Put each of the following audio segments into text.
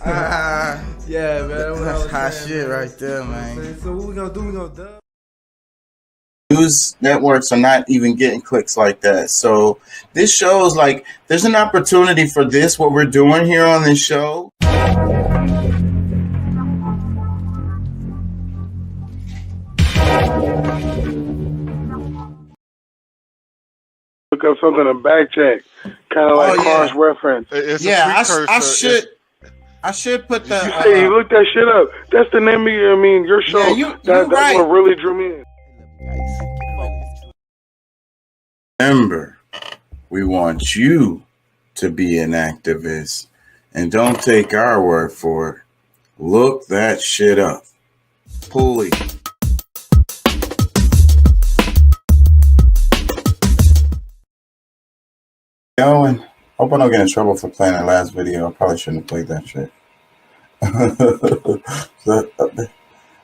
Yeah, man. That's hot shit right there, man. So what we gonna do? We gonna dub? News networks are not even getting clicks like that. So this shows like there's an opportunity for this, what we're doing here on this show. Look up something in back check, kind of like cross reference. Yeah, I should put the. You say you look that shit up. That's the name of your show. Yeah, that's right. what really drew me in. Remember, we want you to be an activist, and don't take our word for it. Look that shit up. Pulley. Going. Hope I don't get in trouble for playing that last video. I probably shouldn't have played that shit.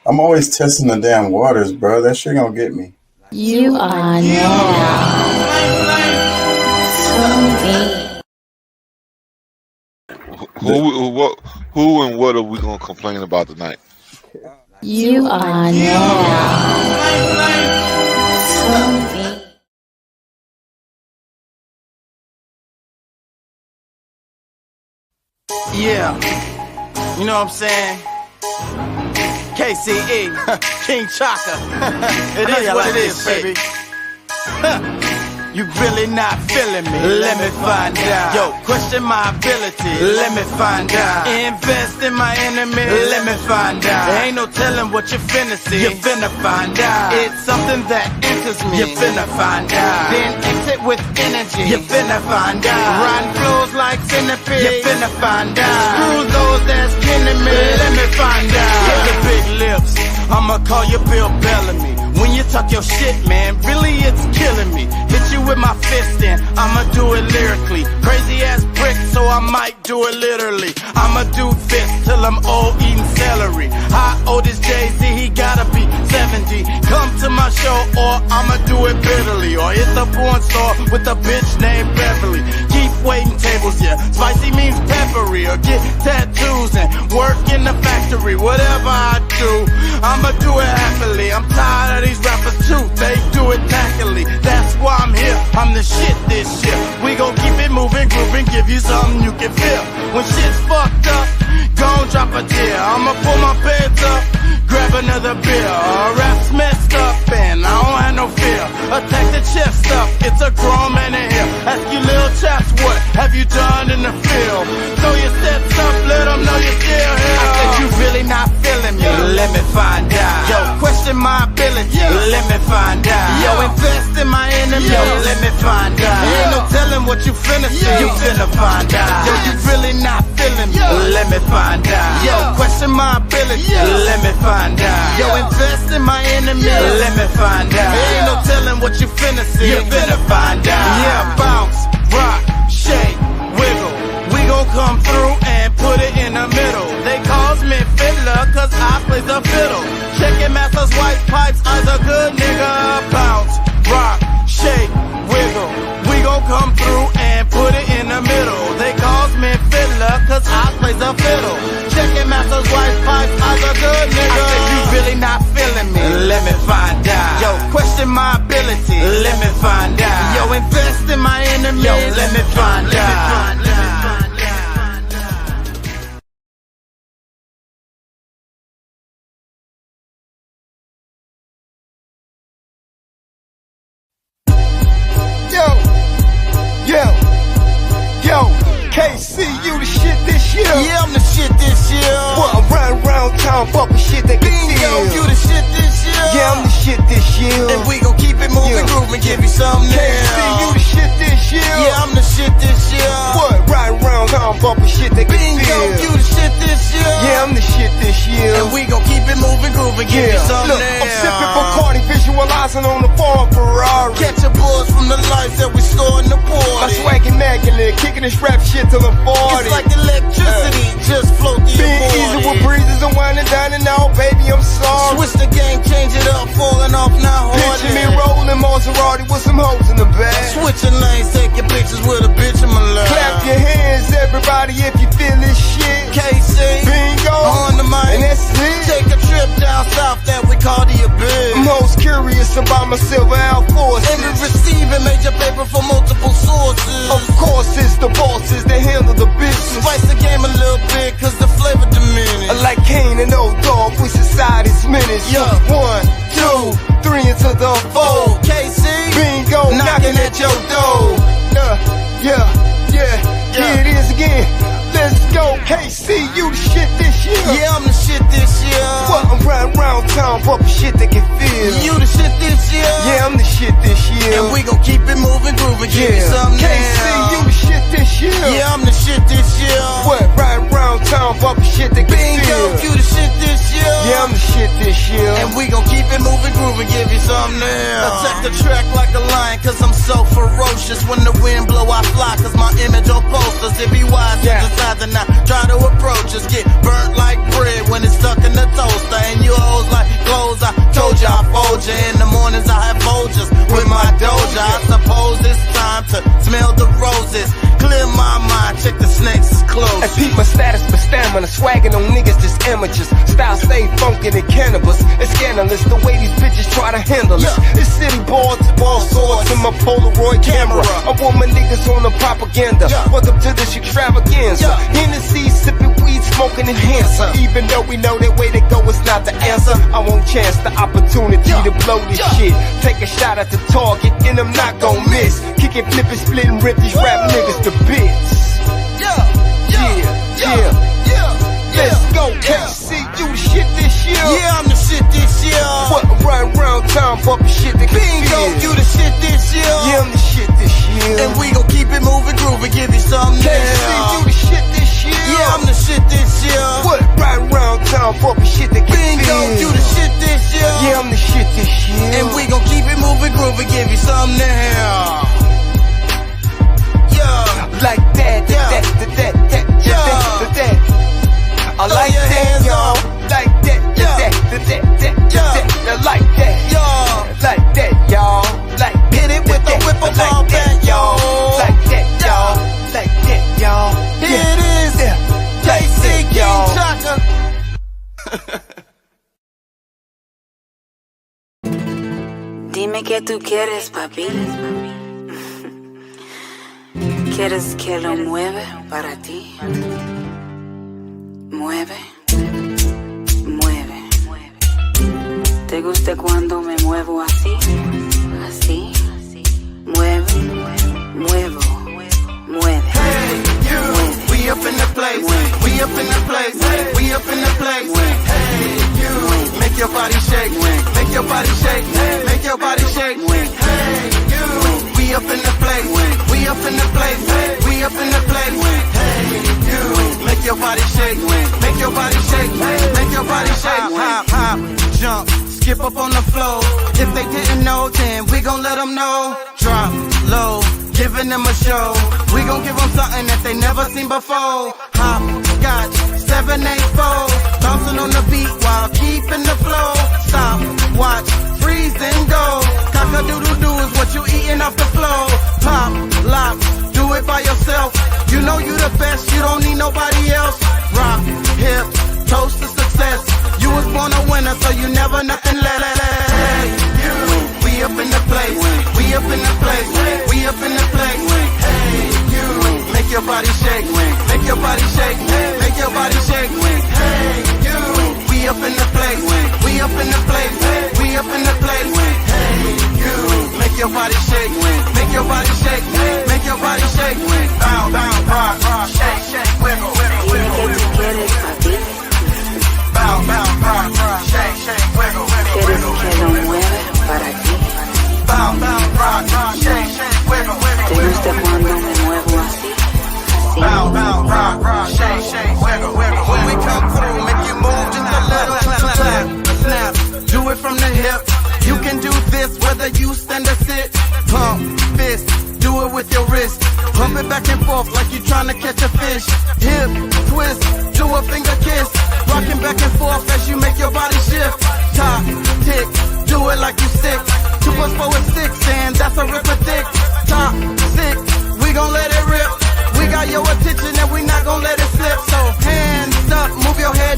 I'm always testing the damn waters, bro. That shit gonna get me. You are now Who and what are we gonna complain about tonight? You are now Yeah, you know what I'm saying? KCE, King Chaka. It is what it is, baby. You really not feeling me? Let me find out. Yo, question my ability. Let me find out. Invest in my enemy. Let me find out. There ain't no telling what you finna see. You finna find out. It's something that enters me. You finna find out. Then exit with energy. You finna find out. Riding flows like centipede. You finna find out. Screw those that's kidding me. Let me find out. Hit the big lips. I'ma call you Bill Bellamy. When you talk your shit, man, really it's killing me. Hit you with my fist and I'ma do it lyrically. Crazy ass brick, so I might do it literally. I'ma do this till I'm old eating celery. How old is Jay-Z? He gotta be 70. Come to my show or I'ma do it bitterly. Or hit the porn store with a bitch named Beverly. Keep waiting tables, yeah. Spicy means peppery. Or get tattoos and work in the factory. Whatever I do, I'ma do it happily. I'm tired of these rappers too, they do it tactically. That's why I'm here, I'm the shit this year. We gon' keep it moving, grooving, give you something you can feel. When shit's fucked up, gon' drop a tear. I'ma pull my pants up, grab another beer. Rap's messed up and I don't have no fear. Attack the chest up, it's a grown man in here. Ask you little chaps, what have you done in the field? Throw your sets up, let them know you're still here. I said you really not feeling me, let me find out. Yo, question my ability, let me find out. Yo, invest in my enemy, let me find out. Ain't no telling what you finna see, you finna find out. Yo, you really not feeling me, let me find out. Yo, question my ability, let me find out. Yo, invest in my enemy, let me find out. Ain't no telling what you finna see, you finna find out. Yeah, bounce, rock, shake, wiggle. We gon' come through and put it in the middle. They calls me fiddler cause I play the fiddle. Checking masters, white pipes, I's a good nigga. Bounce, rock, shake, wiggle. We gon' come through and put it in the middle. They calls me fiddler cause I play the fiddle. Checking masters, white pipes, I's a good nigga. I said you really not feeling me, let me find out. Yo, question my ability, let me find out. Yo, invest in my enemy, yo, let me find out. KC, you the shit this year. Yeah, I'm the shit this year. Well, I'm riding around town bumping shit that can feel. You the shit this year. Yeah, I'm the shit this year. And we gon' keep it moving, grooving, give you something new. KC, you the shit this year. Yeah, I'm the shit this year. What? Riding around town bumping shit that can feel. You the shit this year. Yeah, I'm the shit this year. And we gon' keep it moving, grooving, give you something Look, new. I'm sipping Bacardi, visualizing on the farm Ferrari. Catch a buzz from the life that we store in the party. My swag immaculate, kicking this rap shit till I'm 40. It's like electricity, just float through your Being body. easy with breezes and winding down and out, baby, I'm sorry. Switch the game, change it up, falling off now hard. Picture me rolling Maserati with some hoes in the back. Switching lanes, taking pictures with a bitch in my lap. Clap your hands, everybody, if you feel this shit. KC, Bingo, on the mic, and that's it. take a trip down south that we call the abyss. Most curious about my silver Air Forces. And we receiving major paper from multiple sources. Of course, it's the bosses that handle the business. Spice the game a little bit, cause the flavor diminished. Like Kane and Old Dog, we society's menace. Yeah. 1, 2, 3 into the fold. KC, Bingo, knocking at your door. Here it is again. Let's go, KC, you the shit this year. yeah, I'm the shit this year. What, I'm riding around town, bumping shit that can feel. You the shit this year. Yeah, I'm the shit this year. And we gon' keep it moving, grooving, give me something KC, now. you the shit this year. Yeah, I'm the shit this year. What, riding around town, bumping shit that can Bingo, feel. you the shit this year. Yeah, I'm the shit this year. And we gon' keep it moving, grooving, give you something now. Attack the track like a lion, cause I'm so ferocious. When the wind blow, I fly, cause my image on posters. It be wise to decide to not try to approach us. Get burnt like bread when it's stuck in the toaster. And you hoes like clothes, I told ya I fold ya. In the mornings I have Folgers with my doja. I suppose it's time to smell the roses. Clear my mind, check the snakes is close. And peep my status, but stamina, swagging on niggas just amateurs. Style stay funkin' and cannabis. It's scandalous the way these bitches try to handle us. It's city ball to ball swords in my Polaroid camera. I want my niggas on the propaganda. Welcome to this extravaganza. Hennessy, sipping weed, smoking enhancer. Even though we know that way to go is not the answer, I won't chance the opportunity to blow this shit. Take a shot at the target and I'm not gon' miss. Kicking, flipping, splitting, rip these rap niggas to bits. Let's go, KC, you the shit this year. Yeah, I'm the shit this year. What, I'm riding around town, bumping shit that can Bingo, feel. you the shit this year. Yeah, I'm the shit this year. And we gon' keep it moving, grooving, give you something KC, you now. the shit this year. Yeah, I'm the shit this year. What, riding around town, bumping shit that can Bingo, feel. you the shit this year. Yeah, I'm the shit this year. And we gon' keep it moving, grooving, give you something now. Yeah, like that, that. I like your that, hands y'all. up. Like that, I like that. yeah. Like that, y'all. Like Hit it with the whip of all like back, that, y'all. Like that, y'all. Like that, y'all. Here it is. Like KC that, King y'all. Chaka. Dime qué tú quieres, papi. ¿Quieres que lo mueva para ti? Mueve, mueve. ¿Te gusta cuando me muevo así? Así. Mueve, muevo, mueve. Hey, you. We up in the place. We up in the place. We up in the place. Hey, you. Make your body shake. Make your body shake. Make your body shake. Hey, you. We up in the place. We up in the place. We up in the place. Hey, you. Make your body shake. Make your body shake. Make your body shake. Hop, hop, jump, skip up on the floor. If they didn't know, then we gon' let them know. Drop low, giving them a show. We gon' give them something that they never seen before. Hop, scotch, 784. Bouncing on the beat while keeping the flow. Stop, watch, freeze and go. Cock-a-doodle-doo is what you eating off the floor. Pop, lock, do it by yourself. You know you the best, you don't need nobody else. Rock, hip, toast to success. You was born a winner, so you never nothing less. Hey, you, we up in the place. We up in the place. We up in the place. Hey, you, make your body shake. Make your body shake. Make your body shake. Hey, you, we up in the place. We up in the place. We up in the place. Hey, you, make your body shake. Make your body shake. Make your body shake. Bow, bow, rock, rock, shake, shake, wiggle, wiggle, Dime wiggle, qué tú quieres, papi. bow, bow, rock, rock, shake, shake, wiggle, wiggle, ¿Quieres wiggle, que lo mueva para ti? bow, bow, rock, rock, shake, shake, wiggle, wiggle, ¿Te gusta wiggle, cuando me muevo así? Así. bow, bow, rock, rock, shake, shake, wiggle, wiggle. When we come through, make you move just a little, clap, snap, do it from the hip. You can do this whether you stand or sit. Pump, fist, do it with your wrist. Pump it back and forth like you trying to catch a fish. Hip, twist, do a finger kiss. Rocking back and forth as you make your body shift. Top, tick, do it like you sick. 2 + 4 is 6, and that's a ripper thick. Top, 6, we gon' let it rip. We got your attention and we not gon' let it slip. So hands up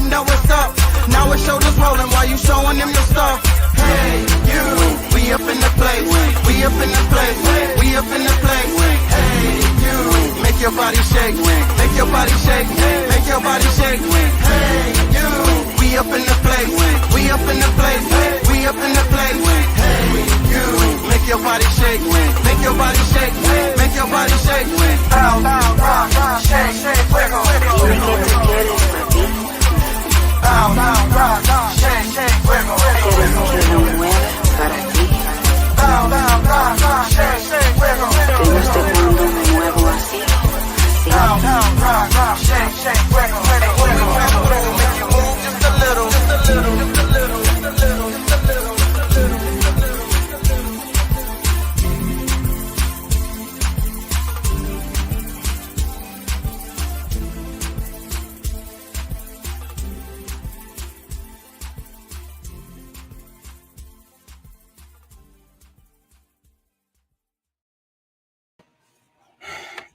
didn't know what's up. Now his shoulders rolling while you showing him the stuff. Hey, you, we up in the place. We up in the place. We up in the place. Hey, you, make your body shake. Make your body shake. Make your body shake. Hey, you, we up in the place. We up in the place. We up in the place. Hey, you, make your body shake. Make your body shake. Make your body shake. Bow, bow, bow, bow, shake, shake, wiggle, wiggle. Bow, bow, bow, bow, shake, shake, wiggle, wiggle. Bow, bow, bow, bow, shake, shake, wiggle, wiggle. Bow, bow, bow, bow, shake, shake, wiggle, wiggle, wiggle, wiggle, wiggle. Make you move just a little, just a little, just a little, just a little, just a little, just a little.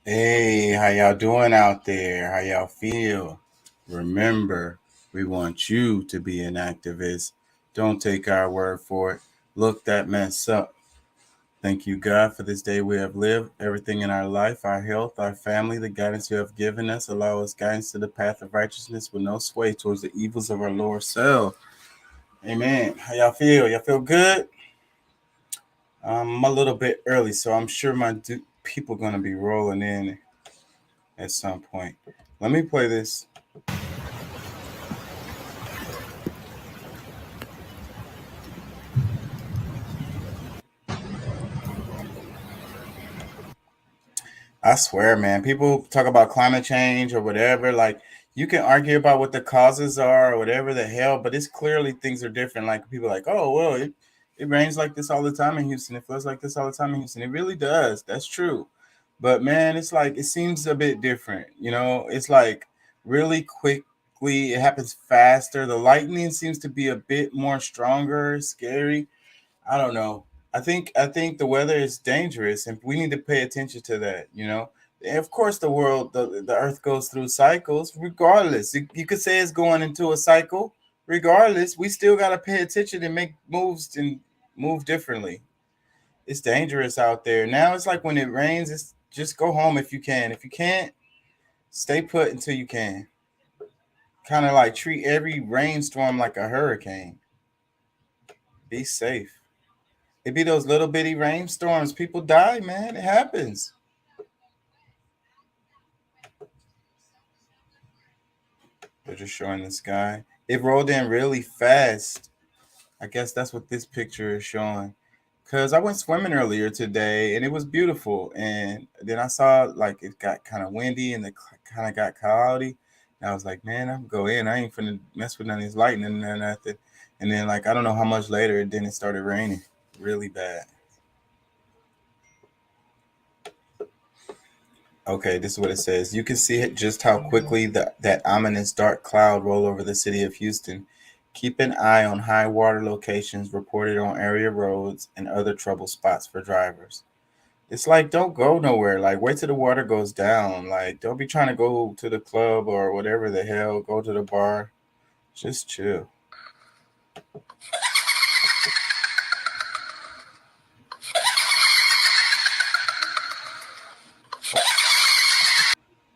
Hey, how y'all doing out there? How y'all feel? Remember, we want you to be an activist. Don't take our word for it. Look that mess up. Thank you, God, for this day we have lived. Everything in our life, our health, our family, the guidance you have given us. Allow us guidance to the path of righteousness with no sway towards the evils of our lower self. Amen. How y'all feel? Y'all feel good? I'm a little bit early, so I'm sure my people going to be rolling in at some point. Let me play this. I swear, man, people talk about climate change or whatever. Like, you can argue about what the causes are or whatever the hell, but it's clearly things are different. Like, people are like, oh, well, it rains like this all the time in Houston. It flows like this all the time in Houston. It really does. That's true. But, man, it's like, it seems a bit different. You know, it's like really quickly. It happens faster. The lightning seems to be a bit more stronger, scary. I don't know. I think the weather is dangerous, and we need to pay attention to that. You know, and of course, the world, the earth goes through cycles. Regardless, you could say it's going into a cycle. Regardless, we still got to pay attention and make moves and move differently. It's dangerous out there now. It's like when it rains, it's just go home if you can. If you can't, stay put until you can. Kind of like treat every rainstorm like a hurricane. Be safe. It be those little bitty rainstorms. People die, man. It happens. They're just showing the sky. It rolled in really fast. I guess that's what this picture is showing. Because I went swimming earlier today, and it was beautiful. And then I saw, like, it got kind of windy, and it kind of got cloudy. And I was like, man, I'm going to go in. I ain't finna mess with none of these lightning or nothing. And then, like, I don't know how much later, then it started raining. Really bad. Okay, this is what it says. You can see just how quickly that ominous dark cloud rolled over the city of Houston. Keep an eye on high water locations reported on area roads and other trouble spots for drivers. It's like, don't go nowhere. Like, wait till the water goes down. Like, don't be trying to go to the club or whatever the hell, go to the bar. Just chill.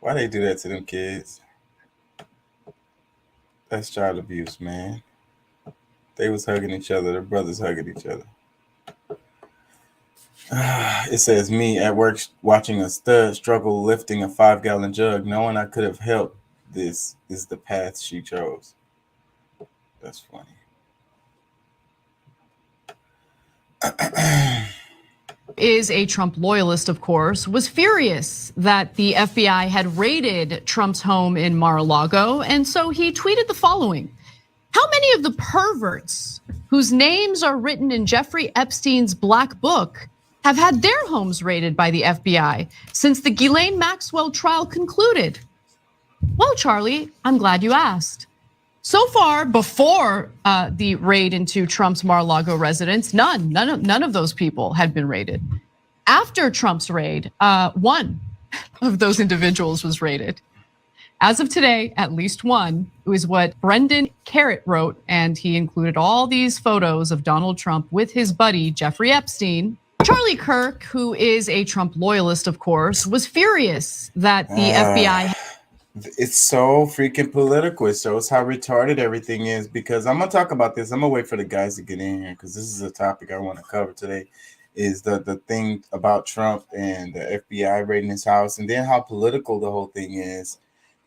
Why they do that to them kids? That's child abuse, man. They was hugging each other. Their brothers hugging each other. It says, me at work watching a stud struggle lifting a 5-gallon jug, knowing I could have helped. This is the path she chose. That's funny. Is a Trump loyalist, of course, was furious that the FBI had raided Trump's home in Mar-a-Lago. And so he tweeted the following: how many of the perverts whose names are written in Jeffrey Epstein's black book have had their homes raided by the FBI since the Ghislaine Maxwell trial concluded? Well, Charlie, I'm glad you asked. So far, before the raid into Trump's Mar-a-Lago residence, none of those people had been raided. After Trump's raid, one of those individuals was raided. As of today, at least one. It was what Brendan Carrot wrote, and he included all these photos of Donald Trump with his buddy, Jeffrey Epstein. Charlie Kirk, who is a Trump loyalist, of course, was furious that the FBI... It's so freaking political. It shows how retarded everything is, because I'm going to talk about this. I'm going to wait for the guys to get in here because this is a topic I want to cover today, is the thing about Trump and the FBI raiding his house, and then how political the whole thing is.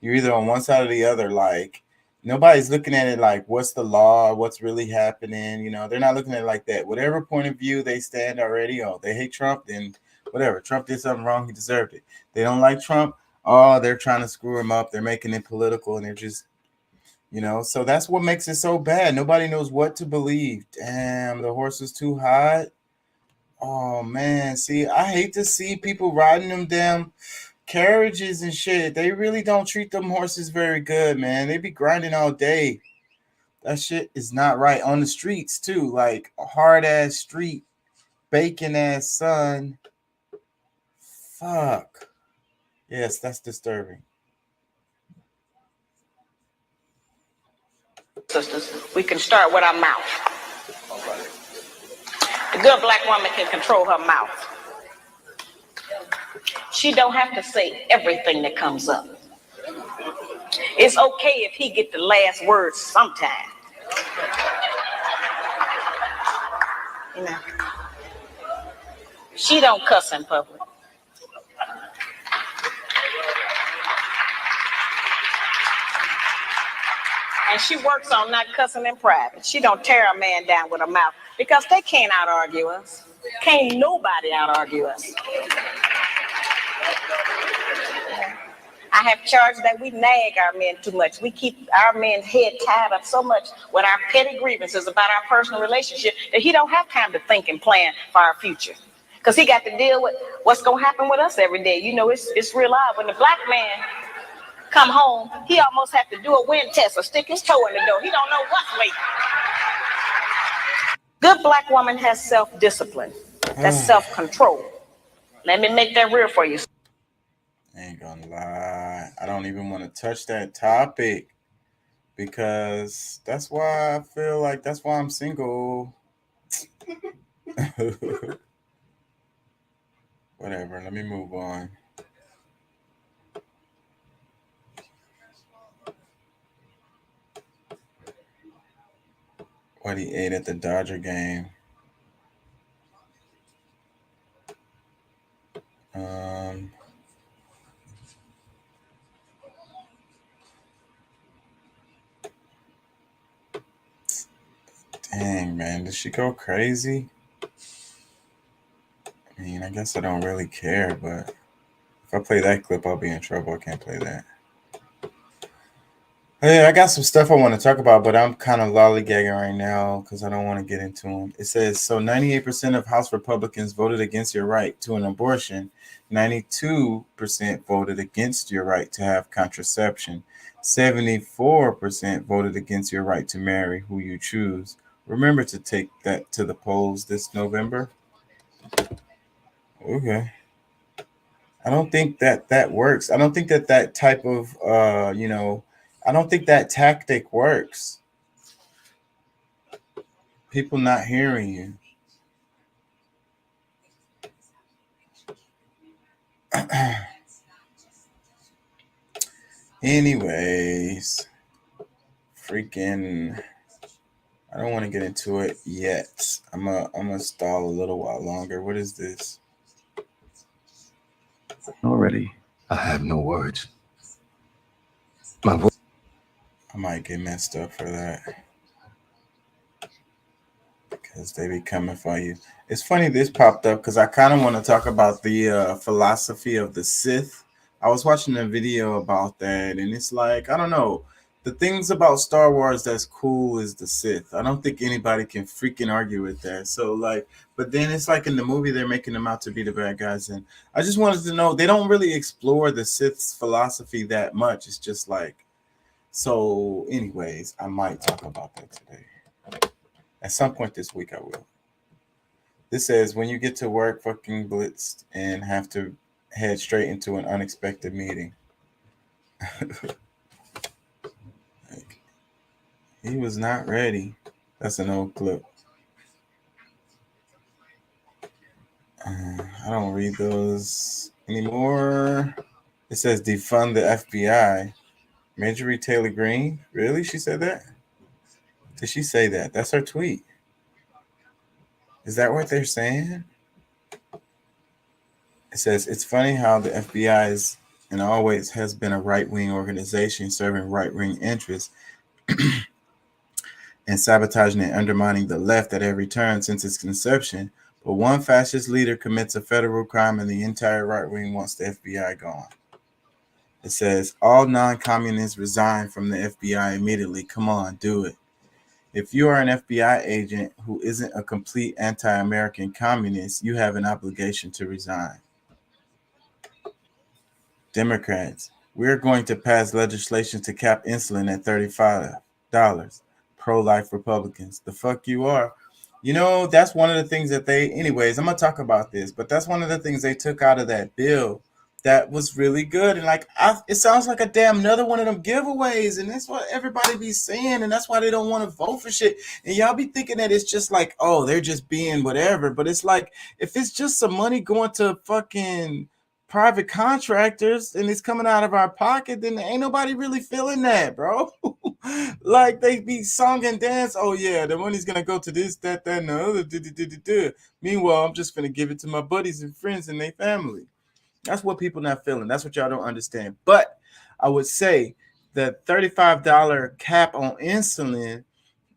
You're either on one side or the other. Like, nobody's looking at it like, what's the law? What's really happening? You know, they're not looking at it like that. Whatever point of view they stand already, oh, they hate Trump, then whatever. Trump did something wrong. He deserved it. They don't like Trump. Oh, they're trying to screw him up. They're making it political, and they're just, you know, so that's what makes it so bad. Nobody knows what to believe. Damn, the horse is too hot. Oh, man. See, I hate to see people riding them damn carriages and shit. They really don't treat them horses very good, man. They be grinding all day. That shit is not right. On the streets, too. Like, a hard-ass street, bacon-ass sun. Fuck. Yes, that's disturbing. Sisters, we can start with our mouth. The good black woman can control her mouth. She don't have to say everything that comes up. It's okay if he get the last word sometime. You know, she don't cuss in public. And she works on not cussing in private. She don't tear a man down with her mouth because they can't out-argue us. Can't nobody out-argue us. I have charged that we nag our men too much. We keep our men's head tied up so much with our petty grievances about our personal relationship that he don't have time to think and plan for our future. Because he got to deal with what's going to happen with us every day. You know, it's real odd. When the black man come home, he almost have to do a wind test or stick his toe in the door. He don't know what's waiting. Good black woman has self-discipline. That's self-control. Let me make that real for you. Ain't gonna lie. I don't even want to touch that topic because that's why I feel like that's why I'm single. Whatever. Let me move on. What he ate at the Dodger game. Dang, man. Did she go crazy? I mean, I guess I don't really care, but if I play that clip, I'll be in trouble. I can't play that. Hey, I got some stuff I want to talk about, but I'm kind of lollygagging right now because I don't want to get into them. It says, so 98% of House Republicans voted against your right to an abortion. 92% voted against your right to have contraception. 74% voted against your right to marry who you choose. Remember to take that to the polls this November. Okay. I don't think that works. I don't think that type of, I don't think that tactic works. People not hearing you. Anyways, freaking, I don't want to get into it yet. I'm gonna stall a little while longer. What is this? Already, I have no words. I might get messed up for that because they be coming for you. It's funny this popped up because I kind of want to talk about the philosophy of the Sith. I was watching a video about that, and it's like, I don't know. The things about Star Wars that's cool is the Sith. I don't think anybody can freaking argue with that. So, like, but then it's like in the movie, they're making them out to be the bad guys. And I just wanted to know, they don't really explore the Sith's philosophy that much. It's just like, so anyways, I might talk about that today. At some point this week, I will. This says, when you get to work fucking blitzed and have to head straight into an unexpected meeting. Like, he was not ready. That's an old clip. I don't read those anymore. It says defund the FBI. Marjorie Taylor Greene? Really? She said that? Did she say that? That's her tweet. Is that what they're saying? It says, it's funny how the FBI is and always has been a right-wing organization serving right-wing interests and sabotaging and undermining the left at every turn since its conception. But one fascist leader commits a federal crime and the entire right wing wants the FBI gone. It says, all non-communists resign from the FBI immediately. Come on, do it. If you are an FBI agent who isn't a complete anti-American communist, you have an obligation to resign. Democrats, we're going to pass legislation to cap insulin at $35. Pro-life Republicans, the fuck you are. You know, that's one of the things that anyways, I'm going to talk about this, but that's one of the things they took out of that bill that was really good. And like, it sounds like a damn another one of them giveaways. And that's what everybody be saying. And that's why they don't want to vote for shit. And y'all be thinking that it's just like, oh, they're just being whatever. But it's like, if it's just some money going to fucking private contractors and it's coming out of our pocket, then ain't nobody really feeling that, bro. Like they be song and dance. Oh yeah, the money's gonna go to this, that, and the other. Meanwhile, I'm just gonna give it to my buddies and friends and their family. That's what people not feeling. That's what y'all don't understand. But I would say the $35 cap on insulin,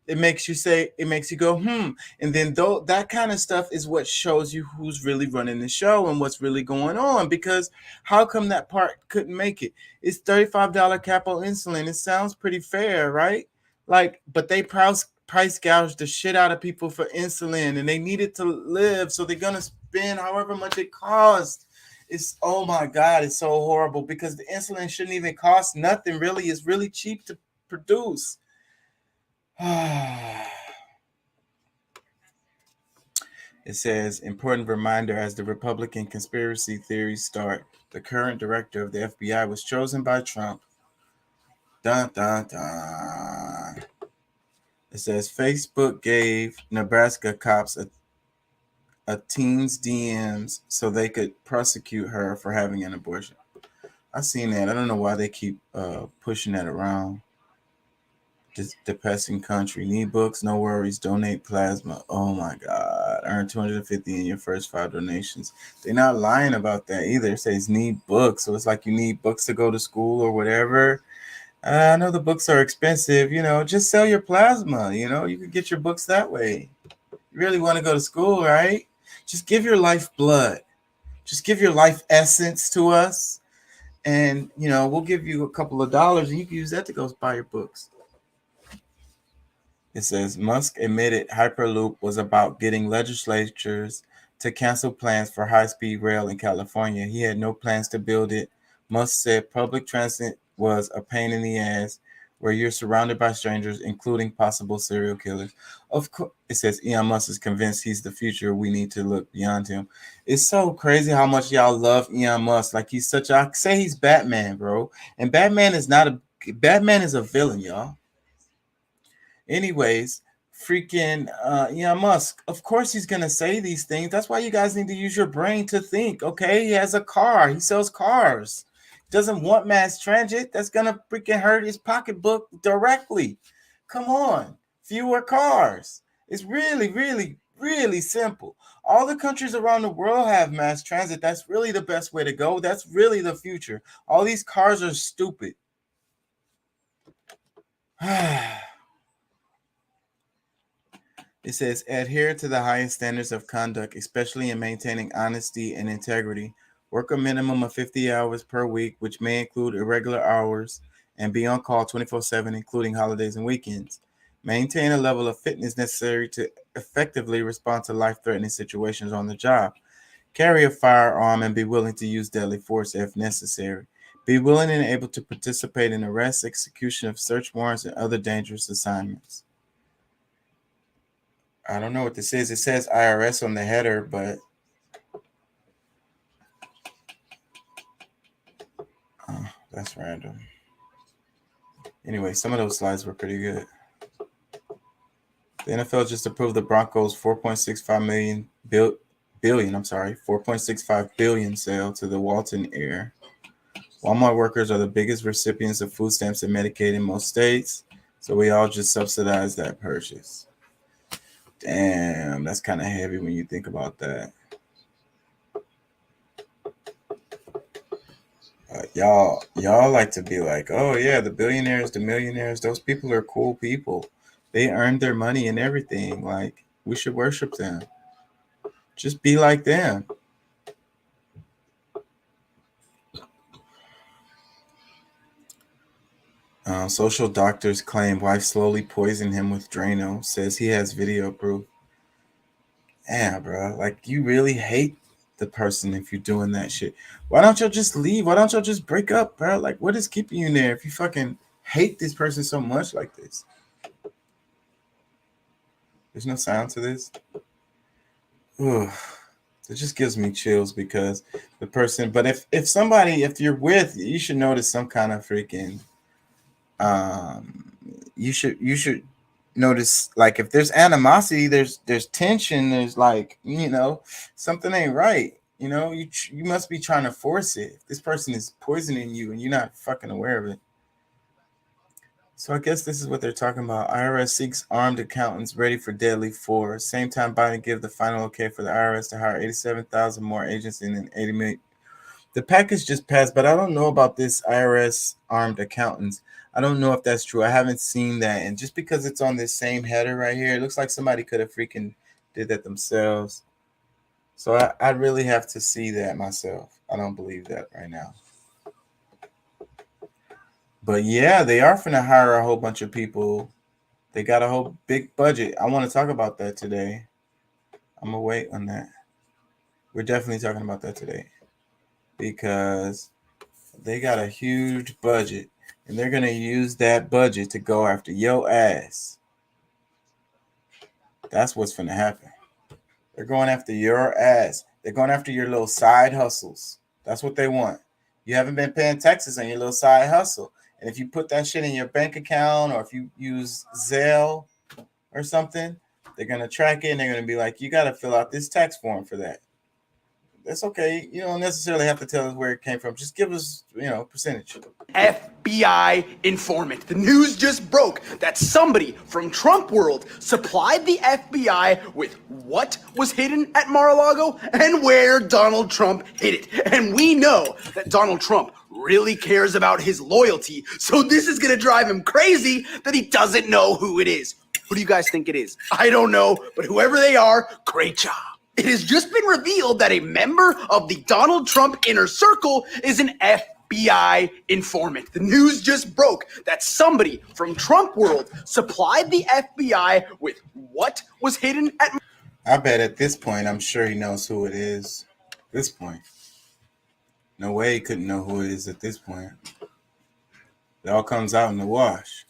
it makes you go, And then that kind of stuff is what shows you who's really running the show and what's really going on. Because how come that part couldn't make it? It's $35 cap on insulin. It sounds pretty fair, right? Like, but they price gouge the shit out of people for insulin and they need it to live. So they're going to spend however much it costs. It's, oh my God, it's so horrible because the insulin shouldn't even cost nothing, really. It's really cheap to produce. It says, important reminder as the Republican conspiracy theories start. The current director of the FBI was chosen by Trump. Dun, dun, dun. It says, Facebook gave Nebraska cops a teen's DMs so they could prosecute her for having an abortion. I've seen that. I don't know why they keep pushing that around. Just depressing country. Need books? No worries. Donate plasma. Oh my God. Earn $250 in your first 5 donations. They're not lying about that either. It says need books. So it's like you need books to go to school or whatever. I know the books are expensive. You know, just sell your plasma. You know, you can get your books that way. You really want to go to school, right? Just give your life blood. Just give your life essence to us. And, you know, we'll give you a couple of dollars and you can use that to go buy your books. It says Musk admitted Hyperloop was about getting legislatures to cancel plans for high-speed rail in California. He had no plans to build it. Musk said public transit was a pain in the ass where you're surrounded by strangers, including possible serial killers. Of course, it says Elon Musk is convinced he's the future. We need to look beyond him. It's so crazy how much y'all love Elon Musk. Like he's I say he's Batman, bro. And Batman is a villain, y'all. Anyways, freaking Elon Musk, of course he's going to say these things. That's why you guys need to use your brain to think, okay? He has a car. He sells cars. Doesn't want mass transit. That's going to freaking hurt his pocketbook directly. Come on. Fewer cars. It's really, really, really simple. All the countries around the world have mass transit. That's really the best way to go. That's really the future. All these cars are stupid. It says, adhere to the highest standards of conduct, especially in maintaining honesty and integrity. Work a minimum of 50 hours per week, which may include irregular hours, and be on call 24/7, including holidays and weekends. Maintain a level of fitness necessary to effectively respond to life-threatening situations on the job. Carry a firearm and be willing to use deadly force if necessary. Be willing and able to participate in arrests, execution of search warrants, and other dangerous assignments. I don't know what this is. It says IRS on the header, but that's random. Anyway, some of those slides were pretty good. The NFL just approved the Broncos' 4.65 billion sale to the Walton heir. Walmart workers are the biggest recipients of food stamps and Medicaid in most states, so we all just subsidize that purchase. Damn, that's kind of heavy when you think about that. Y'all like to be like, oh yeah, the billionaires, the millionaires, those people are cool people. They earned their money and everything. Like, we should worship them. Just be like them. Social doctors claim wife slowly poisoned him with Drano. Says he has video proof. Yeah, bro. Like, you really hate the person if you're doing that shit. Why don't y'all just leave? Why don't y'all just break up, bro? Like, what is keeping you in there if you fucking hate this person so much like this? There's no sound to this. Ugh. It just gives me chills because the person. But if you're with, you should notice some kind of freaking. You should notice, like, if there's animosity, there's tension, there's like, something ain't right. You must be trying to force it. If this person is poisoning you and you're not fucking aware of it. So I guess this is what they're talking about. IRS seeks armed accountants ready for deadly force. Same time Biden give the final okay for the IRS to hire 87,000 more agents and 80 million. The package just passed, but I don't know about this IRS armed accountants. I don't know if that's true. I haven't seen that. And just because it's on this same header right here, it looks like somebody could have freaking did that themselves. So I really have to see that myself. I don't believe that right now. But yeah, they are finna hire a whole bunch of people. They got a whole big budget. I want to talk about that today. I'm gonna wait on that. We're definitely talking about that today because they got a huge budget and they're gonna use that budget to go after your ass. That's what's finna happen. They're going after your ass. They're going after your little side hustles. That's what they want. You haven't been paying taxes on your little side hustle. And if you put that shit in your bank account or if you use Zelle or something, they're going to track it and they're going to be like, you got to fill out this tax form for that. That's okay. You don't necessarily have to tell us where it came from. Just give us, percentage. FBI informant. The news just broke that somebody from Trump World supplied the FBI with what was hidden at Mar-a-Lago and where Donald Trump hid it. And we know that Donald Trump really cares about his loyalty, so this is gonna drive him crazy that he doesn't know who it is. Who do you guys think it is? I don't know, but whoever they are, great job. It has just been revealed that a member of the Donald Trump inner circle is an FBI informant. The news just broke that somebody from Trump World supplied the FBI with what was hidden at... I bet at this point, I'm sure he knows who it is. At this point. No way he couldn't know who it is at this point. It all comes out in the wash.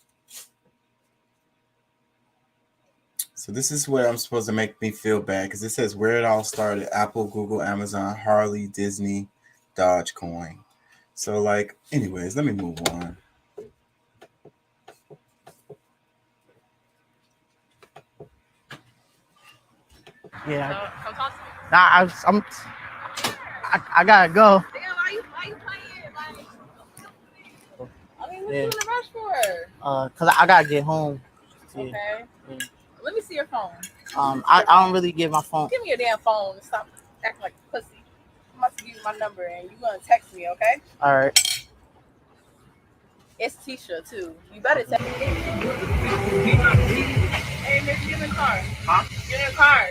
So this is where I'm supposed to make me feel bad because it says where it all started: Apple, Google, Amazon, Harley, Disney, Dogecoin. So like, anyways, let me move on. Yeah. Nah, I gotta go. Damn, why you playing? Like, I mean, what you Yeah. in a rush for? Cause I gotta get home. Okay. Yeah. Let me see your phone. I don't really give my phone. Give me your damn phone and stop acting like a pussy. I'm about to give you my number and you're gonna text me, okay? All right. It's Tisha too. You better text me. Hey, Miss, get in the car. Huh? Get in the car.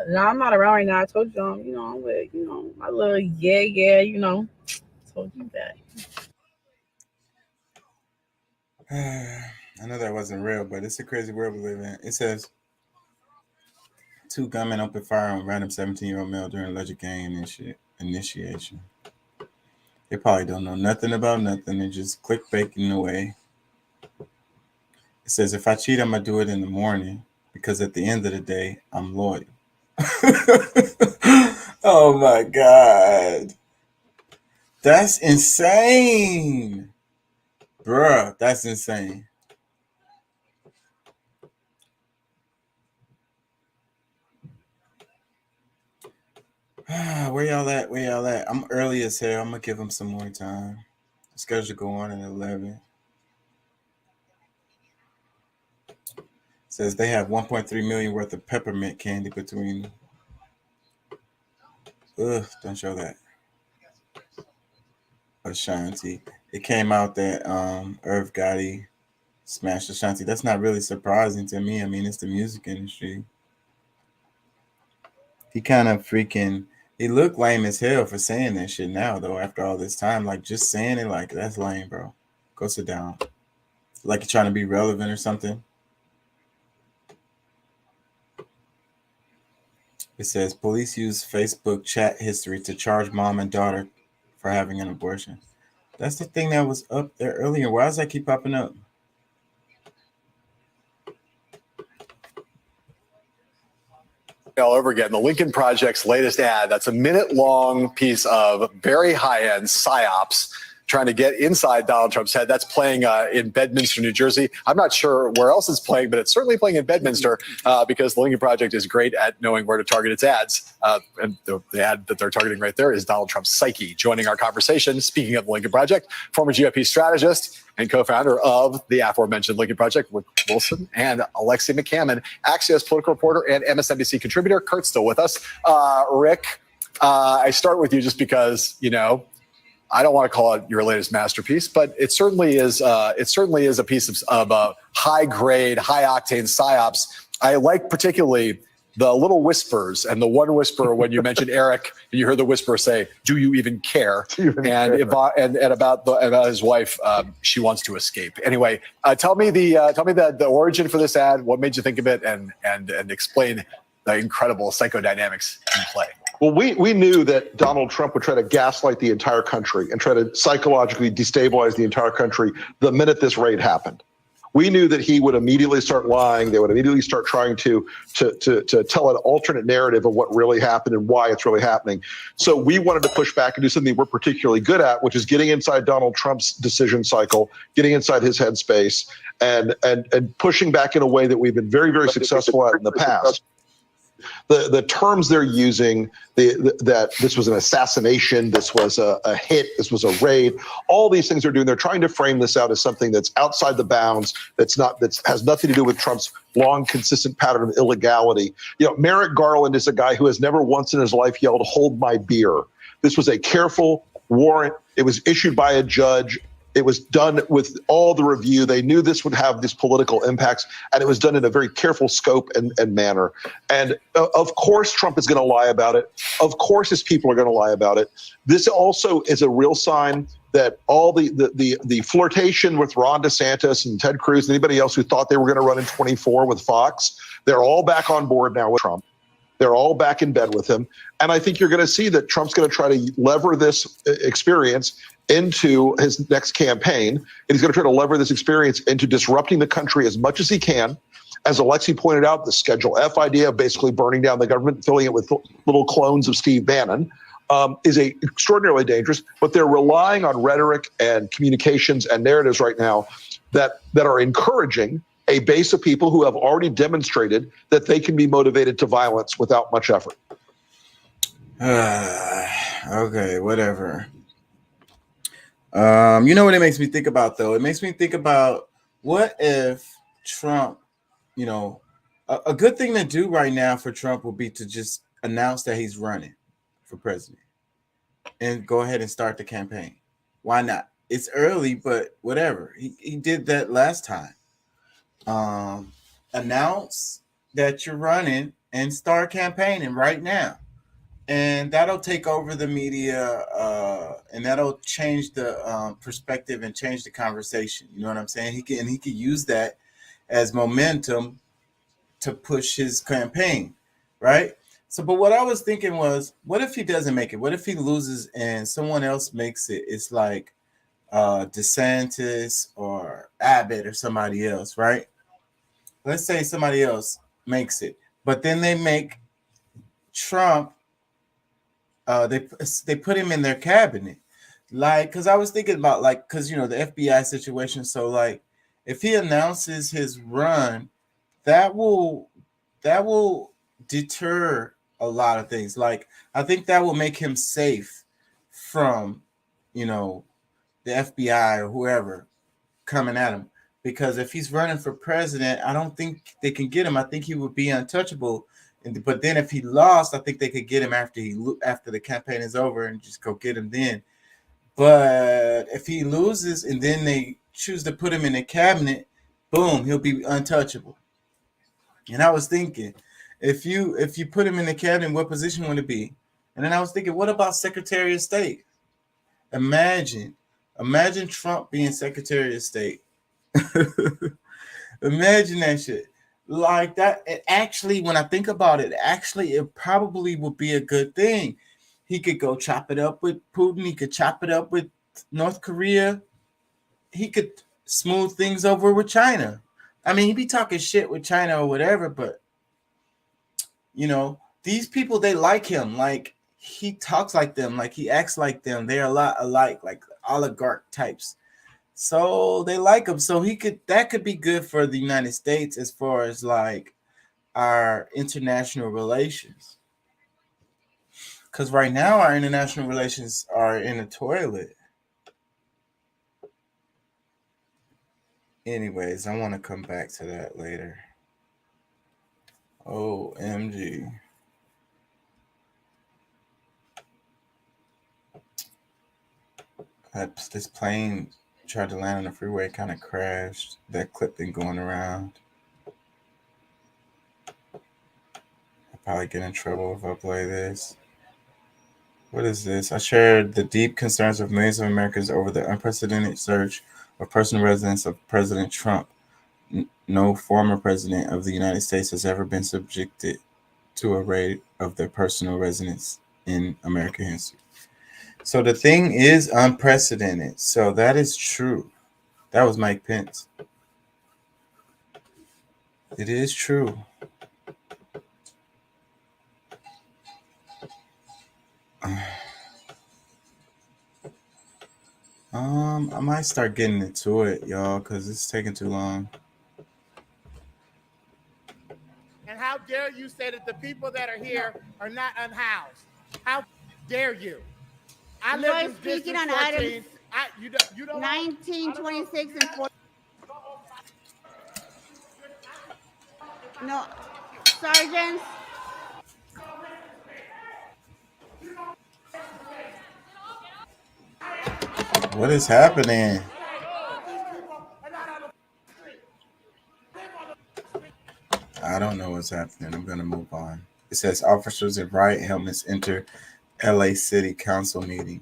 No, I'm not around right now. I told you, I'm with, my little yeah, told you that. I know that wasn't real, but it's a crazy world we live in. It says, 2 gunmen opened fire on random 17-year-old male during alleged gang initiation. They probably don't know nothing about nothing. They're just clickbaiting away. It says, if I cheat, I'm going to do it in the morning because at the end of the day, I'm loyal. Oh, my God. That's insane. Bruh, that's insane. Where y'all at? Where y'all at? I'm early as hell. I'm gonna give them some more time. The schedule go on at 11. Says they have 1.3 million worth of peppermint candy between. Ugh, don't show that. Ashanti. It came out that Irv Gotti smashed Ashanti. That's not really surprising to me. I mean, it's the music industry. He kind of freaking. He looked lame as hell for saying that shit now, though, after all this time. Like, just saying it, like, that's lame, bro. Go sit down. Like you're trying to be relevant or something. It says, police use Facebook chat history to charge mom and daughter for having an abortion. That's the thing that was up there earlier. Why does that keep popping up? All over again. The Lincoln Project's latest ad. That's a minute-long piece of very high-end psyops trying to get inside Donald Trump's head. That's playing in Bedminster, New Jersey. I'm not sure where else it's playing, but it's certainly playing in Bedminster because the Lincoln Project is great at knowing where to target its ads. And the ad that they're targeting right there is Donald Trump's psyche. Joining our conversation, speaking of the Lincoln Project, former GOP strategist and co-founder of the aforementioned Lincoln Project, Rick Wilson, and Alexi McCammon, Axios political reporter and MSNBC contributor. Kurt's still with us. Rick, I start with you just because, you know, I don't want to call it your latest masterpiece, but it certainly is. It certainly is a piece of high grade, high octane psyops. I like particularly the little whispers, and the one whisper when you mentioned Eric, and you heard the whisper say, "Do you even care?" And about his wife, she wants to escape. Anyway, tell me the origin for this ad. What made you think of it, and explain the incredible psychodynamics in play. Well, we knew that Donald Trump would try to gaslight the entire country and try to psychologically destabilize the entire country the minute this raid happened. We knew that he would immediately start lying. They would immediately start trying to tell an alternate narrative of what really happened and why it's really happening. So we wanted to push back and do something we're particularly good at, which is getting inside Donald Trump's decision cycle, getting inside his headspace, and pushing back in a way that we've been very, very successful at in the past. The terms they're using, that this was an assassination, this was a hit, this was a raid, all these things they're doing, they're trying to frame this out as something that's outside the bounds, that has nothing to do with Trump's long, consistent pattern of illegality. You know, Merrick Garland is a guy who has never once in his life yelled, "Hold my beer." This was a careful warrant. It was issued by a judge. It was done with all the review. They knew this would have these political impacts, and it was done in a very careful scope and manner. And of course, Trump is going to lie about it. Of course, his people are going to lie about it. This also is a real sign that all the flirtation with Ron DeSantis and Ted Cruz and anybody else who thought they were going to run in 24 with Fox, they're all back on board now with Trump. They're all back in bed with him. And I think you're going to see that Trump's going to try to lever this experience into his next campaign. And he's going to try to lever this experience into disrupting the country as much as he can. As Alexi pointed out, the Schedule F idea of basically burning down the government, filling it with little clones of Steve Bannon, is extraordinarily dangerous. But they're relying on rhetoric and communications and narratives right now that are encouraging a base of people who have already demonstrated that they can be motivated to violence without much effort. Okay, whatever. You know what it makes me think about, though? It makes me think about, what if Trump, you know, a good thing to do right now for Trump would be to just announce that he's running for president and go ahead and start the campaign. Why not? It's early, but whatever. He did that last time. Announce that you're running and start campaigning right now. And that'll take over the media, and that'll change the perspective and change the conversation. You know what I'm saying? He could use that as momentum to push his campaign, right? So, but what I was thinking was, what if he doesn't make it? What if he loses and someone else makes it? It's like DeSantis or Abbott or somebody else, right? Let's say somebody else makes it, but then they make Trump. They put him in their cabinet. Like, because I was thinking about, like, because, you know, the FBI situation. So, like, if he announces his run, that will deter a lot of things. Like, I think that will make him safe from, you know, the FBI or whoever coming at him. Because if he's running for president, I don't think they can get him. I think he would be untouchable. But then if he lost, I think they could get him after the campaign is over and just go get him then. But if he loses and then they choose to put him in the cabinet, boom, he'll be untouchable. And I was thinking, if you put him in the cabinet, what position would it be? And then I was thinking, what about Secretary of State? Imagine Trump being Secretary of State. Imagine that shit. Like that. It actually, when I think about it, it probably would be a good thing. He could go chop it up with Putin. He could chop it up with North Korea. He could smooth things over with China. I mean, he'd be talking shit with China or whatever, but, you know, these people, they like him. Like, he talks like them. Like, he acts like them. They're a lot alike, like oligarch types. So they like him. So that could be good for the United States as far as, like, our international relations. Because right now our international relations are in the toilet. Anyways, I want to come back to that later. OMG. This plane tried to land on the freeway, kind of crashed. That clip been going around. I'll probably get in trouble if I play this. What is this? I shared the deep concerns of millions of Americans over the unprecedented surge of personal residence of President Trump. No former president of the United States has ever been subjected to a raid of their personal residence in American history. So the thing is unprecedented. So that is true. That was Mike Pence. It is true. I might start getting into it, y'all, because it's taking too long. And how dare you say that the people that are here are not unhoused? How dare you? I You live are in speaking District on 14. items You don't 19, 26, and 40. No, sergeants. What is happening? I don't know what's happening. I'm going to move on. It says officers in riot helmets enter LA City Council meeting.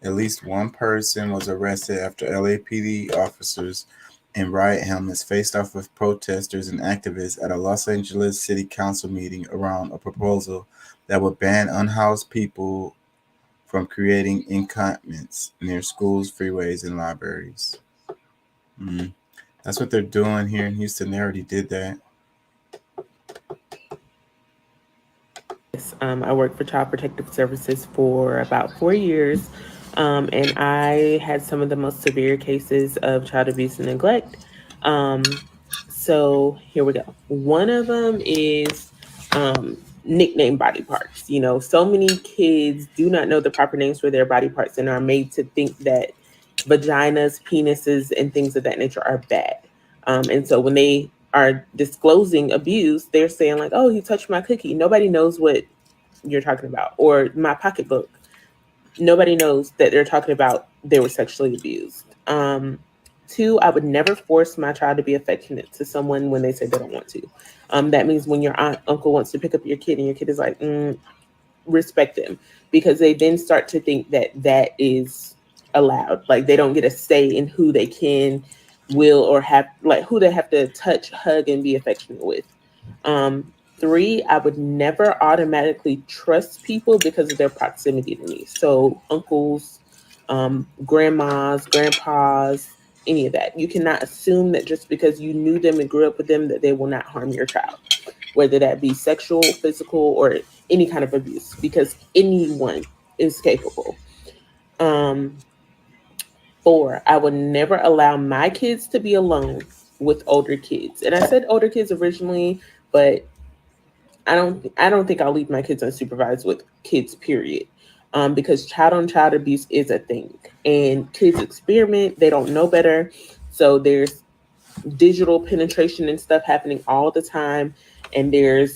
At least one person was arrested after LAPD officers in riot helmets faced off with protesters and activists at a Los Angeles City Council meeting around a proposal that would ban unhoused people from creating encampments near schools, freeways, and libraries. That's what they're doing here in Houston. They already did that. I worked for Child Protective Services for about 4 years, and I had some of the most severe cases of child abuse and neglect. So here we go. One of them is nickname body parts. You know, so many kids do not know the proper names for their body parts and are made to think that vaginas, penises, and things of that nature are bad. And so when they are disclosing abuse, they're saying like, oh, he touched my cookie. Nobody knows what you're talking about. Or my pocketbook. Nobody knows that they're talking about they were sexually abused. 2, I would never force my child to be affectionate to someone when they say they don't want to. That means when your aunt, uncle wants to pick up your kid and your kid is like, respect them, because they then start to think that that is allowed. Like they don't get a say in who they can, will, or have, like who they have to touch, hug, and be affectionate with. 3, I would never automatically trust people because of their proximity to me. So uncles, grandmas, grandpas, any of that. You cannot assume that just because you knew them and grew up with them that they will not harm your child, whether that be sexual, physical, or any kind of abuse, because anyone is capable. 4, I would never allow my kids to be alone with older kids. And I said older kids originally, but I don't think I'll leave my kids unsupervised with kids, period. Because child-on-child abuse is a thing. And kids experiment, they don't know better. So there's digital penetration and stuff happening all the time. And there's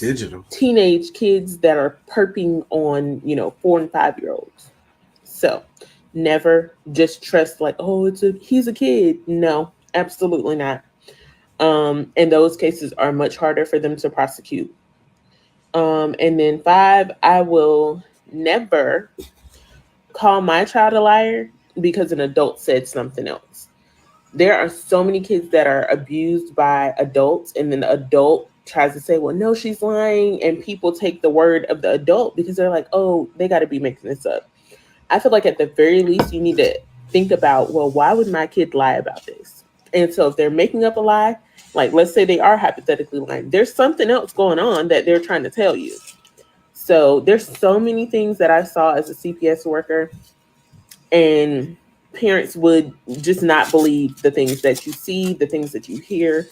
teenage kids that are perping on, 4 and 5-year-olds. So never just trust like, oh, he's a kid. No, absolutely not. And those cases are much harder for them to prosecute. And then 5, I will never call my child a liar because an adult said something else. There are so many kids that are abused by adults, and then the adult tries to say, well, no, she's lying. And people take the word of the adult because they're like, oh, they got to be making this up. I feel like at the very least, you need to think about, well, why would my kid lie about this? And so if they're making up a lie, like let's say they are hypothetically lying, there's something else going on that they're trying to tell you. So there's so many things that I saw as a CPS worker, and parents would just not believe the things that you see, the things that you hear.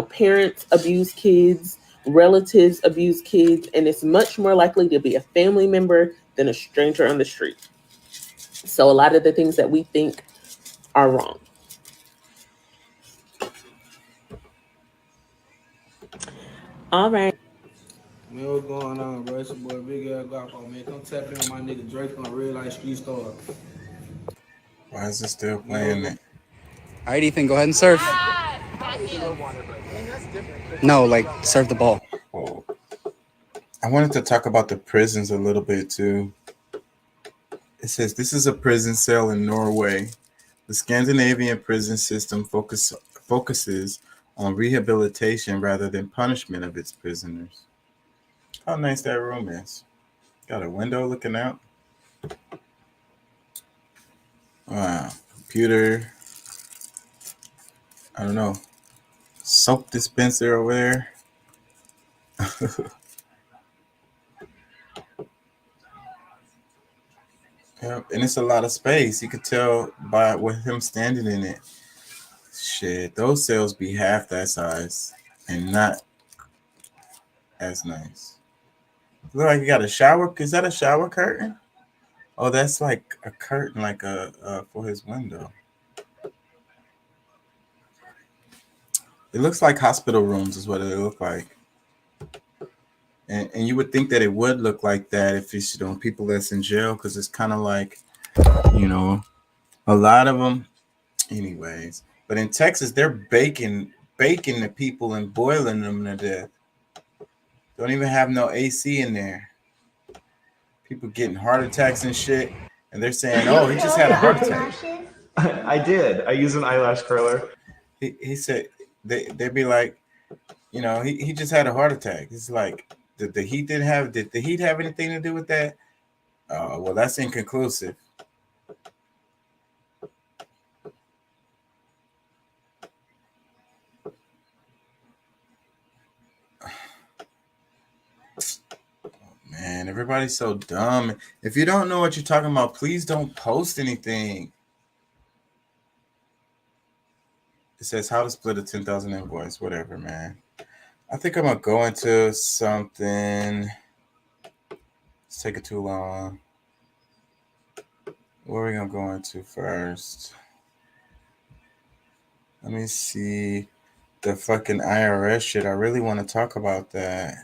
Parents abuse kids, relatives abuse kids, and it's much more likely to be a family member than a stranger on the street. So a lot of the things that we think are wrong. All right. Man, what's going on, bro? It's your boy Big L Guapo, man. Come tap in on my nigga Drake on Real Life Street Star. Why is it still playing it? All right, Ethan, go ahead and serve. No, like serve the ball. Oh. I wanted to talk about the prisons a little bit too. It says this is a prison cell in Norway. The Scandinavian prison system focuses on rehabilitation rather than punishment of its prisoners. How nice that room is. Got a window looking out. Wow. Computer. I don't know. Soap dispenser over there. Yep. And it's a lot of space. You could tell by with him standing in it. Shit, those cells be half that size and not as nice. Look like you got a shower. Is that a shower curtain? Oh, that's like a curtain, like for his window. It looks like hospital rooms is what it look like. And you would think that it would look like that if it's, people that's in jail, because it's kind of like, a lot of them. Anyways, but in Texas, they're baking the people and boiling them to death. Don't even have no AC in there. People getting heart attacks and shit, and they're saying, "Oh, he just had a heart attack." I did. I use an eyelash curler. He said they'd be like, he just had a heart attack. It's like did the heat have anything to do with that? Well, that's inconclusive. Man, everybody's so dumb. If you don't know what you're talking about, please don't post anything. It says how to split a 10,000 invoice, whatever, man. I think I'm going to go into something. It's taking too long. What are we going to go into first? Let me see. The fucking IRS shit. I really want to talk about that.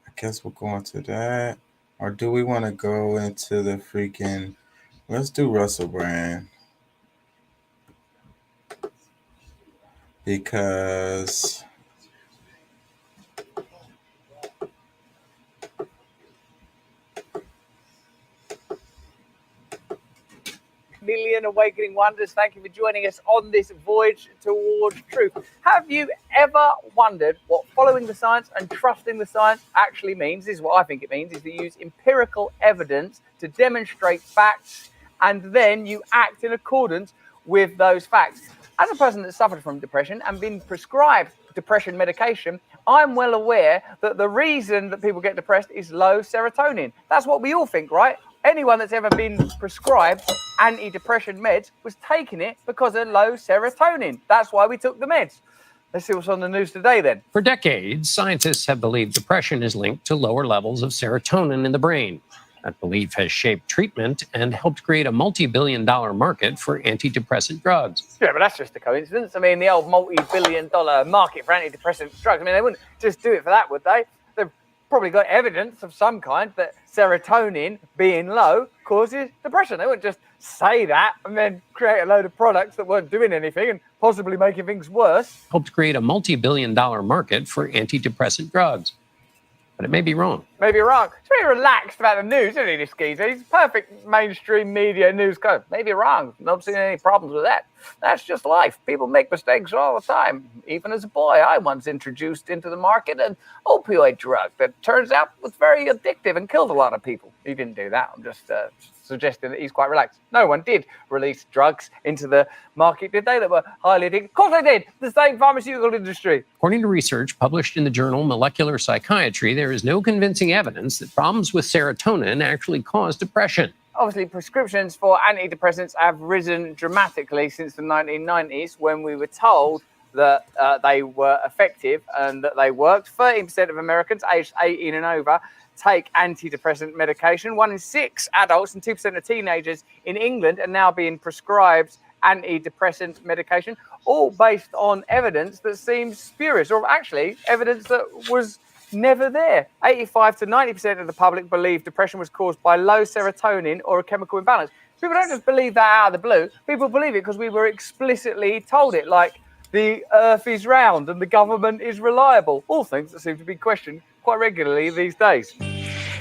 I guess we'll go into that. Or do we want to go into the freaking... Let's do Russell Brand. Because... Million Awakening Wonders, thank you for joining us on this voyage towards truth. Have you ever wondered what following the science and trusting the science actually means? This is what I think it means, is to use empirical evidence to demonstrate facts, and then you act in accordance with those facts. As a person that suffered from depression and been prescribed depression medication, I'm well aware that the reason that people get depressed is low serotonin. That's what we all think, right? Anyone that's ever been prescribed antidepressant meds was taking it because of low serotonin. That's why we took the meds. Let's see what's on the news today then. For decades, scientists have believed depression is linked to lower levels of serotonin in the brain. That belief has shaped treatment and helped create a multi-billion-dollar market for antidepressant drugs. Yeah, but that's just a coincidence. I mean, the old multi-billion-dollar market for antidepressant drugs, I mean, they wouldn't just do it for that, would they? They've probably got evidence of some kind that serotonin being low causes depression. They wouldn't just say that and then create a load of products that weren't doing anything and possibly making things worse. Helped create a multi-billion-dollar market for antidepressant drugs. But it may be wrong. Maybe wrong. He's very relaxed about the news, isn't he, this geezer? He's perfect mainstream media news guy. Maybe wrong. Not seeing any problems with that. That's just life. People make mistakes all the time. Even as a boy, I once introduced into the market an opioid drug that turns out was very addictive and killed a lot of people. He didn't do that. I'm just suggesting that he's quite relaxed. No one did release drugs into the market, did they, that were highly addictive? Of course they did. The same pharmaceutical industry. According to research published in the journal Molecular Psychiatry, there is no convincing evidence that problems with serotonin actually cause depression. Obviously, prescriptions for antidepressants have risen dramatically since the 1990s when we were told that they were effective and that they worked. 13% of Americans aged 18 and over take antidepressant medication. 1 in 6 adults and 2% of teenagers in England are now being prescribed antidepressant medication, all based on evidence that seems spurious, or actually evidence that was never there. 85 to 90% of the public believe depression was caused by low serotonin or a chemical imbalance. People don't just believe that out of the blue. People believe it because we were explicitly told it, like the earth is round and the government is reliable. All things that seem to be questioned quite regularly these days.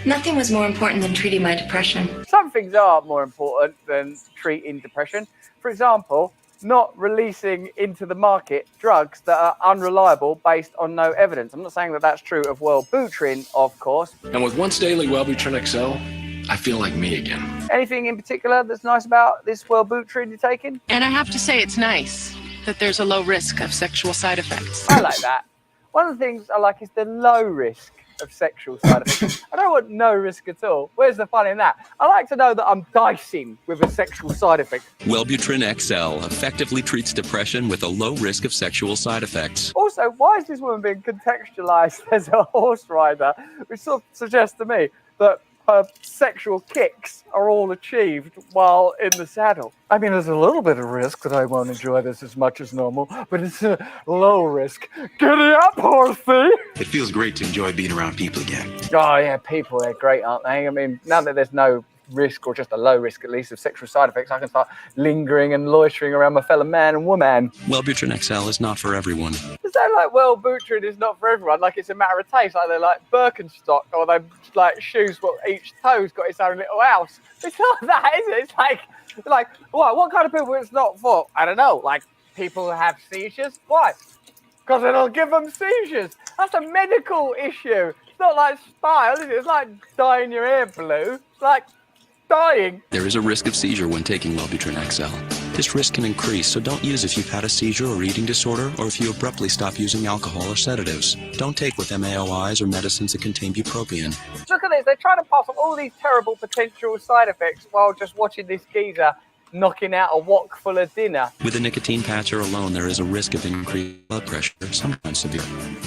Nothing was more important than treating my depression. Some things are more important than treating depression. For example, not releasing into the market drugs that are unreliable based on no evidence. I'm not saying that that's true of Wellbutrin, of course. And with once daily Wellbutrin XL, I feel like me again. Anything in particular that's nice about this Wellbutrin you're taking? And I have to say it's nice that there's a low risk of sexual side effects. I like that. One of the things I like is the low risk of sexual side effects. I don't want no risk at all. Where's the fun in that? I like to know that I'm dicing with a sexual side effect. Wellbutrin XL effectively treats depression with a low risk of sexual side effects. Also, why is this woman being contextualized as a horse rider? Which sort of suggests to me that her sexual kicks are all achieved while in the saddle. I mean, there's a little bit of risk that I won't enjoy this as much as normal, but it's a low risk. Giddy up, horsey! It feels great to enjoy being around people again. Oh, yeah, people, they're great, aren't they? I mean, now that there's no risk, or just a low risk at least, of sexual side effects, I can start lingering and loitering around my fellow man and woman. Wellbutrin XL is not for everyone. Does that like Wellbutrin is not for everyone? Like it's a matter of taste, like they're like Birkenstock, or they like shoes where each toe's got its own little house. It's not that, is it? It's like what kind of people it's not for? I don't know. Like people who have seizures. Why? Because it'll give them seizures. That's a medical issue. It's not like style, is it? It's like dyeing your hair blue. It's like dying. There is a risk of seizure when taking Wellbutrin XL. This risk can increase, so don't use if you've had a seizure or eating disorder, or if you abruptly stop using alcohol or sedatives. Don't take with MAOIs or medicines that contain bupropion. Look at this. They're trying to pass on all these terrible potential side effects while just watching this geezer knocking out a wok full of dinner. With a nicotine patcher alone, there is a risk of increased blood pressure, sometimes severe.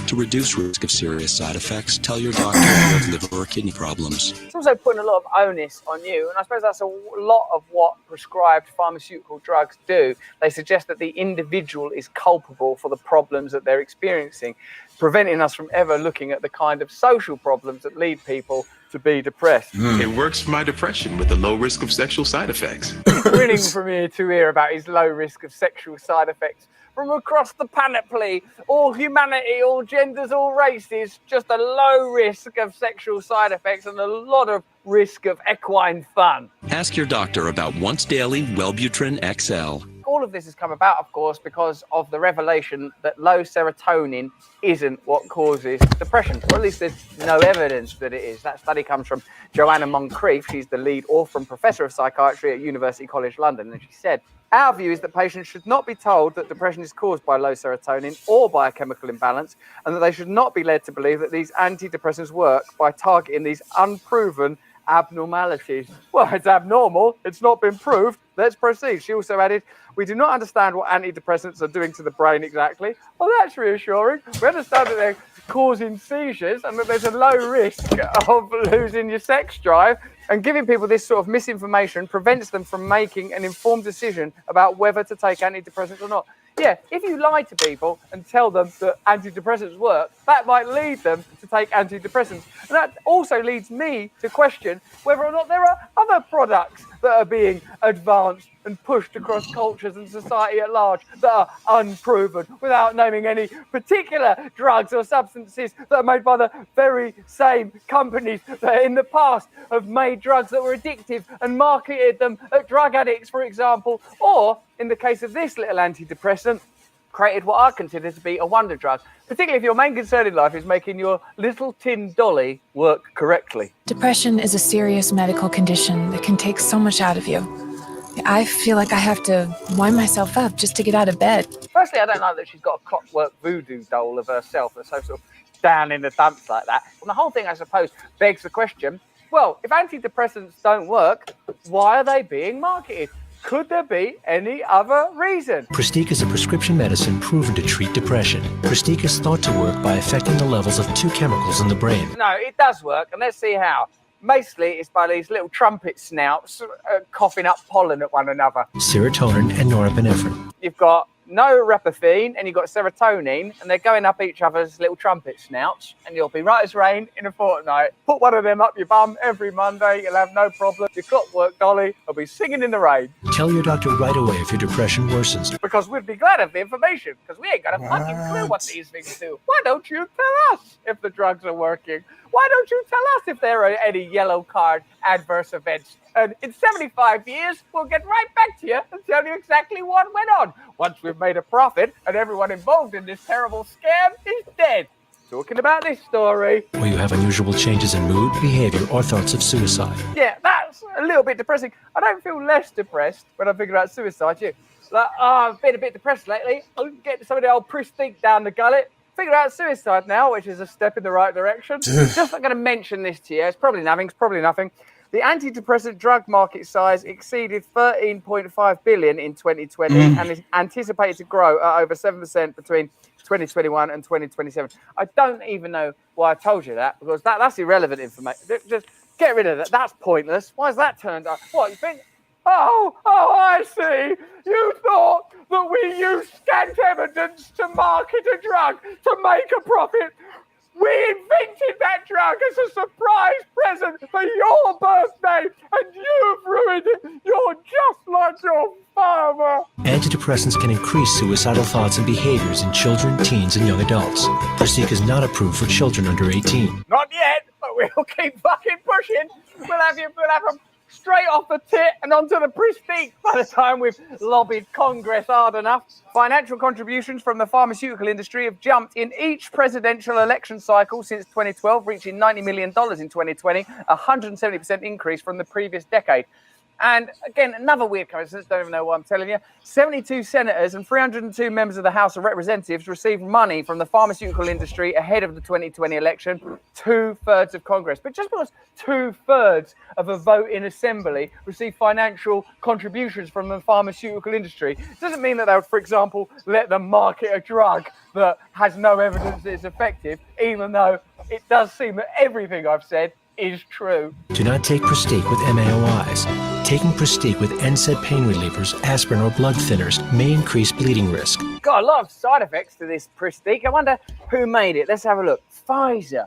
To reduce risk of serious side effects, tell your doctor you have liver or kidney problems. It's also putting a lot of onus on you, and I suppose that's a lot of what prescribed pharmaceutical drugs do. They suggest that the individual is culpable for the problems that they're experiencing, preventing us from ever looking at the kind of social problems that lead people to be depressed. It works for my depression with a low risk of sexual side effects. Grinning from ear to ear about his low risk of sexual side effects. From across the panoply, all humanity, all genders, all races, just a low risk of sexual side effects and a lot of risk of equine fun. Ask your doctor about once daily Wellbutrin XL. All of this has come about, of course, because of the revelation that low serotonin isn't what causes depression, or at least there's no evidence that it is. That study comes from Joanna Moncrief. She's the lead author and professor of psychiatry at University College London, and she said, our view is that patients should not be told that depression is caused by low serotonin or by a chemical imbalance, and that they should not be led to believe that these antidepressants work by targeting these unproven abnormalities. Well, it's abnormal. It's not been proved. Let's proceed. She also added, we do not understand what antidepressants are doing to the brain exactly. Well, that's reassuring. We understand that they're causing seizures and that there's a low risk of losing your sex drive. And giving people this sort of misinformation prevents them from making an informed decision about whether to take antidepressants or not. Yeah, if you lie to people and tell them that antidepressants work, that might lead them to take antidepressants. And that also leads me to question whether or not there are other products that are being advanced and pushed across cultures and society at large that are unproven, without naming any particular drugs or substances that are made by the very same companies that in the past have made drugs that were addictive and marketed them at drug addicts, for example, or in the case of this little antidepressant, created what I consider to be a wonder drug, particularly if your main concern in life is making your little tin dolly work correctly. Depression is a serious medical condition that can take so much out of you. I feel like I have to wind myself up just to get out of bed. Firstly, I don't like that she's got a clockwork voodoo doll of herself that's so sort of down in the dumps like that. And the whole thing, I suppose, begs the question, well, if antidepressants don't work, why are they being marketed? Could there be any other reason? Pristiq is a prescription medicine proven to treat depression. Pristiq is thought to work by affecting the levels of two chemicals in the brain. No, it does work, and let's see how. Mostly it's by these little trumpet snouts coughing up pollen at one another. Serotonin and norepinephrine. You've got norepinephrine and you've got serotonin, and they're going up each other's little trumpet snouts, and you'll be right as rain in a fortnight. Put one of them up your bum every Monday, you'll have no problem. Your clockwork dolly will be singing in the rain. Tell your doctor right away if your depression worsens. Because we'd be glad of the information, because we ain't got a fucking clue what these things do. Why don't you tell us if the drugs are working? Why don't you tell us if there are any yellow card adverse events? And in 75 years, we'll get right back to you and tell you exactly what went on. Once we've made a profit and everyone involved in this terrible scam is dead. Talking about this story. Or you have unusual changes in mood, behavior, or thoughts of suicide. Yeah, that's a little bit depressing. I don't feel less depressed when I figure out suicide. You, like, I've been a bit depressed lately. I'll get some of the old Pristiq down the gullet. Figure out suicide now, which is a step in the right direction. Just not going to mention this to you. It's probably nothing. The antidepressant drug market size exceeded 13.5 billion in 2020 and is anticipated to grow at over 7% between 2021 and 2027. I don't even know why I told you that, because that's irrelevant information. Just get rid of that. That's pointless. Why is that turned up? What, you think? Oh, I see. You thought that we used scant evidence to market a drug to make a profit. We invented that drug as a surprise present for your birthday, and you've ruined it. You're just like your father. Antidepressants can increase suicidal thoughts and behaviors in children, teens, and young adults. Pristiq is not approved for children under 18. Not yet, but we'll keep fucking pushing. We'll have them straight off the tit and onto the Pristiq by the time we've lobbied Congress hard enough. Financial contributions from the pharmaceutical industry have jumped in each presidential election cycle since 2012, reaching $90 million in 2020, a 170% increase from the previous decade. And again, another weird coincidence, don't even know what I'm telling you. 72 senators and 302 members of the House of Representatives received money from the pharmaceutical industry ahead of the 2020 election, 2/3 of Congress. But just because 2/3 of a vote in assembly received financial contributions from the pharmaceutical industry doesn't mean that they would, for example, let them market a drug that has no evidence that it's effective, even though it does seem that everything I've said is true. Do not take Pristiq with MAOIs. Taking Pristiq with NSAID pain relievers, aspirin, or blood thinners may increase bleeding risk. Got a lot of side effects to this Pristiq. I wonder who made it. Let's have a look. Pfizer.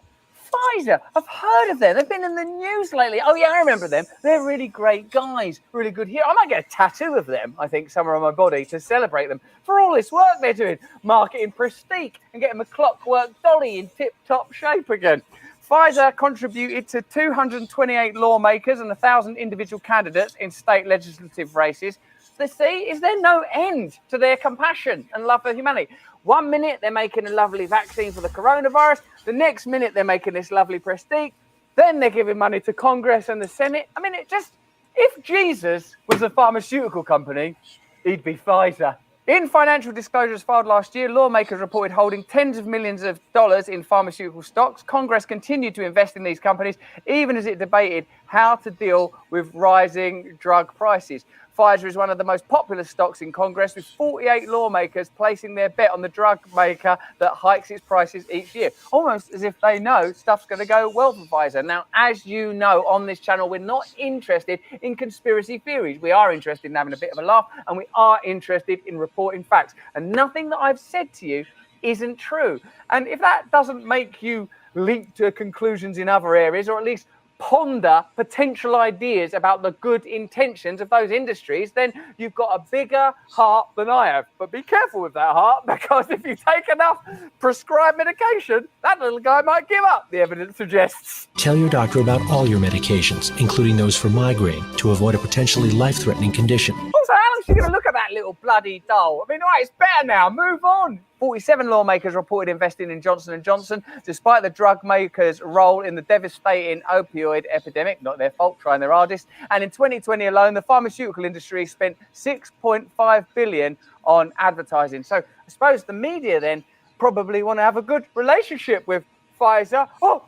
I've heard of them. They've been in the news lately. Oh, yeah, I remember them. They're really great guys. Really good here. I might get a tattoo of them, I think, somewhere on my body to celebrate them for all this work they're doing. Marketing Pristiq and getting a clockwork dolly in tip-top shape again. Pfizer contributed to 228 lawmakers and 1,000 individual candidates in state legislative races. Is there no end to their compassion and love for humanity? 1 minute they're making a lovely vaccine for the coronavirus. The next minute they're making this lovely Pristiq. Then they're giving money to Congress and the Senate. I mean, if Jesus was a pharmaceutical company, he'd be Pfizer. In financial disclosures filed last year, lawmakers reported holding tens of millions of dollars in pharmaceutical stocks. Congress continued to invest in these companies, even as it debated how to deal with rising drug prices. Pfizer is one of the most popular stocks in Congress, with 48 lawmakers placing their bet on the drug maker that hikes its prices each year, almost as if they know stuff's going to go well for Pfizer. Now, as you know, on this channel, we're not interested in conspiracy theories. We are interested in having a bit of a laugh, and we are interested in reporting facts. And nothing that I've said to you isn't true. And if that doesn't make you leap to conclusions in other areas, or at least ponder potential ideas about the good intentions of those industries, then you've got a bigger heart than I have. But be careful with that heart, because if you take enough prescribed medication, that little guy might give up, the evidence suggests. Tell your doctor about all your medications, including those for migraine, to avoid a potentially life-threatening condition. Also, how long are you going to look at that little bloody doll? I mean, all right, it's better now. Move on. 47 lawmakers reported investing in Johnson & Johnson, despite the drug makers' role in the devastating opioid epidemic. Not their fault, trying their hardest. And in 2020 alone, the pharmaceutical industry spent $6.5 billion on advertising. So I suppose the media then probably want to have a good relationship with Pfizer. Oh,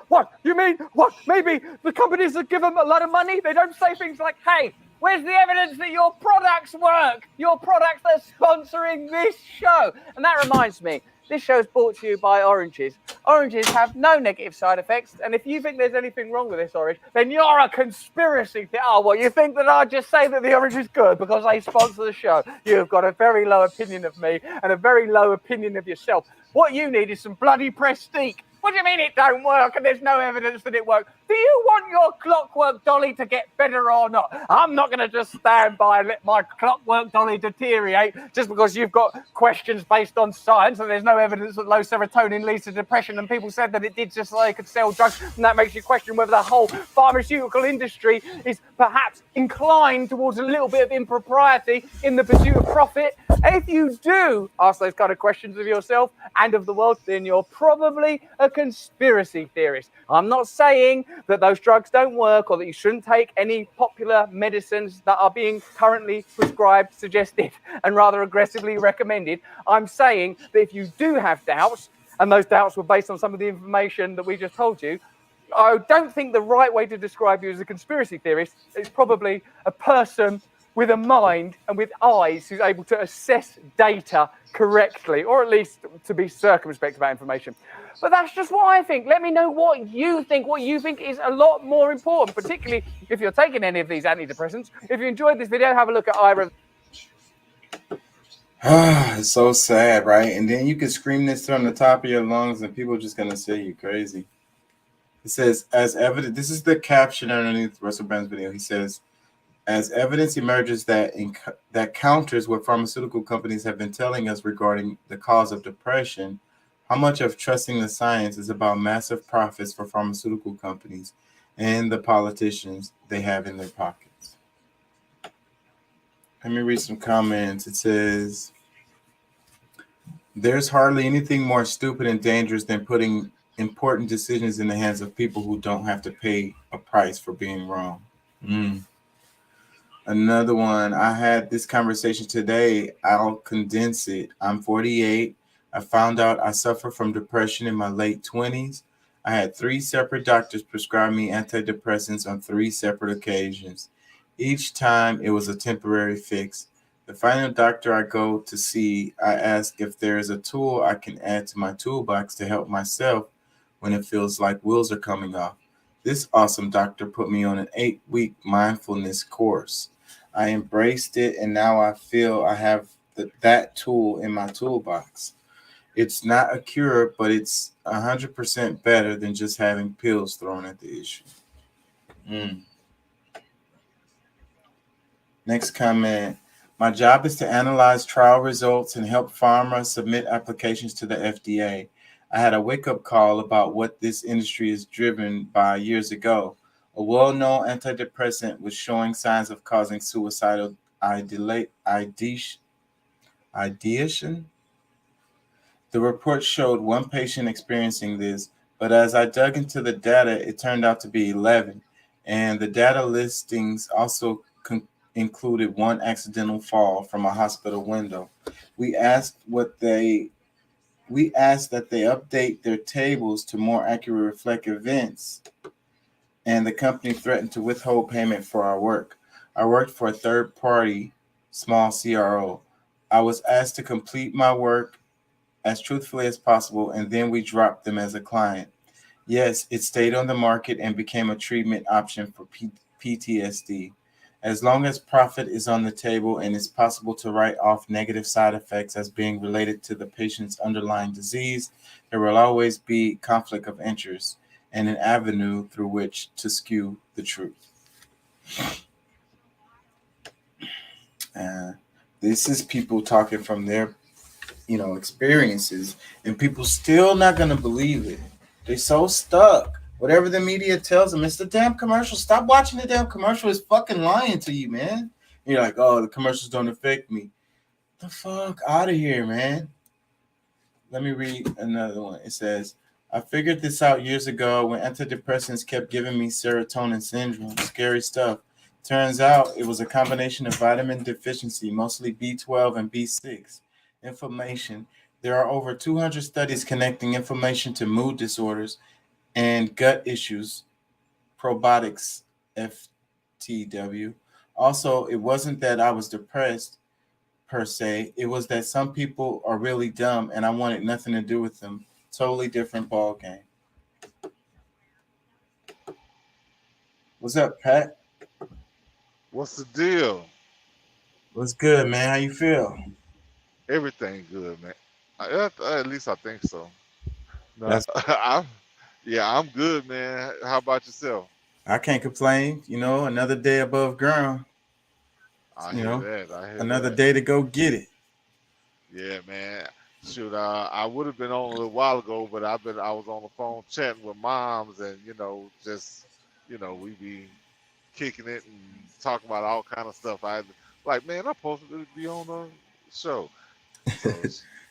what? You mean, what? Maybe the companies that give them a lot of money, they don't say things like, hey, where's the evidence that your products work? Your products are sponsoring this show. And that reminds me, this show is brought to you by oranges. Oranges have no negative side effects. And if you think there's anything wrong with this orange, then you're a conspiracy theorist. Oh, well, you think that I just say that the orange is good because they sponsor the show? You've got a very low opinion of me and a very low opinion of yourself. What you need is some bloody prestige. What do you mean it don't work and there's no evidence that it works? Do you want your clockwork dolly to get better or not? I'm not going to just stand by and let my clockwork dolly deteriorate just because you've got questions based on science and there's no evidence that low serotonin leads to depression, and people said that it did just so they could sell drugs, and that makes you question whether the whole pharmaceutical industry is perhaps inclined towards a little bit of impropriety in the pursuit of profit. If you do ask those kind of questions of yourself and of the world, then you're probably a conspiracy theorist. I'm not saying that those drugs don't work or that you shouldn't take any popular medicines that are being currently prescribed, suggested, and rather aggressively recommended. I'm saying that if you do have doubts, and those doubts were based on some of the information that we just told you, I don't think the right way to describe you as a conspiracy theorist is probably a person with a mind and with eyes who's able to assess data correctly, or at least to be circumspect about information. But that's just what I think. Let me know what you think. What you think is a lot more important, particularly if you're taking any of these antidepressants. If you enjoyed this video, have a look at either. It's so sad, right? And then you can scream this from the top of your lungs and people are just going to say you're crazy. It says, as evidence, this is the caption underneath Russell Brand's video. He says, as evidence emerges that counters what pharmaceutical companies have been telling us regarding the cause of depression, how much of trusting the science is about massive profits for pharmaceutical companies and the politicians they have in their pockets. Let me read some comments. It says, there's hardly anything more stupid and dangerous than putting important decisions in the hands of people who don't have to pay a price for being wrong. Another one, I had this conversation today. I'll condense it. I'm 48. I found out I suffer from depression in my late 20s. I had 3 separate doctors prescribe me antidepressants on 3 separate occasions. Each time it was a temporary fix. The final doctor I go to see, I ask if there is a tool I can add to my toolbox to help myself when it feels like wheels are coming off. This awesome doctor put me on an 8-week mindfulness course. I embraced it, and now I feel I have that tool in my toolbox. It's not a cure, but it's 100% better than just having pills thrown at the issue. Next comment. My job is to analyze trial results and help pharma submit applications to the FDA. I had a wake-up call about what this industry is driven by years ago. A well-known antidepressant was showing signs of causing suicidal ideation. The report showed 1 patient experiencing this, but as I dug into the data, it turned out to be 11. And the data listings also included one accidental fall from a hospital window. We asked that they update their tables to more accurately reflect events, and the company threatened to withhold payment for our work. I worked for a third-party small CRO. I was asked to complete my work as truthfully as possible, and then we dropped them as a client. Yes, it stayed on the market and became a treatment option for PTSD. As long as profit is on the table and it's possible to write off negative side effects as being related to the patient's underlying disease, there will always be conflict of interest and an avenue through which to skew the truth. This is people talking from their, experiences, and people still not going to believe it. They're so stuck. Whatever the media tells them, it's the damn commercial. Stop watching the damn commercial. It's fucking lying to you, man. And you're like, oh, the commercials don't affect me. The fuck out of here, man. Let me read another one. It says, I figured this out years ago when antidepressants kept giving me serotonin syndrome. Scary stuff. Turns out it was a combination of vitamin deficiency, mostly B12 and B6. Inflammation. There are over 200 studies connecting inflammation to mood disorders and gut issues. Probiotics, FTW. Also, it wasn't that I was depressed per se. It was that some people are really dumb and I wanted nothing to do with them. Totally different ball game. What's up, Pat? What's the deal? What's good, man? How you feel? Everything good, man. At least I think so. No, That's- I'm good, man. How about yourself? I can't complain. Another day above ground. I hear that. Another day to go get it. Yeah, man. Shoot, I would have been on a little while ago, but I was on the phone chatting with moms, and we be kicking it and talking about all kind of stuff. I like, man, I'm supposed to be on the show. So,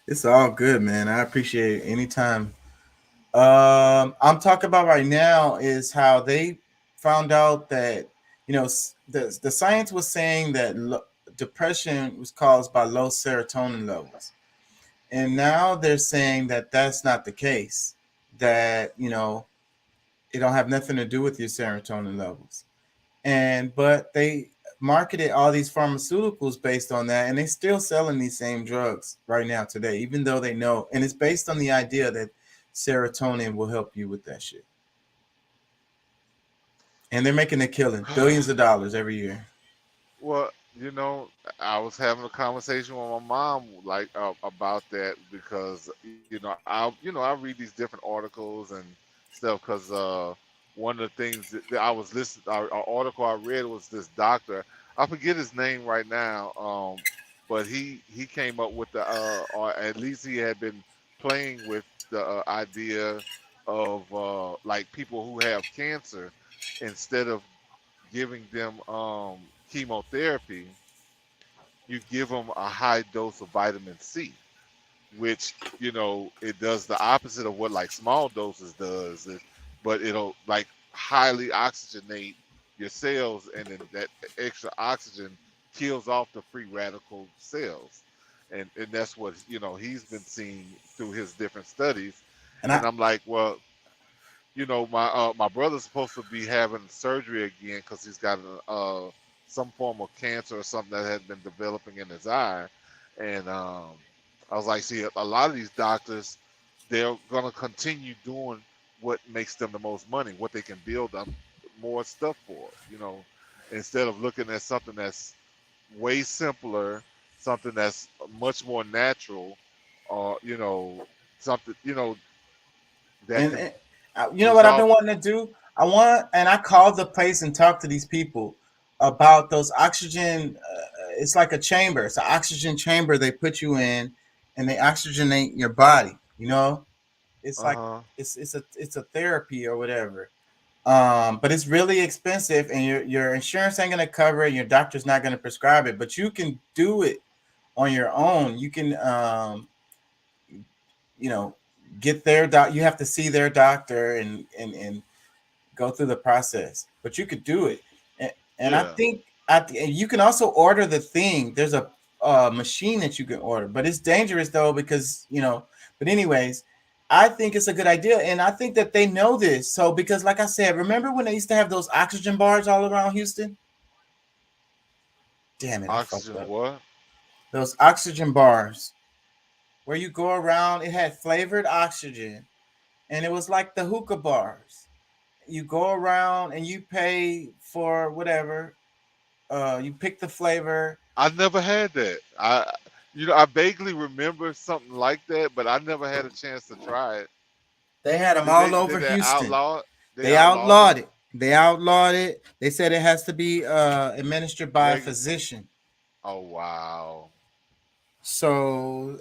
It's all good, man. I appreciate it anytime. I'm talking about right now is how they found out that the science was saying that depression was caused by low serotonin levels, and now they're saying that that's not the case. That it don't have nothing to do with your serotonin levels, but they marketed all these pharmaceuticals based on that, and they're still selling these same drugs right now today, even though they know, and it's based on the idea that serotonin will help you with that shit. And they're making a killing, billions of dollars every year. well, I was having a conversation with my mom about that because I read these different articles and stuff because one of the things that I was listening, an article I read was this doctor. I forget his name right now, but he came up with or at least he had been playing with the idea of like people who have cancer, instead of giving them chemotherapy, you give them a high dose of vitamin C, which it does the opposite of what like small doses does. But it'll like highly oxygenate your cells, and then that extra oxygen kills off the free radical cells, and that's what he's been seeing through his different studies. And I'm like, well, my brother's supposed to be having surgery again because he's got some form of cancer or something that had been developing in his eye, and I was like, see, a lot of these doctors, they're gonna continue doing what makes them the most money, what they can build up more stuff for, instead of looking at something that's way simpler, something that's much more natural, or something that what I've been wanting to do? I called the place and talked to these people about those oxygen. It's like a chamber. It's an oxygen chamber they put you in, and they oxygenate your body. It's like it's a therapy or whatever. But it's really expensive, and your insurance ain't gonna cover it. Your doctor's not gonna prescribe it, but you can do it on your own. You can get their you have to see their doctor and go through the process, but you could do it. And I think you can also order the thing. There's a machine that you can order, but it's dangerous though because But anyways, I think it's a good idea, and I think that they know this. So because, like I said, remember when they used to have those oxygen bars all around Houston? Damn it! Oxygen what? Those oxygen bars where you go around. It had flavored oxygen, and it was like the hookah bars. You go around and you pay for whatever. You pick the flavor. I never had that. I vaguely remember something like that, but I never had a chance to try it. They had them Did all they- over did they Houston. outlaw it? They outlawed it. They outlawed it. They said it has to be administered by a Regu- physician. Oh wow. So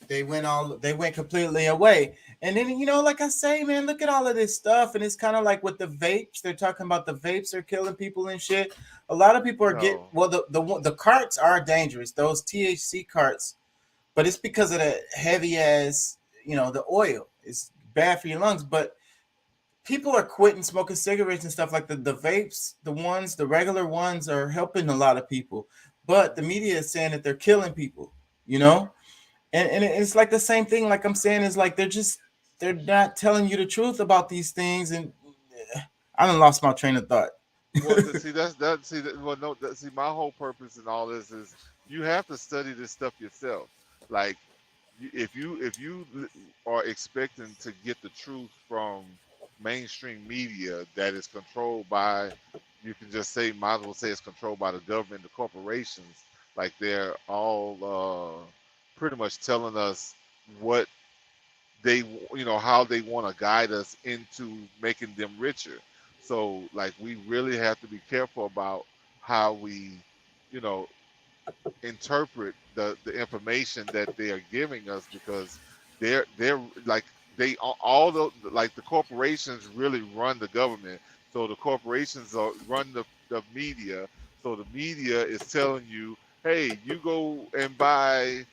they went completely away. And then like I say, man, look at all of this stuff, and it's kind of like with the vapes. They're talking about the vapes are killing people and shit. A lot of people are getting the carts are dangerous. Those THC carts, but it's because of the heavy ass, the oil. It's bad for your lungs, but people are quitting smoking cigarettes and stuff like the vapes. The regular ones are helping a lot of people, but the media is saying that they're killing people. And it's like the same thing. Like I'm saying, is like they're not telling you the truth about these things, and I done lost my train of thought. Well, see, my whole purpose in all this is you have to study this stuff yourself. Like, if you are expecting to get the truth from mainstream media that is controlled by, you can just say, might as well say it's controlled by the government, the corporations. Like they're all pretty much telling us what they, how they want to guide us into making them richer. So like we really have to be careful about how we, interpret the information that they are giving us, because they're like all the corporations really run the government. So the corporations run the media. So the media is telling you, hey, you go and buy,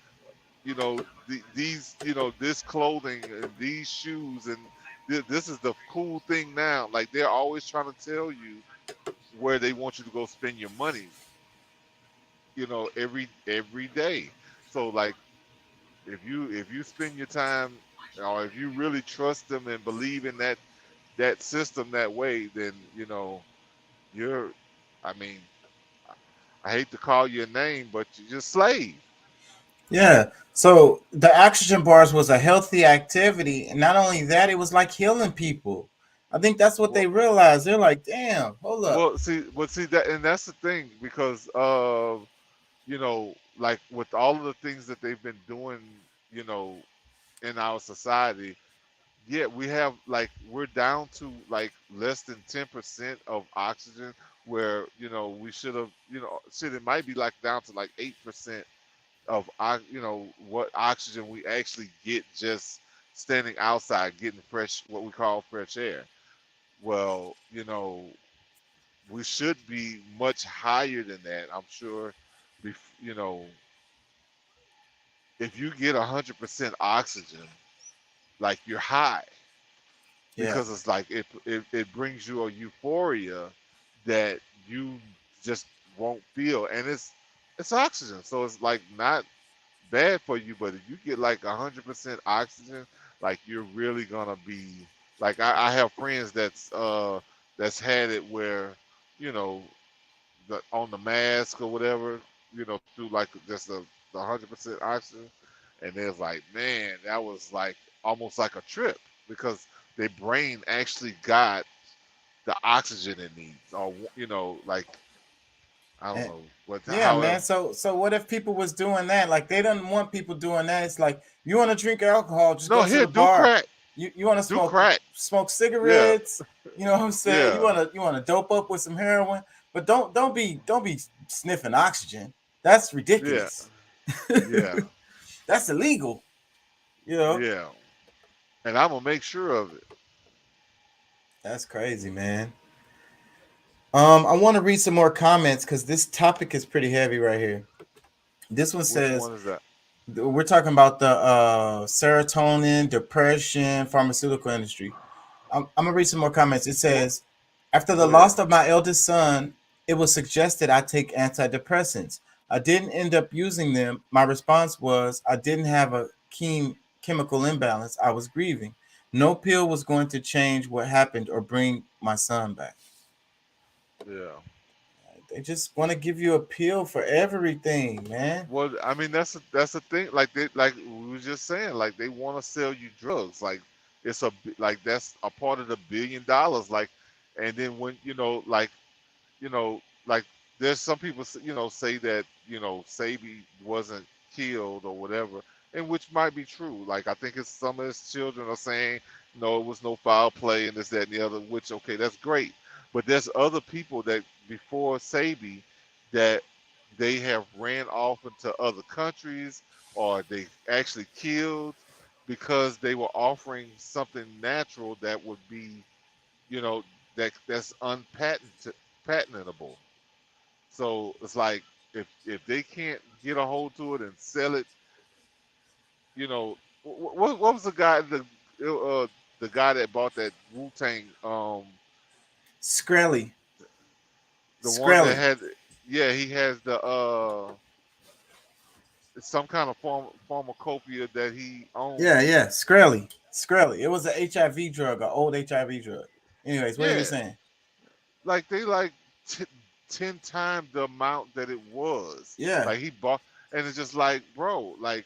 these, this clothing and these shoes, and this is the cool thing now. Like they're always trying to tell you where they want you to go spend your money, every day. So like if you spend your time, or if you really trust them and believe in that system that way, then you're, I hate to call you a name, but you're just slave. Yeah. So the oxygen bars was a healthy activity, and not only that, it was like healing people. I think that's what they realized. They're like, damn, hold up. Well, see that, and that's the thing, because of, like with all of the things that they've been doing, in our society, yeah, we have we're down to like less than 10% of oxygen, where we should have, it might be like down to like 8% of what oxygen we actually get just standing outside getting what we call fresh air. Well, we should be much higher than that, I'm sure. If you get 100% oxygen, like you're high, because it's like it brings you a euphoria that you just won't feel, and it's oxygen, so it's like not bad for you. But if you get like 100% oxygen, like you're really gonna be like, I have friends that's had it where on the mask or whatever, through like just the 100% oxygen, and they're like, man, that was like almost like a trip, because their brain actually got the oxygen it needs, or like I don't know what. Yeah, man. So what if people was doing that? Like they don't want people doing that. It's like, you want to drink alcohol, just go to the bar. Crack. You want to smoke crack, smoke cigarettes. Yeah. You know what I'm saying? Yeah. You want to dope up with some heroin, but don't be sniffing oxygen. That's ridiculous. Yeah. That's illegal. Yeah. And I'm gonna make sure of it. That's crazy, man. I want to read some more comments because this topic is pretty heavy right here. This one says, which one is that? We're talking about the serotonin, depression, pharmaceutical industry. I'm gonna read some more comments. It says, after the loss of my eldest son, it was suggested I take antidepressants. I didn't end up using them. My response was I didn't have a keen chemical imbalance. I was grieving. No pill was going to change what happened or bring my son back. Yeah. They just want to give you a pill for everything, man. Well, I mean that's the thing. Like like we were just saying, like they want to sell you drugs. Like it's like that's a part of the $1 billion. Like, and then when like there's some people say that Sabi wasn't killed or whatever, and which might be true. Like I think it's some of his children are saying no, it was no foul play and this, that, and the other. Which okay, that's great. But there's other people that before Sabi that they have ran off into other countries or they actually killed because they were offering something natural that would be, that's unpatentable. So it's like if they can't get a hold to it and sell it, what was the guy the guy that bought that Wu-Tang Skrelly. the one that had he has the some kind of pharmacopoeia that he owns. Yeah, Skrelly. It was an HIV drug, an old HIV drug. Anyways, what are you saying? Like they 10 times the amount that it was. Yeah. Like he bought, and it's just like, bro, like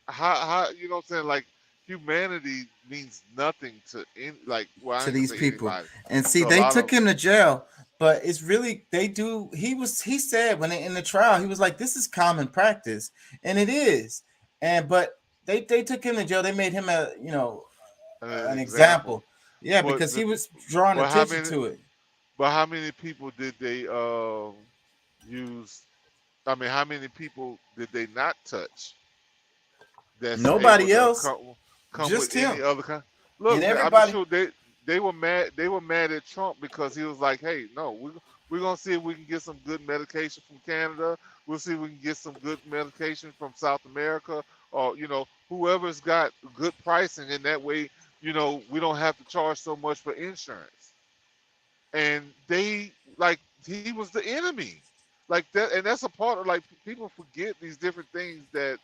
how you know what I'm saying? Like humanity means nothing to To these people. Anybody. And see, So they took him to jail, but it's really he said when in the trial, he was like, this is common practice, and it is. But they took him to jail, they made him an example. Yeah, because he was drawing attention to it. But how many people did they use? I mean, how many people did they not touch? That's Nobody else. Come just with him. any other kind. Look, and everybody. I'm sure they were mad. They were mad at Trump because he was like, "Hey, no, we're gonna see if we can get some good medication from Canada. We'll see if we can get some good medication from South America, or whoever's got good pricing, and that way, we don't have to charge so much for insurance." And he was the enemy, like that, and that's a part of people forget these different things that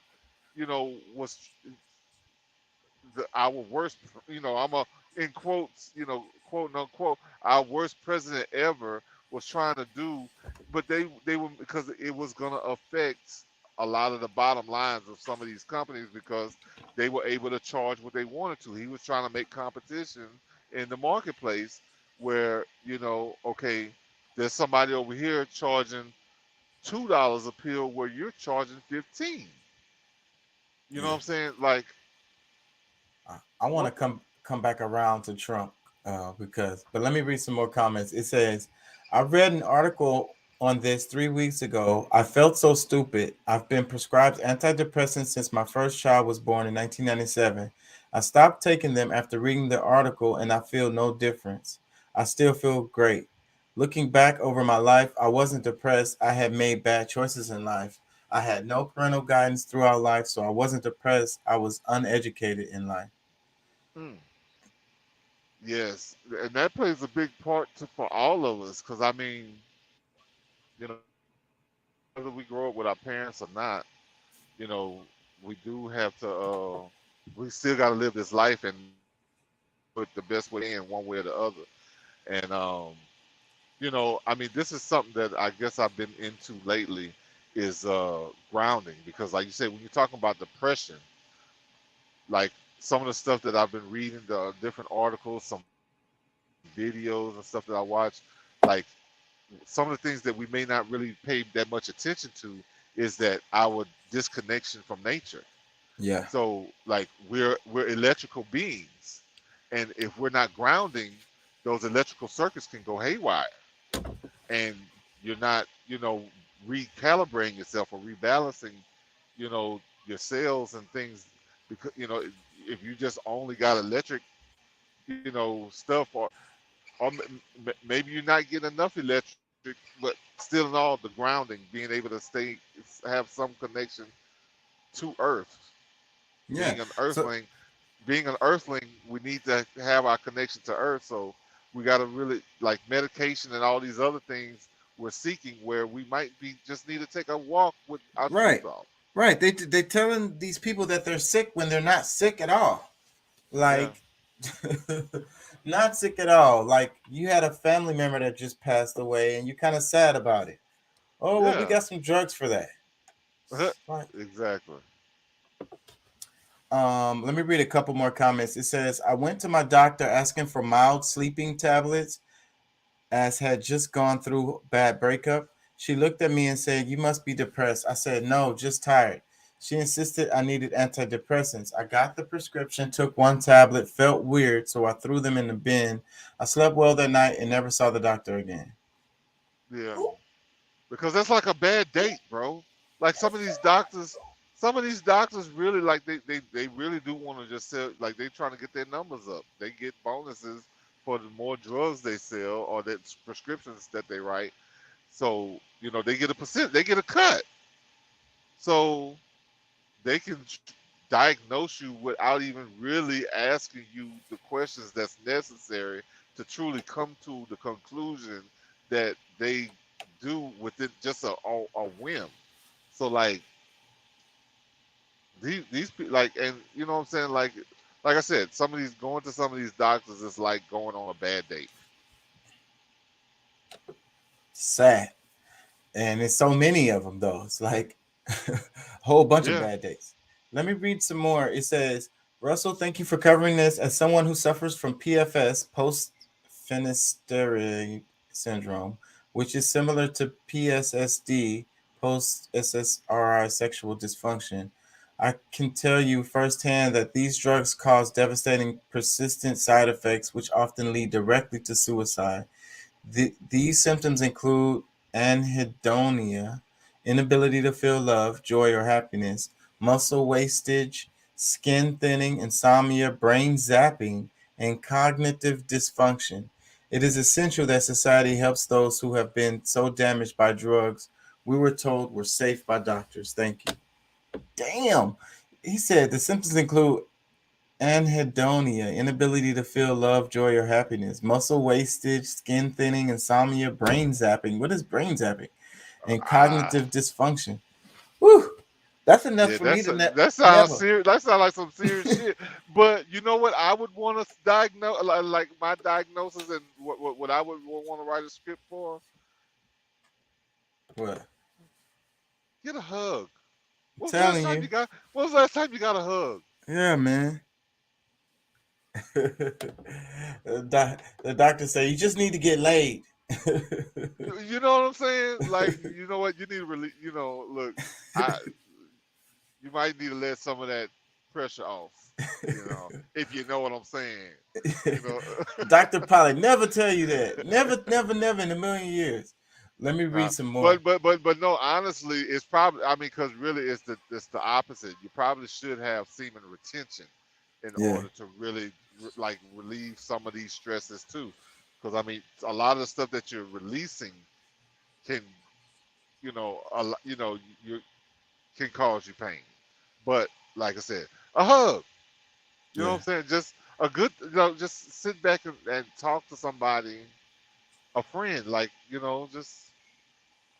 was our worst. I'm in quotes, quote unquote, our worst president ever was trying to do, but they were, because it was going to affect a lot of the bottom lines of some of these companies because they were able to charge what they wanted to. He was trying to make competition in the marketplace where okay, there's somebody over here charging $2 a pill where you're charging 15. You know what I'm saying? Like, I want to come back around to Trump but let me read some more comments. It says, I read an article on this 3 weeks ago. I felt so stupid. I've been prescribed antidepressants since my first child was born in 1997. I stopped taking them after reading the article and I feel no difference. I still feel great. Looking back over my life, I wasn't depressed. I had made bad choices in life. I had no parental guidance throughout life, so I wasn't depressed. I was uneducated in life. Yes, and that plays a big part for all of us, because I mean, whether we grow up with our parents or not, we do have to. We still got to live this life and put the best way in one way or the other. And I mean, this is something that I guess I've been into lately is grounding, because like you said, when you're talking about depression, like some of the stuff that I've been reading, the different articles, some videos and stuff that I watch, like some of the things that we may not really pay that much attention to is that our disconnection from nature. Yeah. So like we're electrical beings, and if we're not grounding, those electrical circuits can go haywire, and you're not, recalibrating yourself or rebalancing, your cells and things, because if you just only got electric, stuff, or maybe you're not getting enough electric, but still in all, the grounding, being able to have some connection to Earth. Yeah. Being an earthling, we need to have our connection to Earth. So we got to really like medication and all these other things we're seeking, where we might be just need to take a walk with our Right. shoes off. Right. They telling these people that they're sick when they're not sick at all. Yeah. Like not sick at all. Like you had a family member that just passed away and you're kind of sad about it. Oh, well, we Yeah. got some drugs for that. Right. Exactly. Let me read a couple more comments. It says, I went to my doctor asking for mild sleeping tablets as had just gone through bad breakup. She looked at me and said, you must be depressed. I said, no, just tired. She insisted I needed antidepressants. I got the prescription, took one tablet, felt weird, so I threw them in the bin. I slept well that night and never saw the doctor again. Yeah. Because that's like a bad date, bro. Like some of these doctors really like they really do want to just sell, like they trying to get their numbers up. They get bonuses for the more drugs they sell or the prescriptions that they write. So, they get they get a cut. So they can diagnose you without even really asking you the questions that's necessary to truly come to the conclusion that they do within just a whim. So like these people, like, and you know what I'm saying, like I said, going to some of these doctors is like going on a bad date. Sad. And it's so many of them, though. It's like a whole bunch of bad days. Let me read some more. It says, Russell, thank you for covering this. As someone who suffers from PFS, post-Finisterre syndrome, which is similar to PSSD, post-SSRI sexual dysfunction, I can tell you firsthand that these drugs cause devastating, persistent side effects, which often lead directly to suicide. These symptoms include anhedonia, inability to feel love, joy, or happiness, muscle wastage, skin thinning, insomnia, brain zapping, and cognitive dysfunction. It is essential that society helps those who have been so damaged by drugs we were told were safe by doctors. Thank you. Damn. He said the symptoms include anhedonia, inability to feel love, joy, or happiness, muscle wastage, skin thinning, insomnia, brain zapping. What is brain zapping? And cognitive dysfunction. Woo! That's enough for me to that sounds serious. That sounds like some serious shit. But you know what? I would want to diagnose, like my diagnosis, and what I would want to write a script for. What? Get a hug. When was Telling the last time you. when was the last time you got a hug? Yeah, man. The doctor say you just need to get laid. You know what I'm saying? Like, you know what? You need to really, look, you might need to let some of that pressure off, if you know what I'm saying. Doctor probably never tell you that. Never in a million years. Let me read some more. But no, honestly, it's probably, because really it's the opposite. You probably should have semen retention in order to really relieve some of these stresses too. Because a lot of the stuff that you're releasing can, you can cause you pain. But like I said, a hug. You know what I'm saying? Just a good, just sit back and talk to somebody, a friend. Just,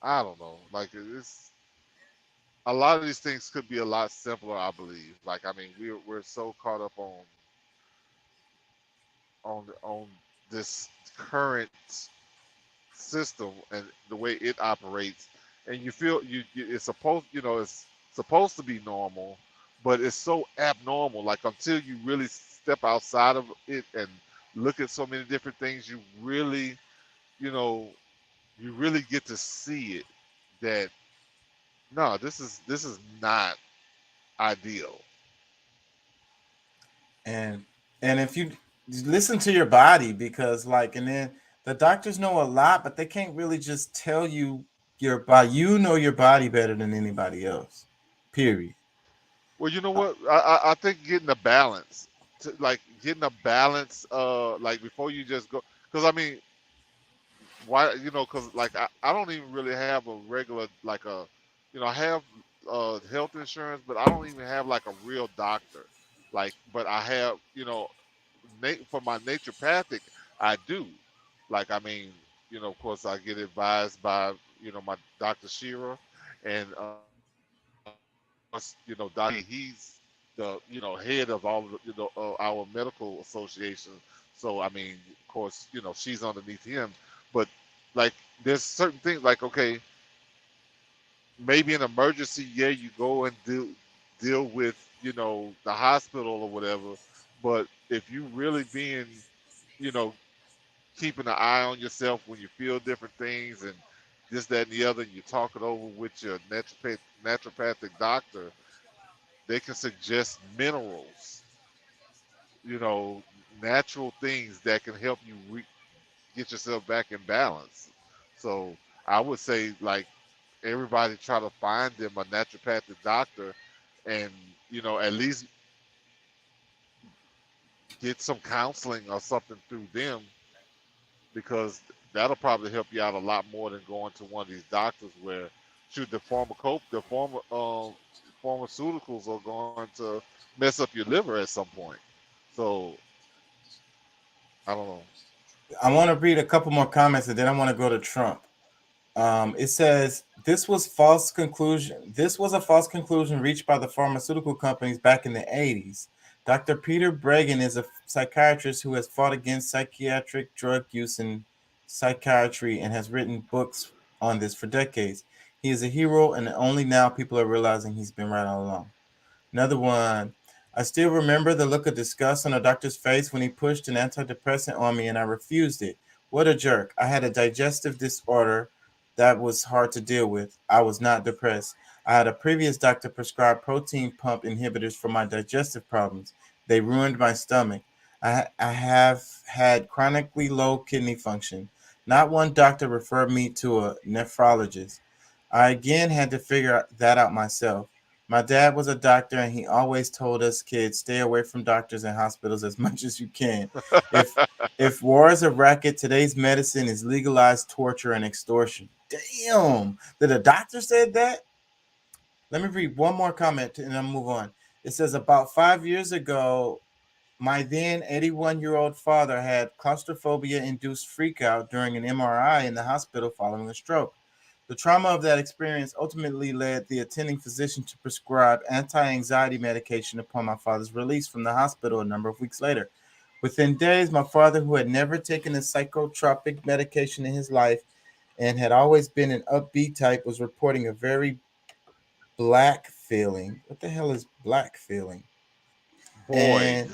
I don't know. It's a lot of these things could be a lot simpler, I believe. We're so caught up on this current system and the way it operates, and you feel it's supposed to be normal, but it's so abnormal. Until you really step outside of it and look at so many different things, you really get to see it that no, this is not ideal. And if you listen to your body, because and then the doctors know a lot, but they can't really just tell you your body. You know your body better than anybody else. Period. Well, you know what? I think getting a balance, before you just go, because why? Because I don't even really have a regular I have health insurance, but I don't even have a real doctor. But I have for my naturopathic, I do. like, I mean, of course, I get advised by, my Dr. Shearer, and Dr. He's the, head of all of our medical association. So, I mean, of course, she's underneath him. But like, there's certain things like, okay, maybe an emergency, yeah, you go and deal with, the hospital or whatever. But if you really being, you know, keeping an eye on yourself when you feel different things and this, that, and the other, and you talk it over with your naturopathic doctor, they can suggest minerals, natural things that can help you get yourself back in balance. So I would say, like, everybody try to find them a naturopathic doctor, and at least get some counseling or something through them, because that'll probably help you out a lot more than going to one of these doctors where, shoot, the pharmaceuticals are going to mess up your liver at some point. So I don't know. I want to read a couple more comments and then I want to go to Trump. It says this was a false conclusion reached by the pharmaceutical companies back in the 80s. Dr. Peter Breggin is a psychiatrist who has fought against psychiatric drug use in psychiatry and has written books on this for decades. He is a hero, and only now people are realizing he's been right all along. Another one. I still remember the look of disgust on a doctor's face when he pushed an antidepressant on me and I refused it. What a jerk. I had a digestive disorder that was hard to deal with. I was not depressed. I had a previous doctor prescribe protein pump inhibitors for my digestive problems. They ruined my stomach. I have had chronically low kidney function. Not one doctor referred me to a nephrologist. I again had to figure that out myself. My dad was a doctor, and he always told us kids, stay away from doctors and hospitals as much as you can. If war is a racket, today's medicine is legalized torture and extortion. Damn. Did a doctor said that? Let me read one more comment and I'll move on. It says, about 5 years ago, my then 81-year-old father had claustrophobia-induced freakout during an MRI in the hospital following a stroke. The trauma of that experience ultimately led the attending physician to prescribe anti-anxiety medication upon my father's release from the hospital a number of weeks later. Within days, my father, who had never taken a psychotropic medication in his life and had always been an upbeat type, was reporting a very black feeling. What the hell is black feeling? Boy.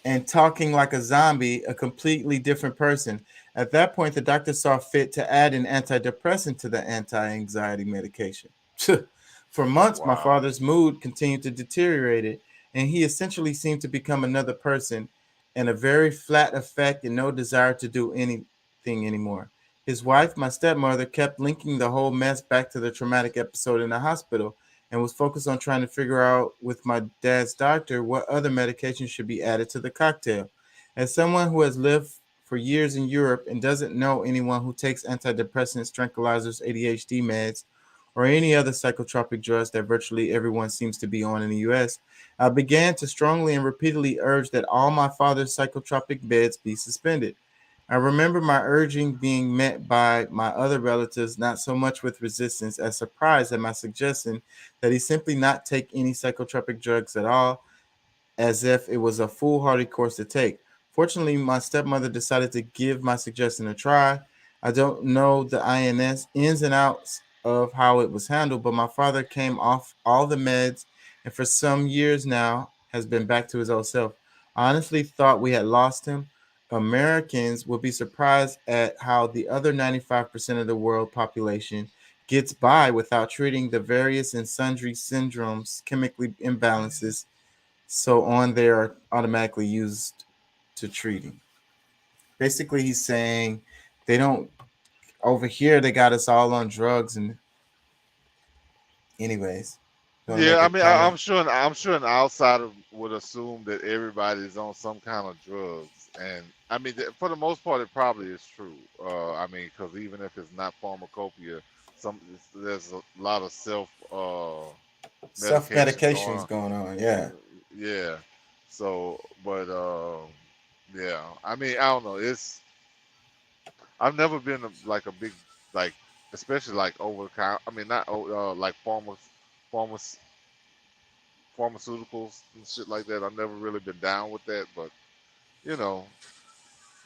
And talking like a zombie, a completely different person. At that point, the doctor saw fit to add an antidepressant to the anti-anxiety medication. For months, my father's mood continued to deteriorate, and he essentially seemed to become another person, and a very flat effect and no desire to do anything anymore. His wife, my stepmother, kept linking the whole mess back to the traumatic episode in the hospital and was focused on trying to figure out with my dad's doctor what other medications should be added to the cocktail. As someone who has lived for years in Europe and doesn't know anyone who takes antidepressants, tranquilizers, ADHD meds, or any other psychotropic drugs that virtually everyone seems to be on in the U.S., I began to strongly and repeatedly urge that all my father's psychotropic beds be suspended. I remember my urging being met by my other relatives not so much with resistance as surprise at my suggestion that he simply not take any psychotropic drugs at all, as if it was a foolhardy course to take. Fortunately, my stepmother decided to give my suggestion a try. I don't know the ins and outs of how it was handled, but my father came off all the meds and for some years now has been back to his old self. I honestly thought we had lost him. Americans will be surprised at how the other 95% of the world population gets by without treating the various and sundry syndromes, chemically imbalances, so on they are automatically used to treating. Basically, he's saying they don't, over here, they got us all on drugs. And anyways. Yeah, I mean, I'm sure an outsider would assume that everybody's on some kind of drugs. And I mean, for the most part, it probably is true. I mean, because even if it's not pharmacopoeia, there's a lot of self-medications going on. Yeah. Yeah. So, but Yeah, I mean, I don't know. I've never been like a big like, especially like over the counter. I mean, not like pharma, pharmaceuticals and shit like that. I've never really been down with that, but you know,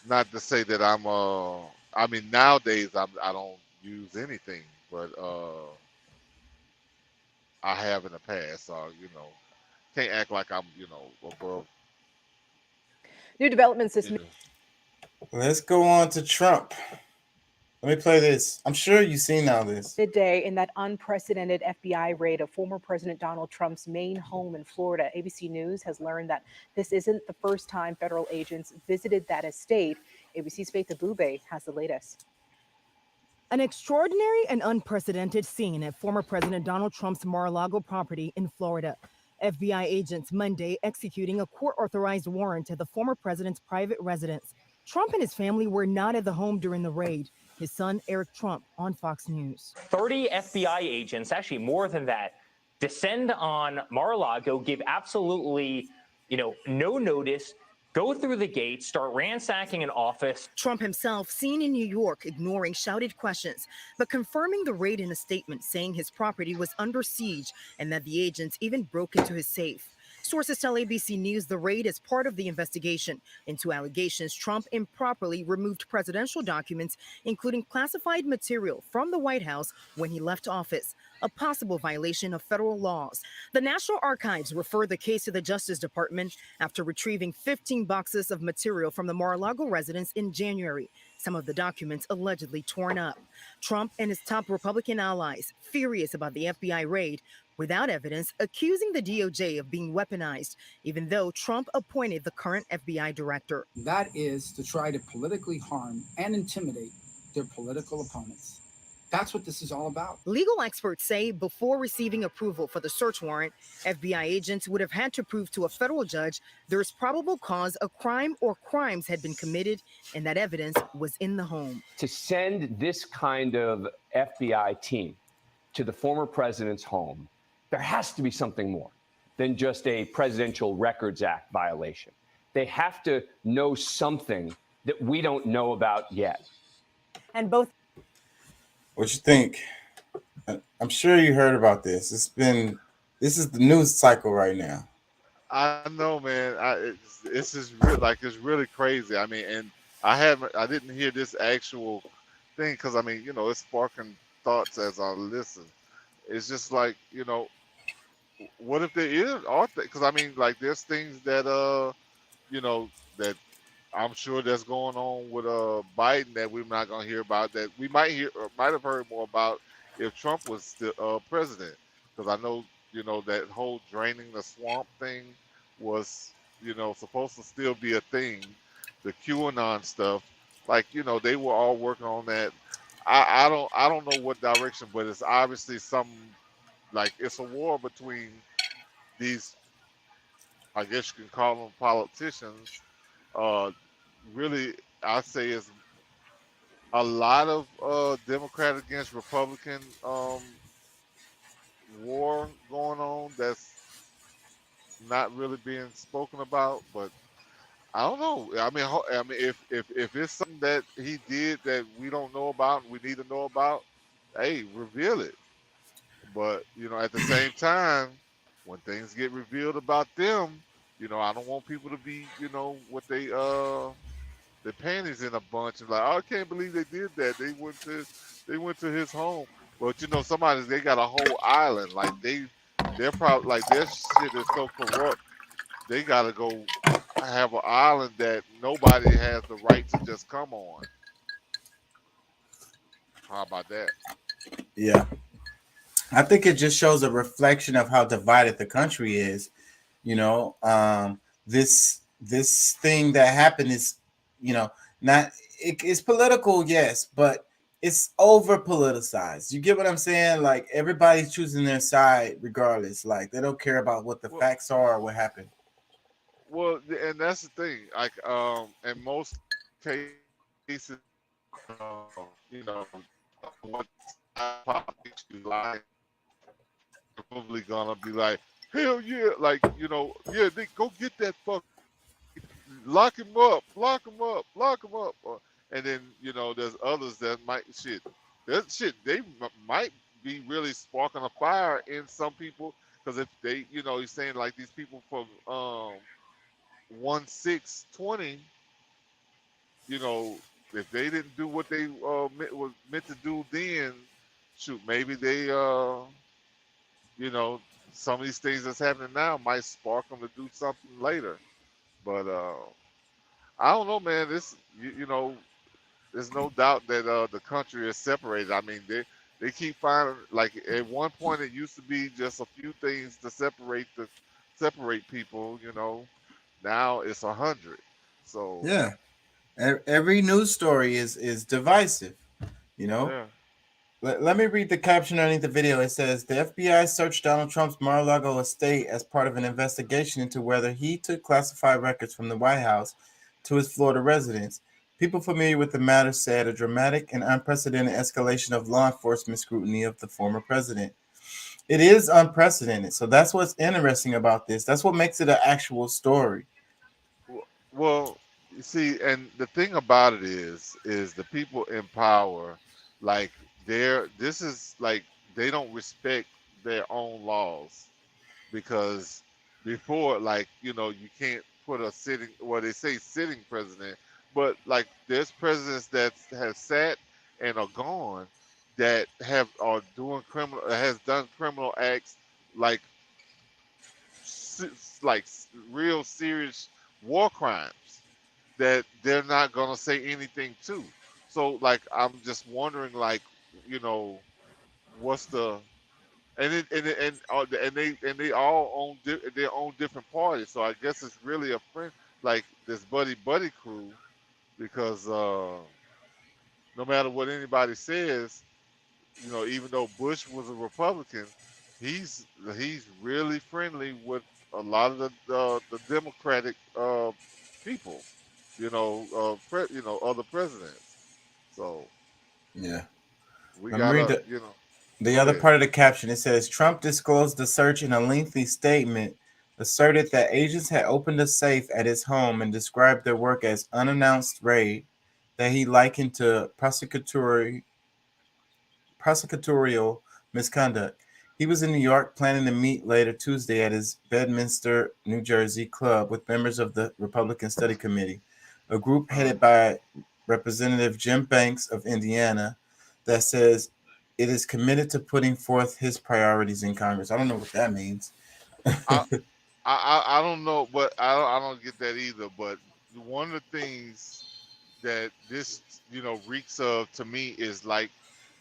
not to say that I'm I mean, nowadays I don't use anything, but I have in the past. So you know, can't act like I'm above. New developments this Let's go on to Trump. Let me play this. I'm sure you've seen all this. midday in that unprecedented FBI raid of former President Donald Trump's main home in Florida. ABC News has learned that this isn't the first time federal agents visited that estate. ABC's Faith Abube has the latest. An extraordinary and unprecedented scene at former President Donald Trump's Mar-a-Lago property in Florida. FBI agents Monday executing a court-authorized warrant at the former president's private residence. Trump and his family were not at the home during the raid. His son, Eric Trump, on Fox News. 30 FBI agents, actually more than that, descend on Mar-a-Lago, give absolutely, no notice, go through the gate, start ransacking an office. Trump himself seen in New York ignoring shouted questions, but confirming the raid in a statement saying his property was under siege and that the agents even broke into his safe. Sources tell ABC News the raid is part of the investigation into allegations Trump improperly removed presidential documents, including classified material from the White House when he left office, a possible violation of federal laws. The National Archives referred the case to the Justice Department after retrieving 15 boxes of material from the Mar-a-Lago residence in January, some of the documents allegedly torn up. Trump and his top Republican allies, furious about the FBI raid, without evidence, accusing the DOJ of being weaponized, even though Trump appointed the current FBI director. That is to try to politically harm and intimidate their political opponents. That's what this is all about. Legal experts say before receiving approval for the search warrant, FBI agents would have had to prove to a federal judge there's probable cause a crime or crimes had been committed and that evidence was in the home. To send this kind of FBI team to the former president's home, there has to be something more than just a Presidential Records Act violation. They have to know something that we don't know about yet. And both. What you think? I'm sure you heard about this. This is the news cycle right now. I know, man. It's just it's really crazy. I mean, and I didn't hear this actual thing because I mean, it's sparking thoughts as I listen. It's just like, what if there is because I mean, like there's things that that I'm sure that's going on with Biden that we're not gonna hear about that we might have heard more about if Trump was still president. Because I know that whole draining the swamp thing was supposed to still be a thing. The QAnon stuff, like they were all working on that. I don't know what direction, but it's obviously something. Like it's a war between these, I guess you can call them politicians. Really, I say it's a lot of Democrat against Republican war going on that's not really being spoken about. But I don't know. I mean, if it's something that he did that we don't know about, we need to know about, hey, reveal it. But at the same time, when things get revealed about them, I don't want people to be, what their panties in a bunch and like, oh, I can't believe they did that. They went to his home. But they got a whole island. Like they're probably like their shit is so corrupt. They gotta go have an island that nobody has the right to just come on. How about that? Yeah. I think it just shows a reflection of how divided the country is. This thing that happened is, it's political, yes, but it's over politicized. You get what I'm saying? Like everybody's choosing their side regardless. Like they don't care about what the facts are or what happened. Well, and that's the thing. Like, in most cases, what politics you like. Probably gonna be like, hell yeah, like yeah, they go get that fuck lock him up, lock him up, lock him up. And then there's others that might they might be really sparking a fire in some people because if they he's saying like these people from 1-6-20, if they didn't do what they was meant to do then, shoot, maybe they some of these things that's happening now might spark them to do something later. But I don't know, man. This there's no doubt that the country is separated. I mean, they keep finding, like, at one point it used to be just a few things to separate people. Now it's 100. So Yeah. Every news story is divisive. yeah. Let me read the caption underneath the video. It says, the FBI searched Donald Trump's Mar-a-Lago estate as part of an investigation into whether he took classified records from the White House to his Florida residence. People familiar with the matter said a dramatic and unprecedented escalation of law enforcement scrutiny of the former president. It is unprecedented. So that's what's interesting about this. That's what makes it an actual story. Well, you see, and the thing about it is the people in power, like this is like they don't respect their own laws, because before, like, you can't put a sitting, well, they say sitting president, but like there's presidents that have sat and are gone that are doing has done criminal acts, like like real serious war crimes that they're not gonna say anything to. So like I'm just wondering, like, what's the and they all own their own different parties. So I guess it's really a friend, like this buddy crew, because no matter what anybody says, even though Bush was a Republican, he's really friendly with a lot of the Democratic people, other presidents. So yeah, we Let me read gotta, the go other ahead. part of the caption. It says, Trump disclosed the search in a lengthy statement, asserted that agents had opened a safe at his home and described their work as unannounced raid that he likened to prosecutorial misconduct. He was in New York planning to meet later Tuesday at his Bedminster, New Jersey club with members of the Republican Study Committee, a group headed by Representative Jim Banks of Indiana that says it is committed to putting forth his priorities in Congress. I don't know what that means. I don't know, but I don't get that either. But one of the things that this reeks of to me is like,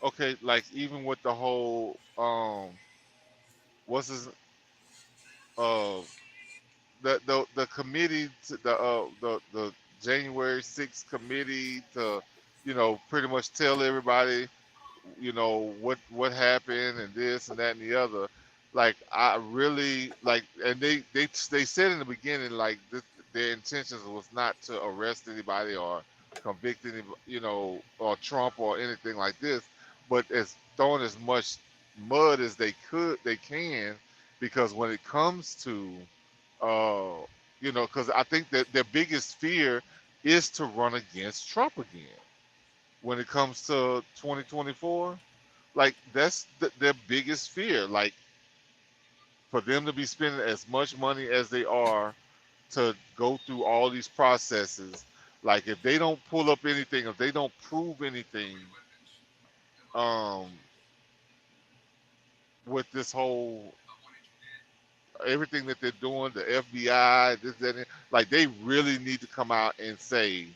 okay, like even with the whole what's his the committee to the January 6th committee to pretty much tell everybody what happened and this and that and the other. Like I really like, and they said in the beginning, like their intentions was not to arrest anybody or convict anybody, or Trump or anything like this, but as throwing as much mud as they can, because when it comes to because I think that their biggest fear is to run against Trump again when it comes to 2024. Like that's their biggest fear, like for them to be spending as much money as they are to go through all these processes. Like if they don't pull up anything, if they don't prove anything with this whole everything that they're doing, the FBI, this, that, and, like they really need to come out and say,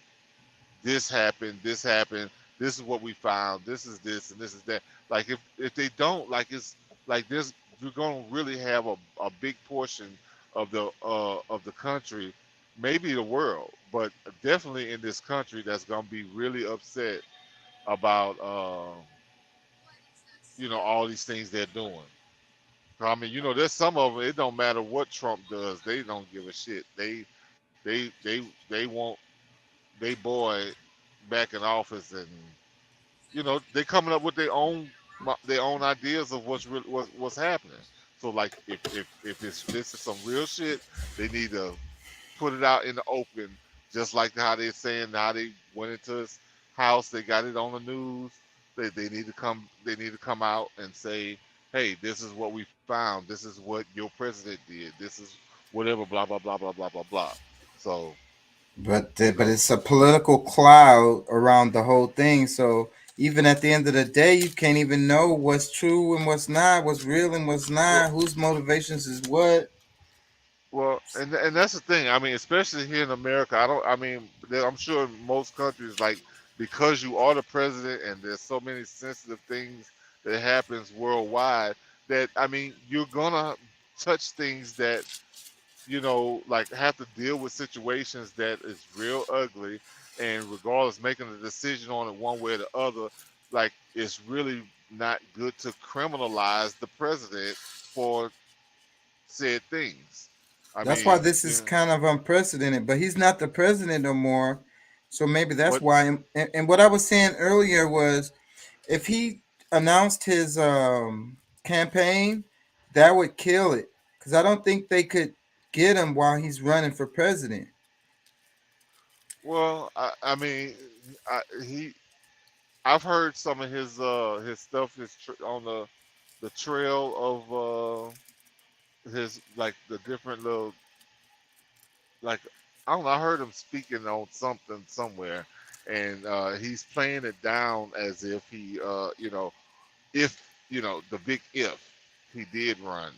this happened, this is what we found, this is this, and this is that. Like if they don't, like it's like this, you're gonna really have a big portion of the country, maybe the world, but definitely in this country that's gonna be really upset about all these things they're doing. I mean, there's some of them. It don't matter what Trump does; they don't give a shit. They want they boy back in office, and they coming up with their own ideas of what's happening. So like, if this is some real shit, they need to put it out in the open just like how they're saying how they went into his house, they got it on the news. They need to come. They need to come out and say, "Hey, this is what we found. This is what your president did. This is whatever." Blah blah blah blah blah blah blah. So, But it's a political cloud around the whole thing. So even at the end of the day, you can't even know what's true and what's not, what's real and what's not, whose motivations is what. well, and that's the thing. I mean, especially here in America, I don't. I mean, I'm sure in most countries, like because you are the president, and there's so many sensitive things that happens worldwide that I mean, you're gonna touch things that like have to deal with situations that is real ugly, and regardless, making a decision on it one way or the other, like it's really not good to criminalize the president for said things. I That's why mean, this is kind of unprecedented, but he's not the president no more. So maybe that's what why. And what I was saying earlier was if he announced his campaign, that would kill it. Because I don't think they could get him while he's running for president. well, I mean, I've heard some of his stuff is on the trail of his like the different little like I don't know. I heard him speaking on something somewhere, and he's playing it down as if he, if the big if he did run,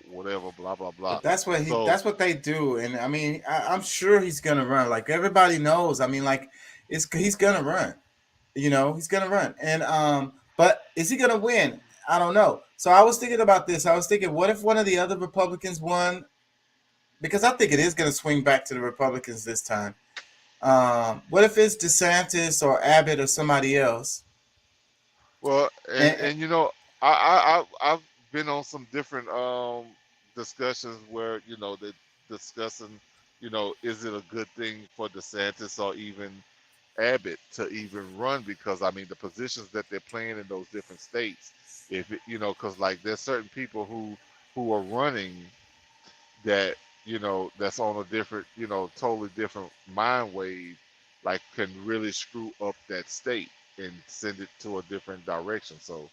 whatever, blah blah blah. But that's what So that's what they do. And I mean, I'm sure he's gonna run. Like everybody knows. I mean, like he's gonna run. He's gonna run. And but is he gonna win? I don't know. So I was thinking about this. I was thinking, what if one of the other Republicans won? Because I think it is gonna swing back to the Republicans this time. What if it's DeSantis or Abbott or somebody else? well, And, and I've been on some different discussions where they're discussing, is it a good thing for DeSantis or even Abbott to even run, because I mean the positions that they're playing in those different states, if because like there's certain people who are running that that's on a different totally different mind wave, like can really screw up that state and send it to a different direction. So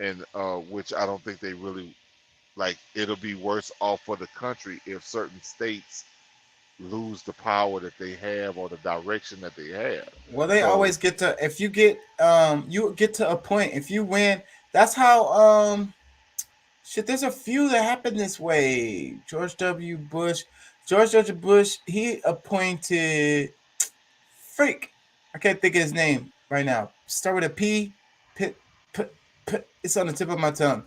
and which I don't think they really like. It'll be worse off for the country if certain states lose the power that they have or the direction that they have. well, they So always get to if you get to a point. If you win, that's how shit. There's a few that happened this way. George W. Bush, he appointed freak. I can't think of his name right now. Start with a P. It's on the tip of my tongue.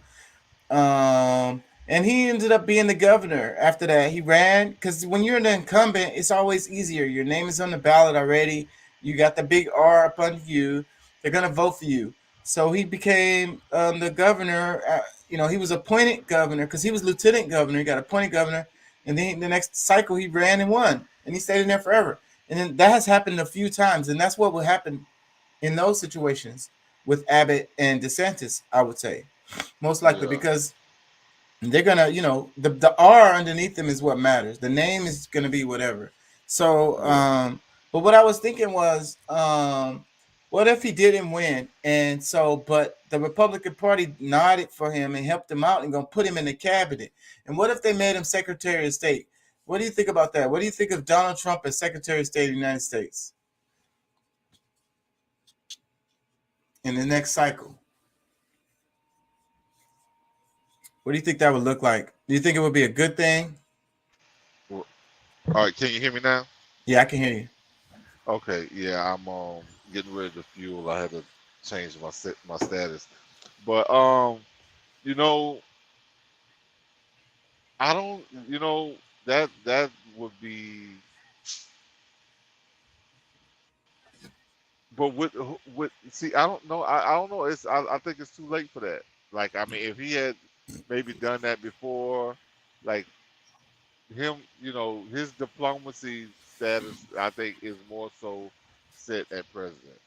And he ended up being the governor after that. He ran because when you're an incumbent, it's always easier. Your name is on the ballot already. You got the big R up under you. They're gonna vote for you. So he became the governor. He was appointed governor because he was lieutenant governor. He got appointed governor, and then the next cycle he ran and won, and he stayed in there forever. And then that has happened a few times, and that's what will happen in those situations with Abbott and DeSantis, I would say, most likely, yeah, because they're gonna, the R underneath them is what matters. The name is gonna be whatever. So, yeah, but what I was thinking was, what if he didn't win? And so, but the Republican Party nodded for him and helped him out and gonna put him in the cabinet. And what if they made him Secretary of State? What do you think about that? What do you think of Donald Trump as Secretary of State of the United States in the next cycle? What do you think that would look like? Do you think it would be a good thing? well, all right, can you hear me now? Yeah, I can hear you. Okay, yeah, I'm getting rid of the fuel. I had to change my status, but you know, I don't, that would be, but with see, I don't know, I don't know. I think it's too late for that. Like, I mean, if he had maybe done that before, like him, his diplomacy status, I think, is more so set at president.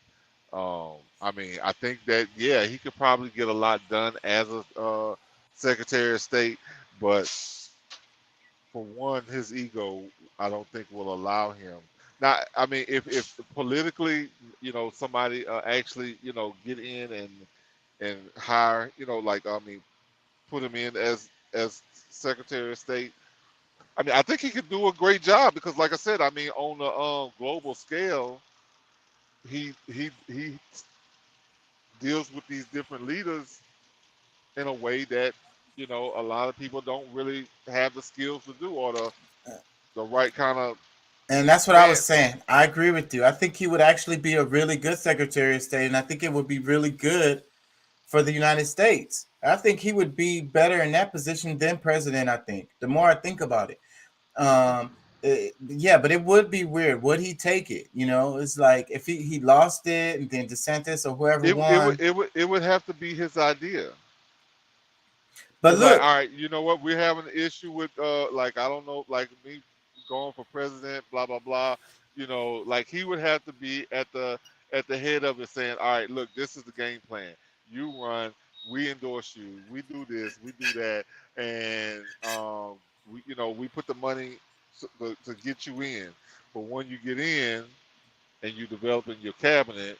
I mean, I think that yeah, he could probably get a lot done as a Secretary of State, but for one, his ego, I don't think will allow him Now, I mean, if politically, somebody actually, get in and hire, like I mean, put him in as Secretary of State. I mean, I think he could do a great job because, like I said, I mean, on the global scale, he deals with these different leaders in a way that a lot of people don't really have the skills to do or the right kind of And that's what I was stance. saying. I agree with you. I think he would actually be a really good Secretary of State, and I think it would be really good for the United States. I think he would be better in that position than president, I think. The more I think about it. Yeah, but it would be weird. Would he take it? It's like if he lost it and then DeSantis or whoever It won. would have to be his idea. But It's look, like, all right, you know what? We're having an issue with like I don't know, like me going for president, blah blah blah. Like he would have to be at the head of it, saying, all right, look, this is the game plan. You run, we endorse you, we do this, we do that, and we put the money to get you in. But when you get in and you develop in your cabinet,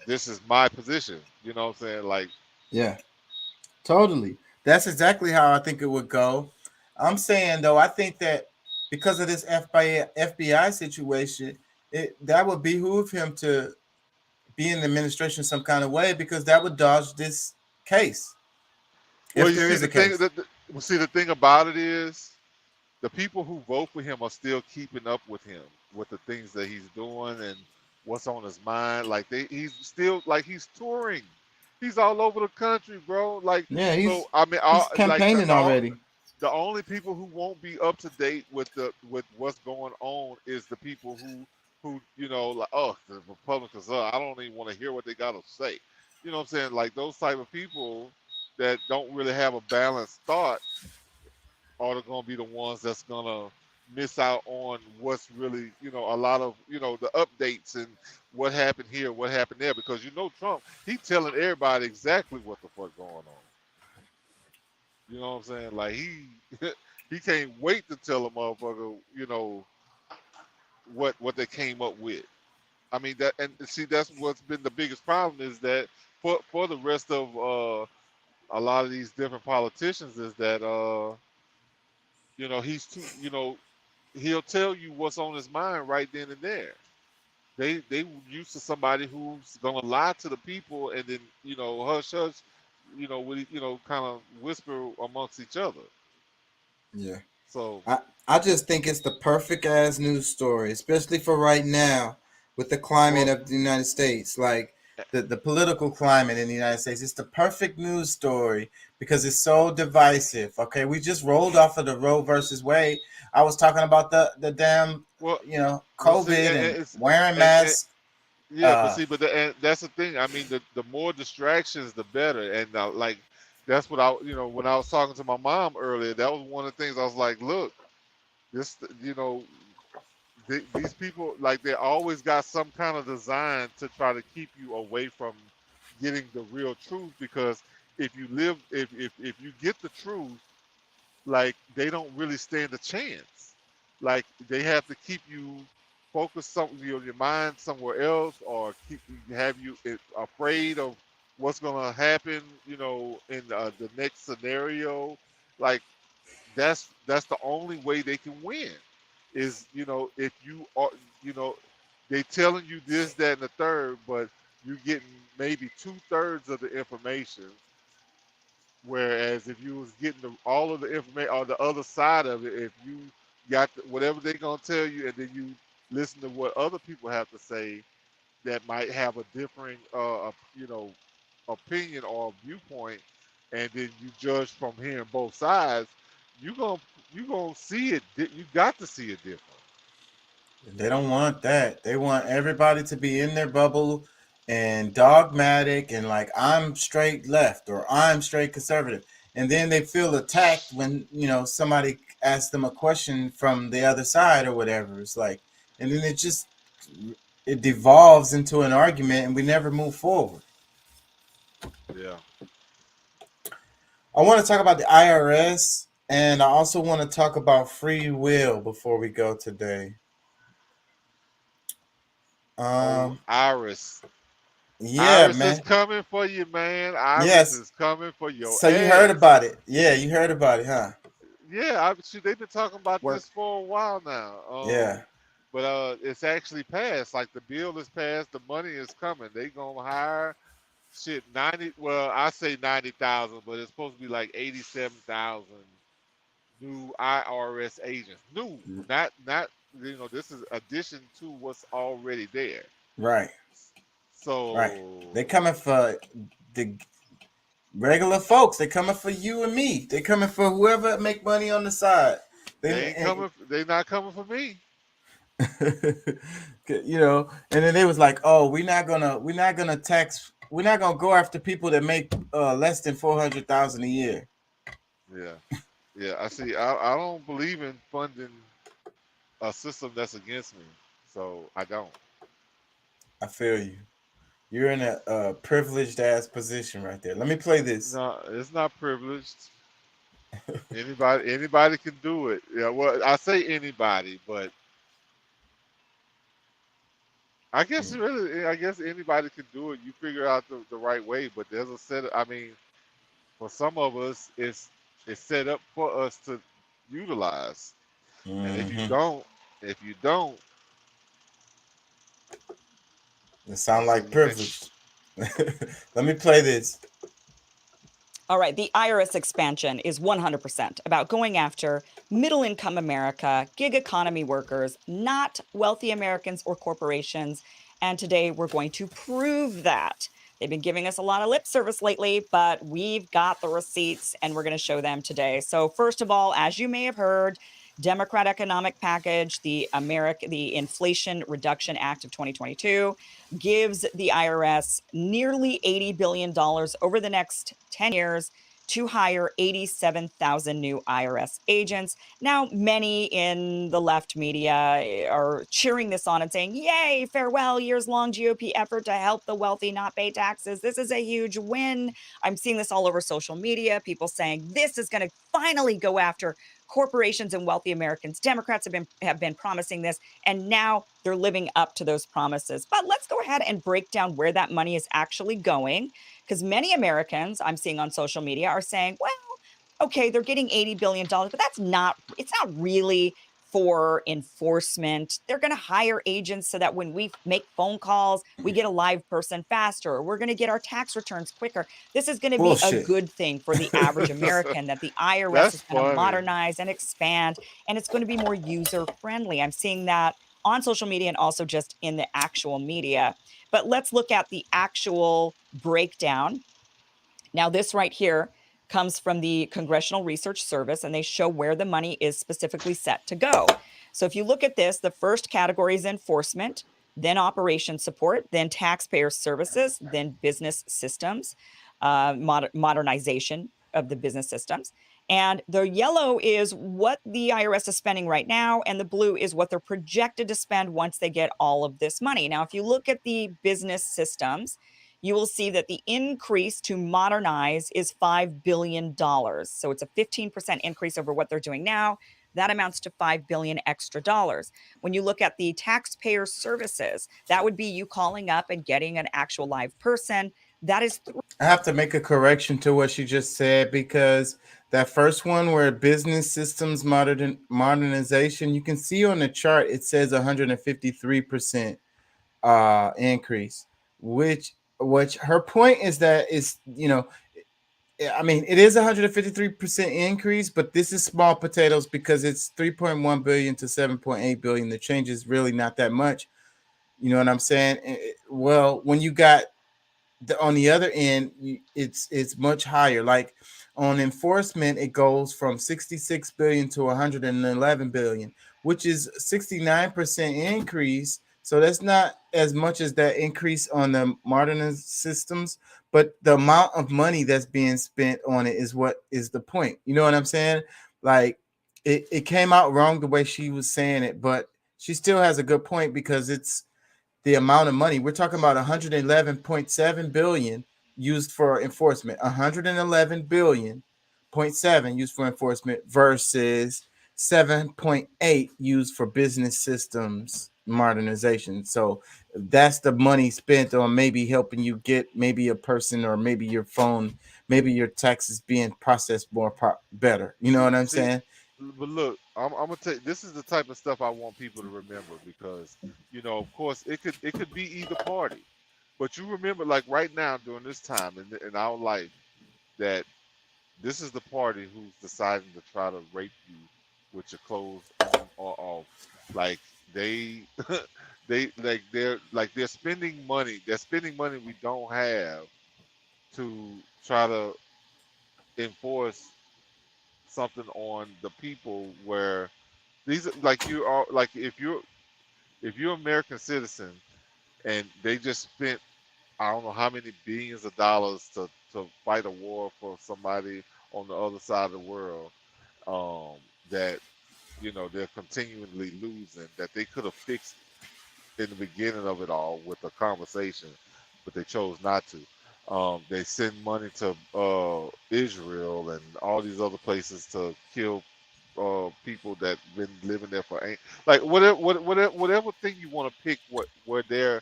this is my position. You know what I'm saying? Like, yeah, totally. That's exactly how I think it would go. I'm saying though, I think that because of this FBI situation, that would behoove him to be in the administration some kind of way because that would dodge this case. well, If you there see is a the thing case. the thing about it is the people who vote for him are still keeping up with him, with the things that he's doing and what's on his mind. Like he's still like he's touring. He's all over the country, bro. Like, Yeah, so I mean, he's campaigning already. the only people who won't be up to date with what's going on is the people who like, oh, the Republicans, I don't even want to hear what they got to say. You know what I'm saying? Like those type of people that don't really have a balanced thought are going to be the ones that's going to miss out on what's really, a lot of, the updates and what happened here, what happened there, because Trump, he telling everybody exactly what the fuck going on. You know what I'm saying? Like he can't wait to tell a motherfucker, what they came up with. I mean that, and see that's what's been the biggest problem is that for the rest of a lot of these different politicians is that he's too, he'll tell you what's on his mind right then and there. They used to somebody who's gonna lie to the people and then hush hush, with kind of whisper amongst each other. Yeah. So I just think it's the perfect ass news story, especially for right now with the climate of the United States, like the political climate in the United States. It's the perfect news story because it's so divisive. Okay, we just rolled off of the Roe versus Wade. I was talking about the damn COVID and wearing masks. Yeah, but see, and that's the thing. I mean, the more distractions, the better. And like, that's what when I was talking to my mom earlier, that was one of the things I was like, look, this, these people, like, they always got some kind of design to try to keep you away from getting the real truth. Because if you get the truth, like, they don't really stand a chance. Like, they have to keep you focus your mind somewhere else, or have you afraid of what's gonna happen, in the next scenario. Like that's the only way they can win. Is if you are they telling you this, that, and the third, but you getting maybe 2/3 of the information. Whereas if you was getting all of the information or the other side of it, if you got whatever they're gonna tell you, and then you listen to what other people have to say that might have a differing opinion or viewpoint, and then you judge from hearing both sides, you gonna see it. You got to see it different. They don't want that. They want everybody to be in their bubble and dogmatic and like, I'm straight left or I'm straight conservative. And then they feel attacked when, somebody asks them a question from the other side or whatever. It's like, and then it devolves into an argument and we never move forward. Yeah. I want to talk about the IRS, and I also want to talk about free will before we go today. Iris. Yeah, Iris man. is coming for you, man. Iris Yes. is coming for your So you ass. heard about it? Yeah, you heard about it, huh? Yeah, they've been talking about Work. this for a while now. Yeah. But it's actually passed. Like the bill is passed, the money is coming. They gonna hire 90. Well, I say 90,000, but it's supposed to be like 87,000 new IRS agents. New, not. This is addition to what's already there. Right. So Right. They coming for the regular folks. They coming for you and me. They coming for whoever make money on the side. they ain't coming. They not coming for me. And then they was like, "Oh, we're not gonna go after people that make less than 400,000 a year." Yeah. I see. I don't believe in funding a system that's against me, so I don't. I feel you. You're in a privileged ass position right there. Let me play this. No, it's not privileged. Anybody can do it. Yeah. Well, I say anybody, but I guess anybody can do it. You figure out the right way, but there's a set. For some of us, it's set up for us to utilize. And if you don't, it sound like privilege. Let me play this. All right, the IRS expansion is 100% about going after middle-income America, gig economy workers, not wealthy Americans or corporations. And today we're going to prove that. They've been giving us a lot of lip service lately, but we've got the receipts and we're going to show them today. So first of all, as you may have heard, Democrat economic package, the Inflation Reduction Act of 2022, gives the IRS nearly $80 billion over the next 10 years to hire 87,000 new IRS agents. Now, many in the left media are cheering this on and saying, yay, farewell, years-long GOP effort to help the wealthy not pay taxes. This is a huge win. I'm seeing this all over social media, people saying this is going to finally go after corporations and wealthy Americans. Democrats have been promising this, and now they're living up to those promises. But let's go ahead and break down where that money is actually going, because many Americans I'm seeing on social media are saying, well, okay, they're getting $80 billion, but it's not really for enforcement. They're going to hire agents so that when we make phone calls, we get a live person faster. We're going to get our tax returns quicker. This is going to be a good thing for the average American, that the IRS is going to modernize and expand, and it's going to be more user friendly. I'm seeing that on social media and also just in the actual media. But let's look at the actual breakdown. Now, this right here comes from the Congressional Research Service, and they show where the money is specifically set to go. So if you look at this, the first category is enforcement, then operation support, then taxpayer services, then business systems, modernization of the business systems. And the yellow is what the IRS is spending right now, and the blue is what they're projected to spend once they get all of this money. Now, if you look at the business systems, you will see that the increase to modernize is $5 billion. So it's a 15% increase over what they're doing now. That amounts to $5 billion extra dollars. When you look at the taxpayer services, that would be you calling up and getting an actual live person. That is. I have to make a correction to what she just said, because that first one where business systems modernization, you can see on the chart, it says 153% increase, which her point is that it is 153% increase, but this is small potatoes because it's 3.1 billion to 7.8 billion. The change is really not that much. You know what I'm saying? Well, when you got on the other end, it's much higher. Like on enforcement, it goes from 66 billion to 111 billion, which is 69% increase. So that's not as much as that increase on the modernized systems, but the amount of money that's being spent on it is what is the point. You know what I'm saying? Like it came out wrong the way she was saying it, but she still has a good point, because it's the amount of money. We're talking about 111.7 billion used for enforcement, 111 billion 0.7 used for enforcement versus 7.8 used for business systems modernization. So that's the money spent on maybe helping you get maybe a person or maybe your phone, maybe your taxes being processed more better. You know what I'm See, saying? but look, I'm gonna tell you, this is the type of stuff I want people to remember because, you know, of course, it could be either party, but you remember, like right now during this time in our life, that this is the party who's deciding to try to rape you with your clothes on or off. Like they, they're spending money. They're spending money we don't have to try to enforce something on the people where these like you are like if you're an American citizen and they just spent I don't know how many billions of dollars to fight a war for somebody on the other side of the world, that they're continually losing, that they could have fixed in the beginning of it all with a conversation, but they chose not to. They send money to Israel and all these other places to kill people that been living there for like whatever thing you want to pick. Where they're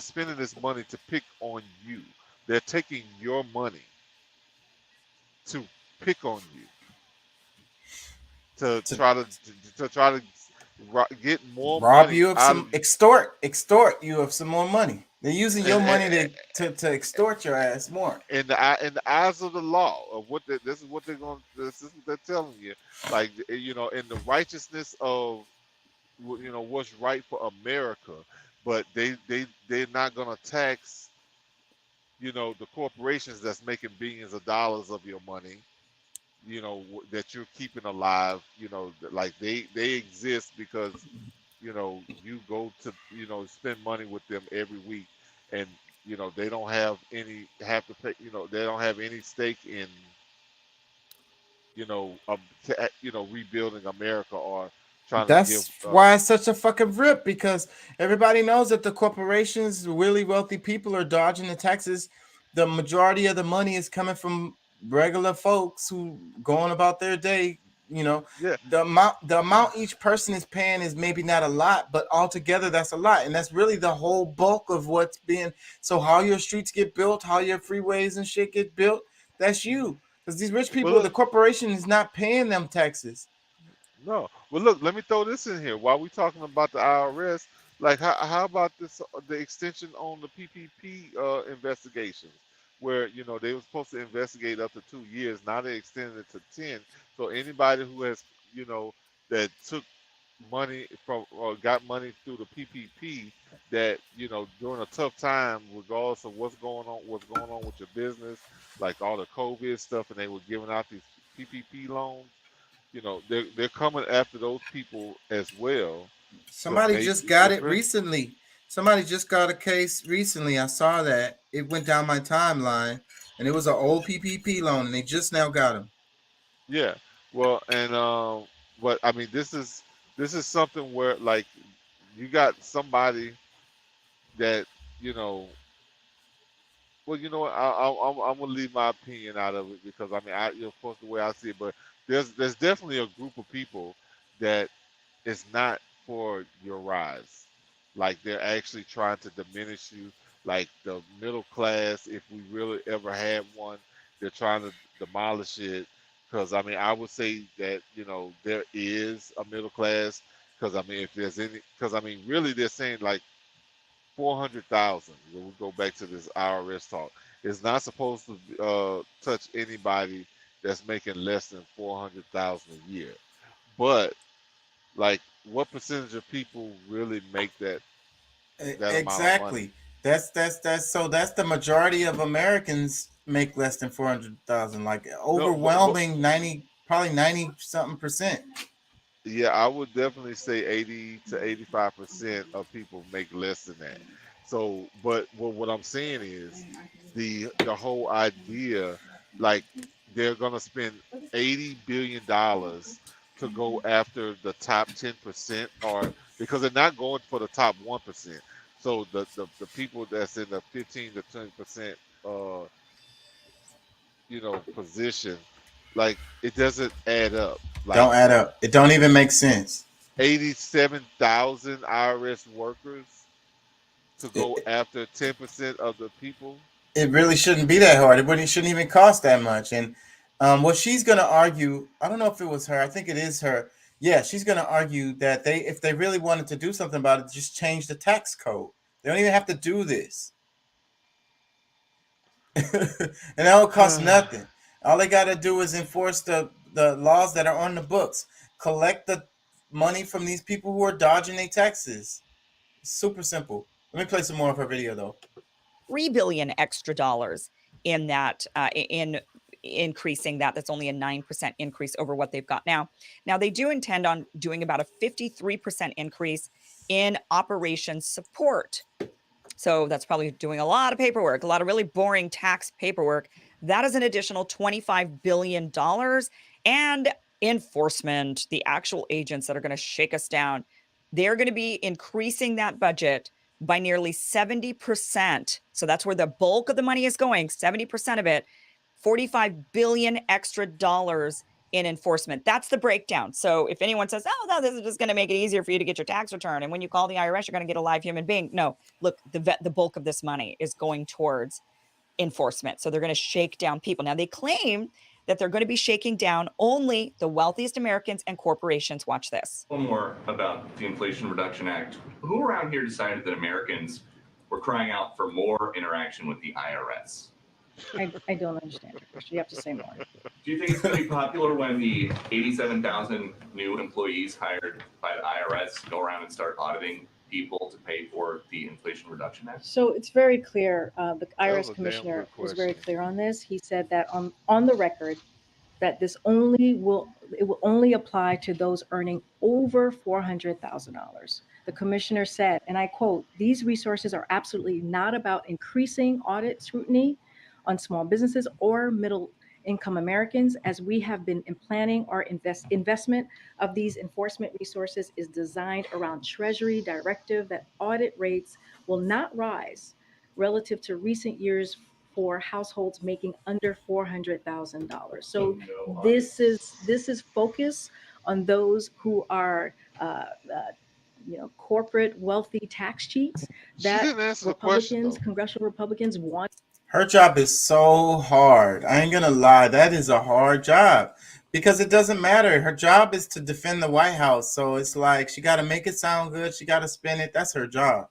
spending this money to pick on you. They're taking your money to pick on you to try to get more Rob money you of out some of you. extort you of some more money. They're using your money to extort your ass more. In the eyes of the law of this is what they're telling you, like in the righteousness of what's right for America, but they're not gonna tax the corporations that's making billions of dollars of your money, that you're keeping alive, like they exist because you go to spend money with them every week, and they don't have have to pay, they don't have any stake in rebuilding America or trying to give That's why it's such a fucking rip, because everybody knows that the corporations, really wealthy people, are dodging the taxes. The majority of the money is coming from regular folks who going about their day. Yeah. The amount each person is paying is maybe not a lot, but altogether that's a lot, and that's really the whole bulk of what's being. So how your streets get built, how your freeways and shit get built, that's you, because these rich people, the corporation is not paying them taxes. No. Well, look, let me throw this in here. While we're talking about the IRS, like how about this, the extension on the PPP investigations, where they were supposed to investigate up to 2 years. Now they extended it to 10. So anybody who has that took money from or got money through the PPP, that during a tough time, regardless of what's going on with your business, like all the COVID stuff, and they were giving out these PPP loans. They're coming after those people as well. Somebody just got it recently. Somebody just got a case recently. I saw that. It went down my timeline, and it was an old PPP loan, and they just now got him. Yeah. Well, and but I mean, this is something where like you got somebody that well, you know what? I'm gonna leave my opinion out of it, because I mean, of course, the way I see it, but there's definitely a group of people that is not for your rise. Like they're actually trying to diminish you, like the middle class. If we really ever had one, they're trying to demolish it. Because I mean, I would say that there is a middle class. Because I mean, if there's any, because I mean, really, they're saying like 400,000. We'll go back to this IRS talk. It's not supposed to touch anybody that's making less than 400,000 a year. But like, what percentage of people really make that Exactly. amount of money? That's the majority of Americans make less than 400,000. Like overwhelming 90 something percent. Yeah, I would definitely say 80 to 85% of people make less than that. So, but what I'm saying is the whole idea, like they're gonna spend $80 billion to go after the top 10%, or because they're not going for the top 1%. So the people that's in the 15 to 20% position, like it doesn't add up. Like, Don't add up. It don't even make sense. 87,000 IRS workers to go after 10% of the people. It really shouldn't be that hard. It shouldn't even cost that much. And what she's going to argue, I don't know if it was her. I think it is her. Yeah, she's going to argue that if they really wanted to do something about it, just change the tax code. They don't even have to do this. And that will cost nothing. All they got to do is enforce the laws that are on the books. Collect the money from these people who are dodging their taxes. It's super simple. Let me play some more of her video, though. $3 billion extra dollars in that, in increasing that. That's only a 9% increase over what they've got now. Now, they do intend on doing about a 53% increase in operations support. So that's probably doing a lot of paperwork, a lot of really boring tax paperwork. That is an additional $25 billion. And enforcement, the actual agents that are going to shake us down, they're going to be increasing that budget by nearly 70%. So that's where the bulk of the money is going, 70% of it, $45 billion extra dollars in enforcement. That's the breakdown. So if anyone says, oh, no, this is just going to make it easier for you to get your tax return, and when you call the IRS, you're going to get a live human being. No, look, the bulk of this money is going towards enforcement. So they're going to shake down people. Now, they claim that they're going to be shaking down only the wealthiest Americans and corporations. Watch this. One more about the Inflation Reduction Act. Who around here decided that Americans were crying out for more interaction with the IRS? I don't understand your question. You have to say more. Do you think it's going to be popular when the 87,000 new employees hired by the IRS go around and start auditing people to pay for the Inflation Reduction Act? So it's very clear. The IRS commissioner was very clear on this. He said that on the record that this will only apply to those earning over $400,000. The commissioner said, and I quote, "These resources are absolutely not about increasing audit scrutiny on small businesses or middle income Americans, as we have been planning our investment of these enforcement resources is designed around Treasury directive that audit rates will not rise relative to recent years for households making under $400,000. So this is focus on those who are corporate wealthy tax cheats that Republicans, congressional Republicans want. Her job is so hard. I ain't gonna lie, that is a hard job because it doesn't matter. Her job is to defend the White House, so it's like she got to make it sound good. She got to spin it. That's her job.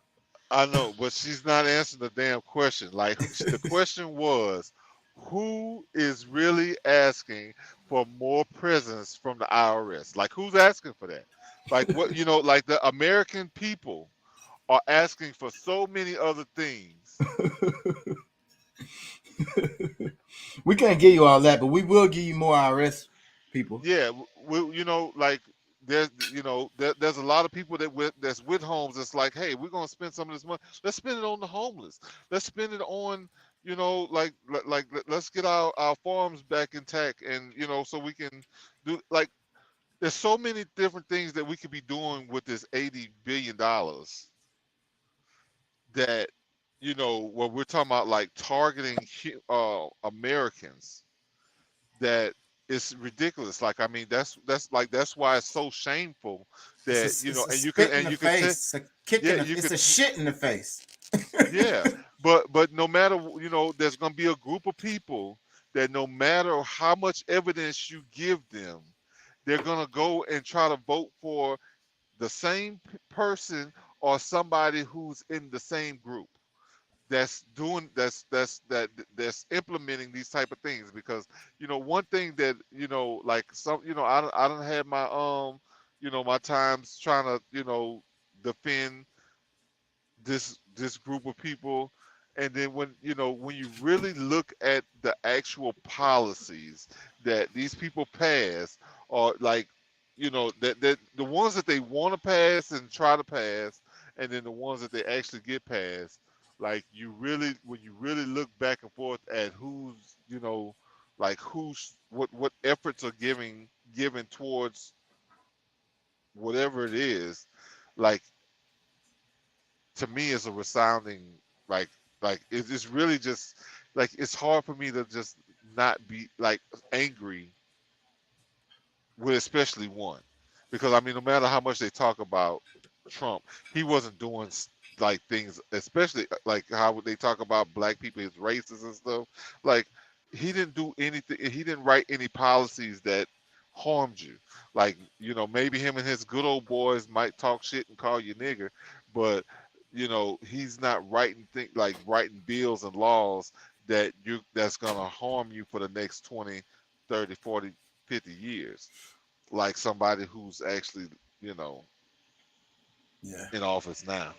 I know, but she's not answering the damn question. Like the question was, who is really asking for more presence from the IRS? Like who's asking for that? Like what like the American people are asking for so many other things. We can't give you all that, but we will give you more IRS people. Yeah, like there's there's a lot of people that's with homes. That's like, hey, we're gonna spend some of this money. Let's spend it on the homeless. Let's spend it on like let's get our farms back intact, and so we can do like. There's so many different things that we could be doing with this $80 billion that. When we're talking about like targeting Americans, that it's ridiculous. Like, I mean, that's why it's so shameful that it's and you can it's a kick in the, it's a shit in the face. Yeah, but no matter there's gonna be a group of people that no matter how much evidence you give them, they're gonna go and try to vote for the same person or somebody who's in the same group. That's implementing these type of things because one thing that like some I don't have my my times trying to defend this group of people, and then when you really look at the actual policies that these people pass, or like that the ones that they want to pass and try to pass, and then the ones that they actually get passed. Like when you really look back and forth at who's what efforts are given towards whatever it is, like to me it's a resounding like it's really just like it's hard for me to just not be like angry with especially one, because I mean no matter how much they talk about Trump, he wasn't doing like things, especially like how they talk about black people as racist and stuff. Like he didn't do anything. He didn't write any policies that harmed you. Like, you know, maybe him and his good old boys might talk shit and call you nigger, but you know, he's not writing writing bills and laws that's gonna harm you for the next 20, 30, 40, 50 years. Like somebody who's actually, you know, in office now.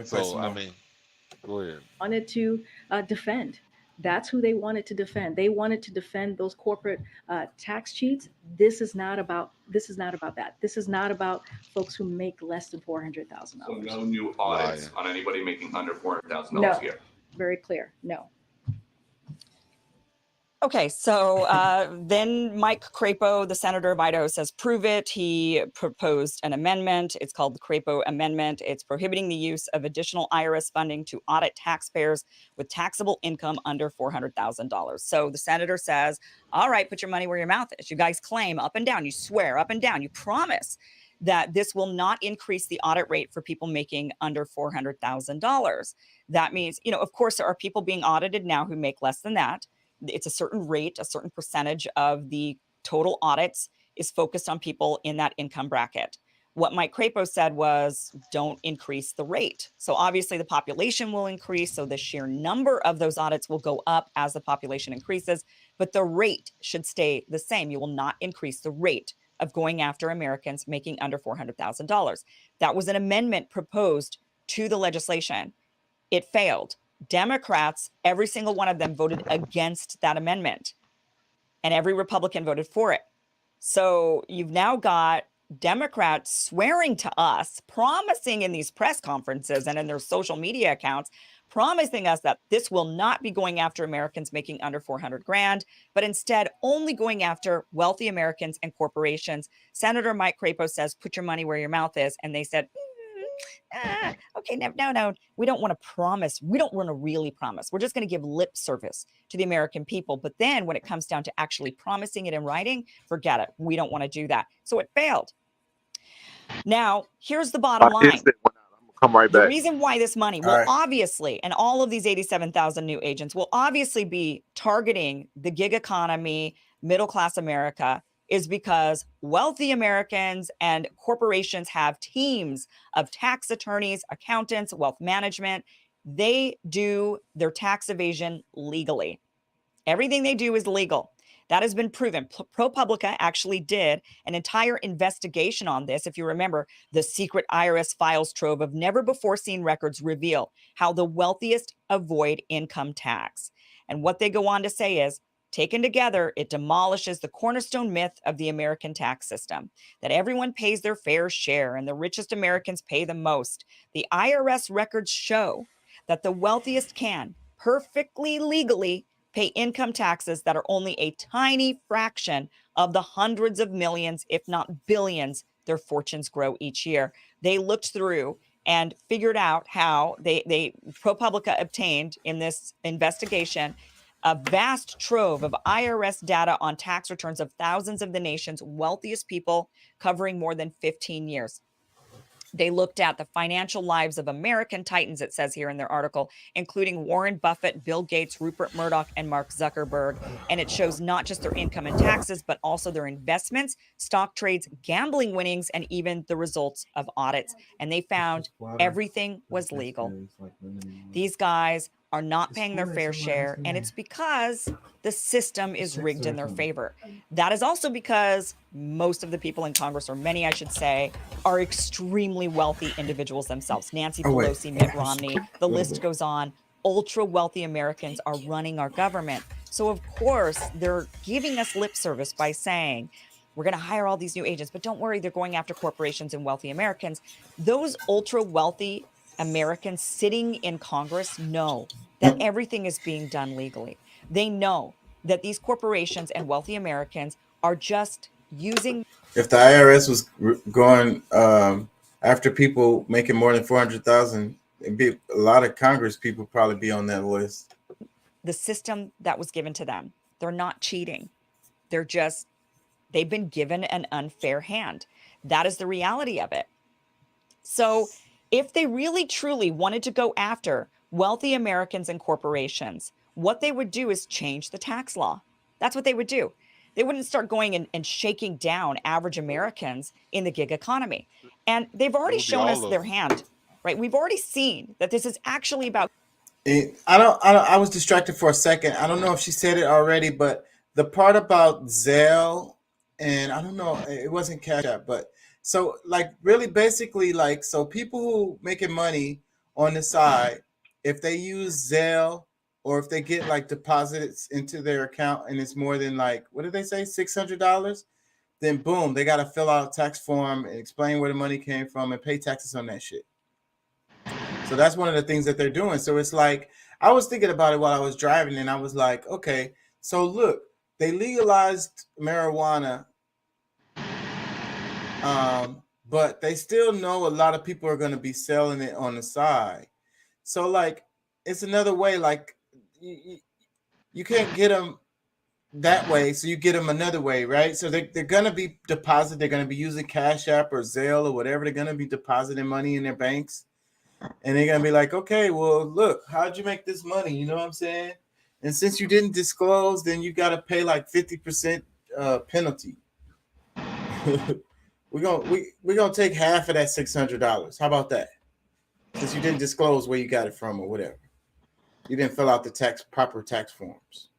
So I mean, go ahead. Wanted to defend. That's who they wanted to defend. They wanted to defend those corporate tax cheats. This is not about that. This is not about folks who make less than $400,000. So no new audits on anybody making under $400,000 No. a year. Very clear. No. Okay, so then Mike Crapo, the senator of Idaho, says prove it. He proposed an amendment. It's called the Crapo Amendment. It's prohibiting the use of additional IRS funding to audit taxpayers with taxable income under $400,000. So the senator says, all right, put your money where your mouth is. You guys claim up and down, you swear up and down, you promise that this will not increase the audit rate for people making under $400,000. That means, you know, of course, there are people being audited now who make less than that. It's a certain rate, a certain percentage of the total audits is focused on people in that income bracket. What Mike Crapo said was, don't increase the rate. So obviously the population will increase. So the sheer number of those audits will go up as the population increases, but the rate should stay the same. You will not increase the rate of going after Americans making under $400,000. That was an amendment proposed to the legislation. It failed. Democrats, every single one of them voted against that amendment, and every Republican voted for it. So you've now got Democrats swearing to us, promising in these press conferences and in their social media accounts, promising us that this will not be going after Americans making under 400 grand, but instead only going after wealthy Americans and corporations. Senator Mike Crapo says, put your money where your mouth is. And they said, okay, no, we don't want to promise. We don't want to really promise. We're just going to give lip service to the American people. But then when it comes down to actually promising it in writing, forget it. We don't want to do that. So it failed. Now, here's the bottom line. Come right The back. reason why this money will obviously, and all of these 87,000 new agents will obviously be targeting the gig economy, middle-class America, is because wealthy Americans and corporations have teams of tax attorneys, accountants, wealth management. They do their tax evasion legally. Everything they do is legal. That has been proven. ProPublica actually did an entire investigation on this. If you remember, the secret IRS files trove of never-before-seen records reveal how the wealthiest avoid income tax. And what they go on to say is, taken together, it demolishes the cornerstone myth of the American tax system, that everyone pays their fair share and the richest Americans pay the most. The IRS records show that the wealthiest can perfectly legally pay income taxes that are only a tiny fraction of the hundreds of millions, if not billions, their fortunes grow each year. They looked through and figured out how ProPublica obtained in this investigation a vast trove of IRS data on tax returns of thousands of the nation's wealthiest people, covering more than 15 years. They looked at the financial lives of American titans, it says here in their article, including Warren Buffett, Bill Gates, Rupert Murdoch, and Mark Zuckerberg. And it shows not just their income and taxes, but also their investments, stock trades, gambling winnings, and even the results of audits. And they found everything was legal. These guys are not paying their fair share, and it's because the system is rigged in their favor. That is also because most of the people in Congress, or many I should say, are extremely wealthy individuals themselves. Nancy Pelosi, Mitt Romney, the list goes on. Ultra wealthy Americans are running our government. So of course, they're giving us lip service by saying, we're going to hire all these new agents, but don't worry, they're going after corporations and wealthy Americans. Those ultra wealthy Americans sitting in Congress know that everything is being done legally. They know that these corporations and wealthy Americans are just using. If the IRS was going after people making more than 400,000, it'd be a lot of Congress people probably be on that list. The system that was given to them. They're not cheating. They've been given an unfair hand. That is the reality of it. So If they really truly wanted to go after wealthy Americans and corporations, what they would do is change the tax law. That's what they would do. They wouldn't start going and shaking down average Americans in the gig economy. And they've already shown us their hand, right? We've already seen that this is actually about. I was distracted for a second. I don't know if she said it already, but the part about Zelle, and I don't know, it wasn't Cash App, but so like really basically like, so people who making money on the side, if they use Zelle or if they get like deposits into their account and it's more than like, what did they say, $600, then boom, they got to fill out a tax form and explain where the money came from and pay taxes on that shit. So that's one of the things that they're doing. So it's like, I was thinking about it while I was driving and I was like, okay, so look, they legalized marijuana, but they still know a lot of people are going to be selling it on the side. So like, it's another way, like you can't get them that way. So you get them another way, right? So they're going to be deposited. They're going to be using Cash App or Zelle or whatever. They're going to be depositing money in their banks. And they're going to be like, okay, well, look, how'd you make this money? You know what I'm saying? And since you didn't disclose, then you got to pay like 50% penalty. We're gonna take half of that $600. How about that? Since you didn't disclose where you got it from or whatever. You didn't fill out the proper tax forms.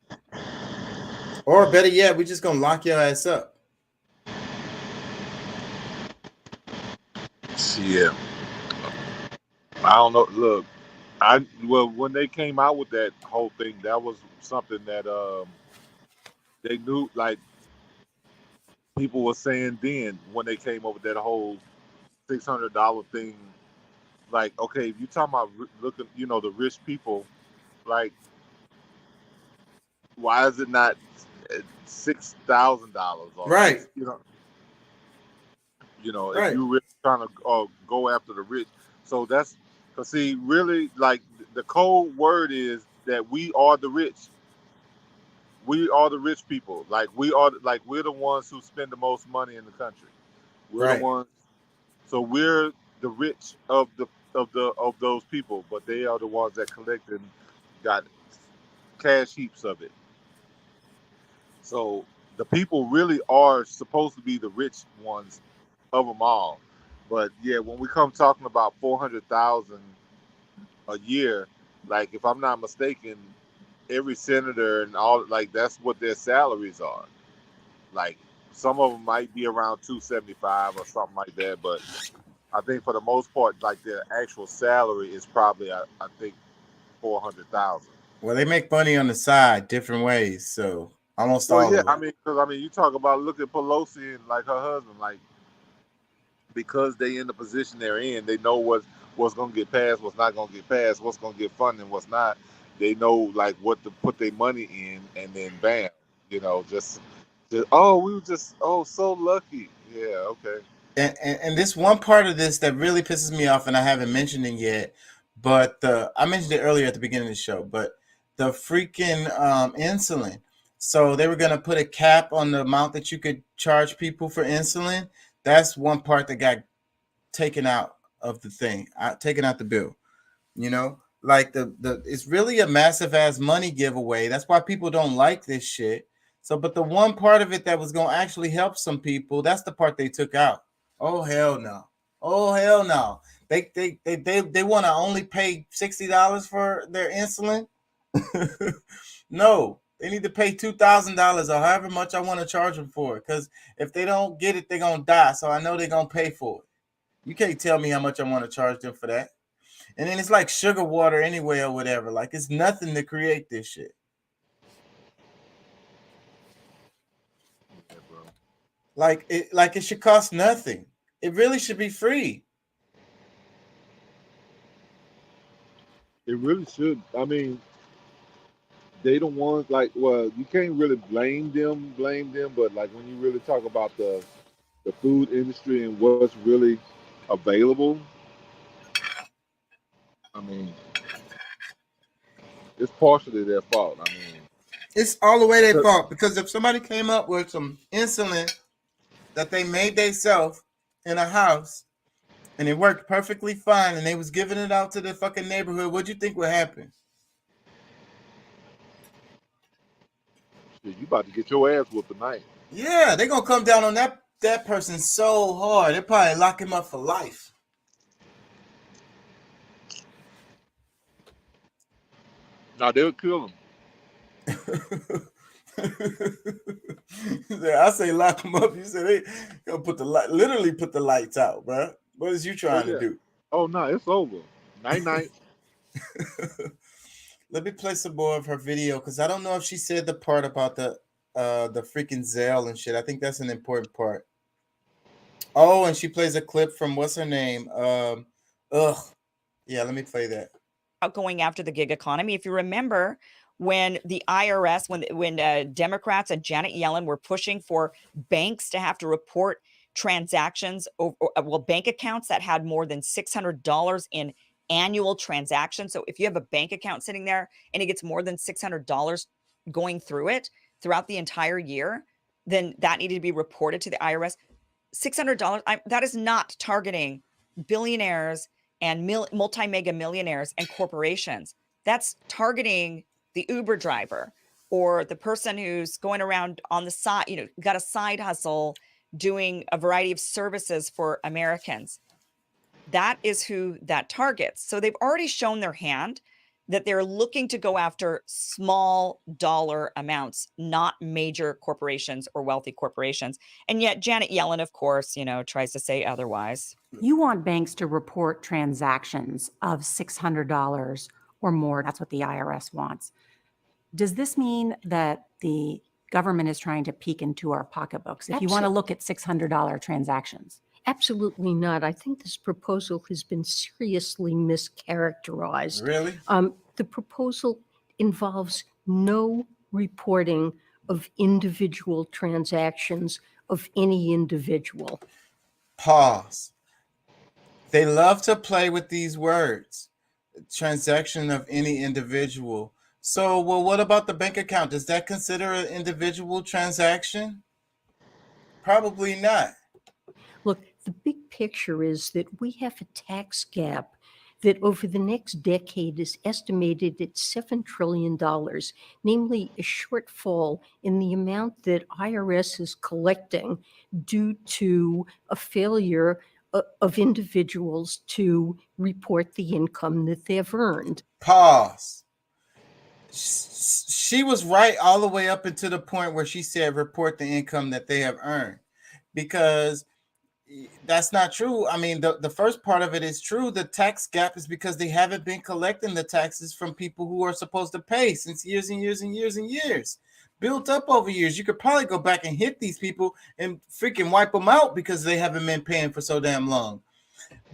Or better yet, we're just going to lock your ass up. Yeah. I don't know. Look, when they came out with that whole thing, that was something that they knew, like people were saying then when they came up with that whole $600 thing. Like, okay, if you're talking about looking, the rich people, like, why is it not $6,000? Right. If you're really trying to go after the rich. So that's, because see, really, like, the cold word is that we are the rich. We are the rich people. Like, we're the ones who spend the most money in the country. We're the ones. So we're the rich of those people, but they are the ones that collect and got cash heaps of it. So the people really are supposed to be the rich ones of them all. But yeah, when we come talking about 400,000 a year, like, if I'm not mistaken, every senator and all, like, that's what their salaries are. Like, some of them might be around 275 or something like that, but I think for the most part, like, their actual salary is probably, I think, 400,000. Well, they make money on the side different ways, so almost all. Yeah, of it. you talk about, look at Pelosi and like her husband, like, because they in the position they're in, they know what's gonna get passed, what's not gonna get passed, what's gonna get funded, what's not. They know, like, what to put their money in, and then bam, just we were just so lucky. Yeah, okay. And this one part of this that really pisses me off, and I haven't mentioned it yet, but I mentioned it earlier at the beginning of the show, but the freaking insulin. So they were going to put a cap on the amount that you could charge people for insulin. That's one part that got taken out of the thing, taken out the bill. Like it's really a massive ass money giveaway. That's why people don't like this shit. So, but the one part of it that was going to actually help some people, that's the part they took out. Oh hell no! Oh hell no! They want to only pay $60 for their insulin. No, they need to pay $2,000 or however much I want to charge them for it. Because if they don't get it, they're gonna die. So I know they're gonna pay for it. You can't tell me how much I want to charge them for that. And then it's like sugar water anyway or whatever. Like, it's nothing to create this shit. Like it should cost nothing. It really should be free. It really should. I mean, they don't want, like, well, you can't really blame them, but like, when you really talk about the food industry and what's really available, I mean, it's partially their fault. I mean, it's all the way their fault, because if somebody came up with some insulin that they made themselves in a house And it worked perfectly fine, and they was giving it out to the fucking neighborhood. What'd you think would happen? Shit, you about to get your ass whooped tonight. Yeah, they're gonna come down on that person so hard. They'll probably lock him up for life. No, they'll kill him. I say lock him up. You say they gonna put the light, literally put the lights out, bro. What is you trying to do? Oh no, it's over. Night night. Let me play some more of her video because I don't know if she said the part about the freaking Zelle and shit. I think that's an important part. Oh, and she plays a clip from what's her name? Yeah, let me play that. Going after the gig economy. If you remember, when the IRS, when Democrats and Janet Yellen were pushing for banks to have to report transactions, well, bank accounts that had more than $600 in annual transactions. So if you have a bank account sitting there and it gets more than $600 going through it throughout the entire year, then that needed to be reported to the IRS. $600, that is not targeting billionaires and multi-mega millionaires and corporations. That's targeting the Uber driver or the person who's going around on the side, got a side hustle doing a variety of services for Americans. That is who that targets. So they've already shown their hand that they're looking to go after small dollar amounts, not major corporations or wealthy corporations. And yet Janet Yellen, of course, tries to say otherwise. You want banks to report transactions of $600 or more. That's what the IRS wants. Does this mean that the government is trying to peek into our pocketbooks? If you want to look at $600 transactions? Absolutely not. I think this proposal has been seriously mischaracterized. Really? The proposal involves no reporting of individual transactions of any individual. Pause. They love to play with these words. Transaction of any individual. So, well, what about the bank account? Does that consider an individual transaction? Probably not. Look, the big picture is that we have a tax gap that over the next decade is estimated at $7 trillion, namely a shortfall in the amount that IRS is collecting due to a failure of individuals to report the income that they've earned. Pause. She was right all the way up until the point where she said report the income that they have earned, because that's not true. I mean, the first part of it is true. The tax gap is because they haven't been collecting the taxes from people who are supposed to pay since years and years and years and years. Built up over years. You could probably go back and hit these people and freaking wipe them out because they haven't been paying for so damn long.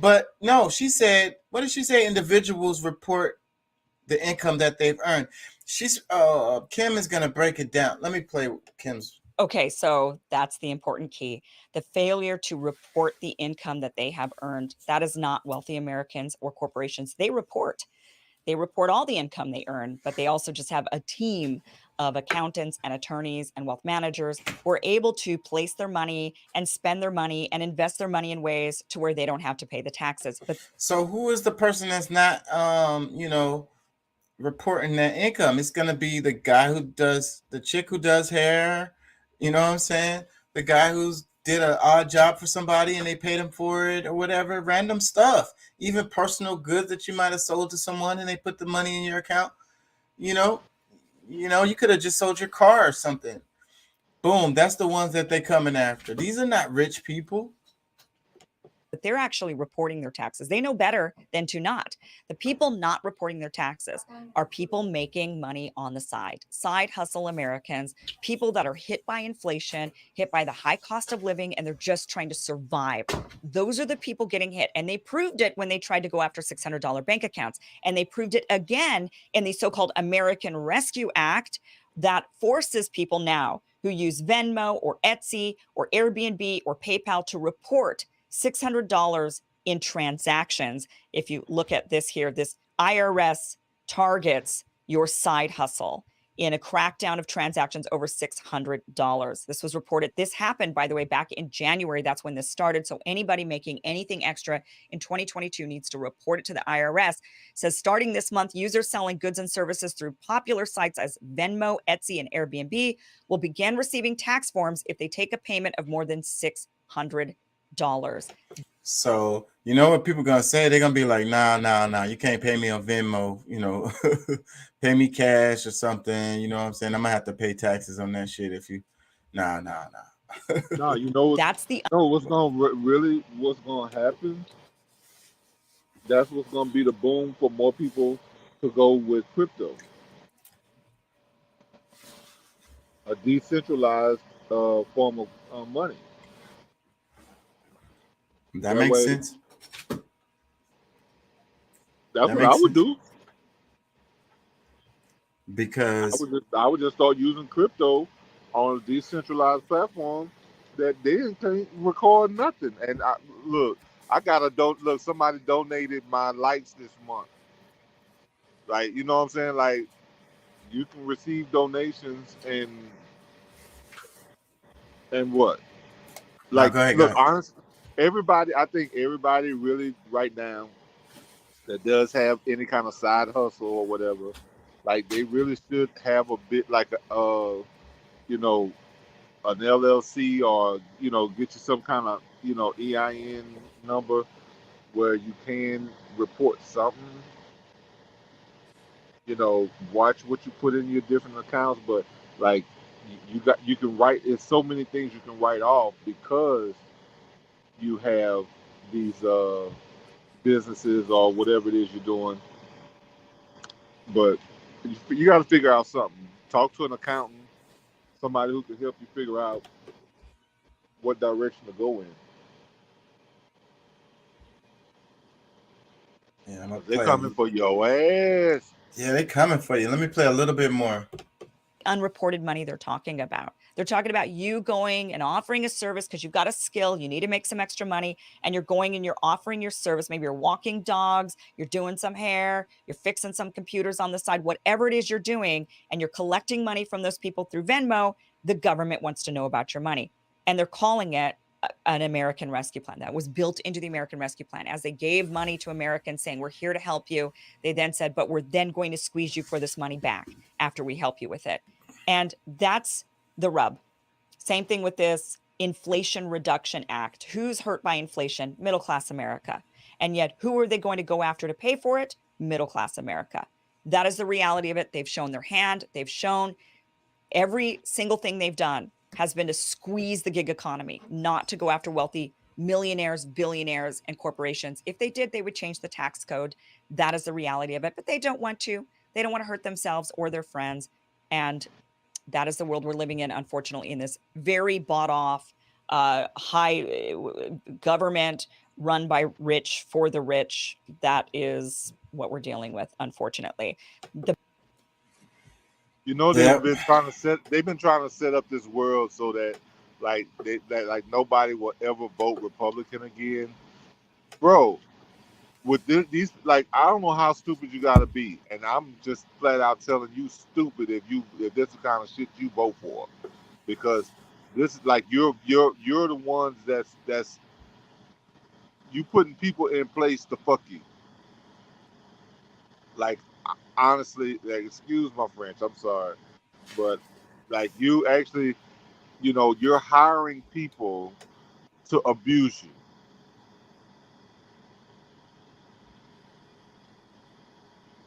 But no, she said, what did she say? Individuals report the income that they've earned. Kim is going to break it down. Let me play Kim's. Okay, so that's the important key. The failure to report the income that they have earned. That is not wealthy Americans or corporations. They report all the income they earn, but they also just have a team of accountants and attorneys and wealth managers who are able to place their money and spend their money and invest their money in ways to where they don't have to pay the taxes. But so who is the person that's not, reporting that income? It's going to be the guy the chick who does hair. You know what I'm saying? The guy who's did an odd job for somebody and they paid him for it or whatever, random stuff, even personal goods that you might have sold to someone and they put the money in your account. You could have just sold your car or something. Boom. That's the ones that they're coming after. These are not rich people. But they're actually reporting their taxes. They know better than to not. The people not reporting their taxes are people making money on the side hustle Americans, people that are hit by inflation, hit by the high cost of living, and they're just trying to survive. Those are the people getting hit. And they proved it when they tried to go after $600 bank accounts. And they proved it again in the so-called American Rescue Act that forces people now who use Venmo or Etsy or Airbnb or PayPal to report $600 in transactions. If you look at this here, this IRS targets your side hustle. in a crackdown of transactions over $600. This was reported. This happened, by the way, back in January. That's when this started. So anybody making anything extra in 2022 needs to report it to the IRS. It says starting this month, users selling goods and services through popular sites as Venmo, Etsy, and Airbnb will begin receiving tax forms if they take a payment of more than $600. So you know what people gonna say? They're gonna be like, nah, you can't pay me on Venmo, you know, pay me cash or something, you know what I'm saying? I'm gonna have to pay taxes on that shit if you nah. No, you know that's the what's gonna happen? That's what's gonna be the boom for more people to go with crypto. A decentralized form of money. That makes sense. That's what I would do. Because I would just start using crypto on a decentralized platform that they can't record nothing. And somebody donated my lights this month. Like, you know what I'm saying? Like, you can receive donations and what? Like, go ahead, look, honestly, I think everybody really right now that does have any kind of side hustle or whatever, like they really should have a bit like an LLC, or get you some kind of EIN number where you can report something. Watch what you put in your different accounts, but like you can write. It's so many things you can write off because you have these businesses or whatever it is you're doing. But you got to figure out something. Talk to an accountant, somebody who can help you figure out what direction to go in. Yeah, they're coming for your ass. Yeah, they're coming for you. Let me play a little bit more. Unreported money they're talking about. They're talking about you going and offering a service because you've got a skill, you need to make some extra money, and you're going and you're offering your service. Maybe you're walking dogs, you're doing some hair, you're fixing some computers on the side, whatever it is you're doing, and you're collecting money from those people through Venmo. The government wants to know about your money. And they're calling it an American Rescue Plan. That was built into the American Rescue Plan. As they gave money to Americans saying, we're here to help you, they then said, but we're then going to squeeze you for this money back after we help you with it. And that's the rub. Same thing with this Inflation Reduction Act. Who's hurt by inflation? Middle-class America. And yet, who are they going to go after to pay for it? Middle-class America. That is the reality of it. They've shown their hand. They've shown every single thing they've done has been to squeeze the gig economy, not to go after wealthy millionaires, billionaires, and corporations. If they did, they would change the tax code. That is the reality of it. But they don't want to. They don't want to hurt themselves or their friends. And that is the world we're living in, unfortunately, in this very bought off, high government run by rich for the rich. That is what we're dealing with, unfortunately. They've been trying to set up this world so that like nobody will ever vote Republican again, bro. With these, like, I don't know how stupid you gotta be, and I'm just flat out telling you, stupid if this is the kind of shit you vote for, because this is like you're the ones that's you putting people in place to fuck you. Like, honestly, like, excuse my French, I'm sorry, but like you actually, you're hiring people to abuse you.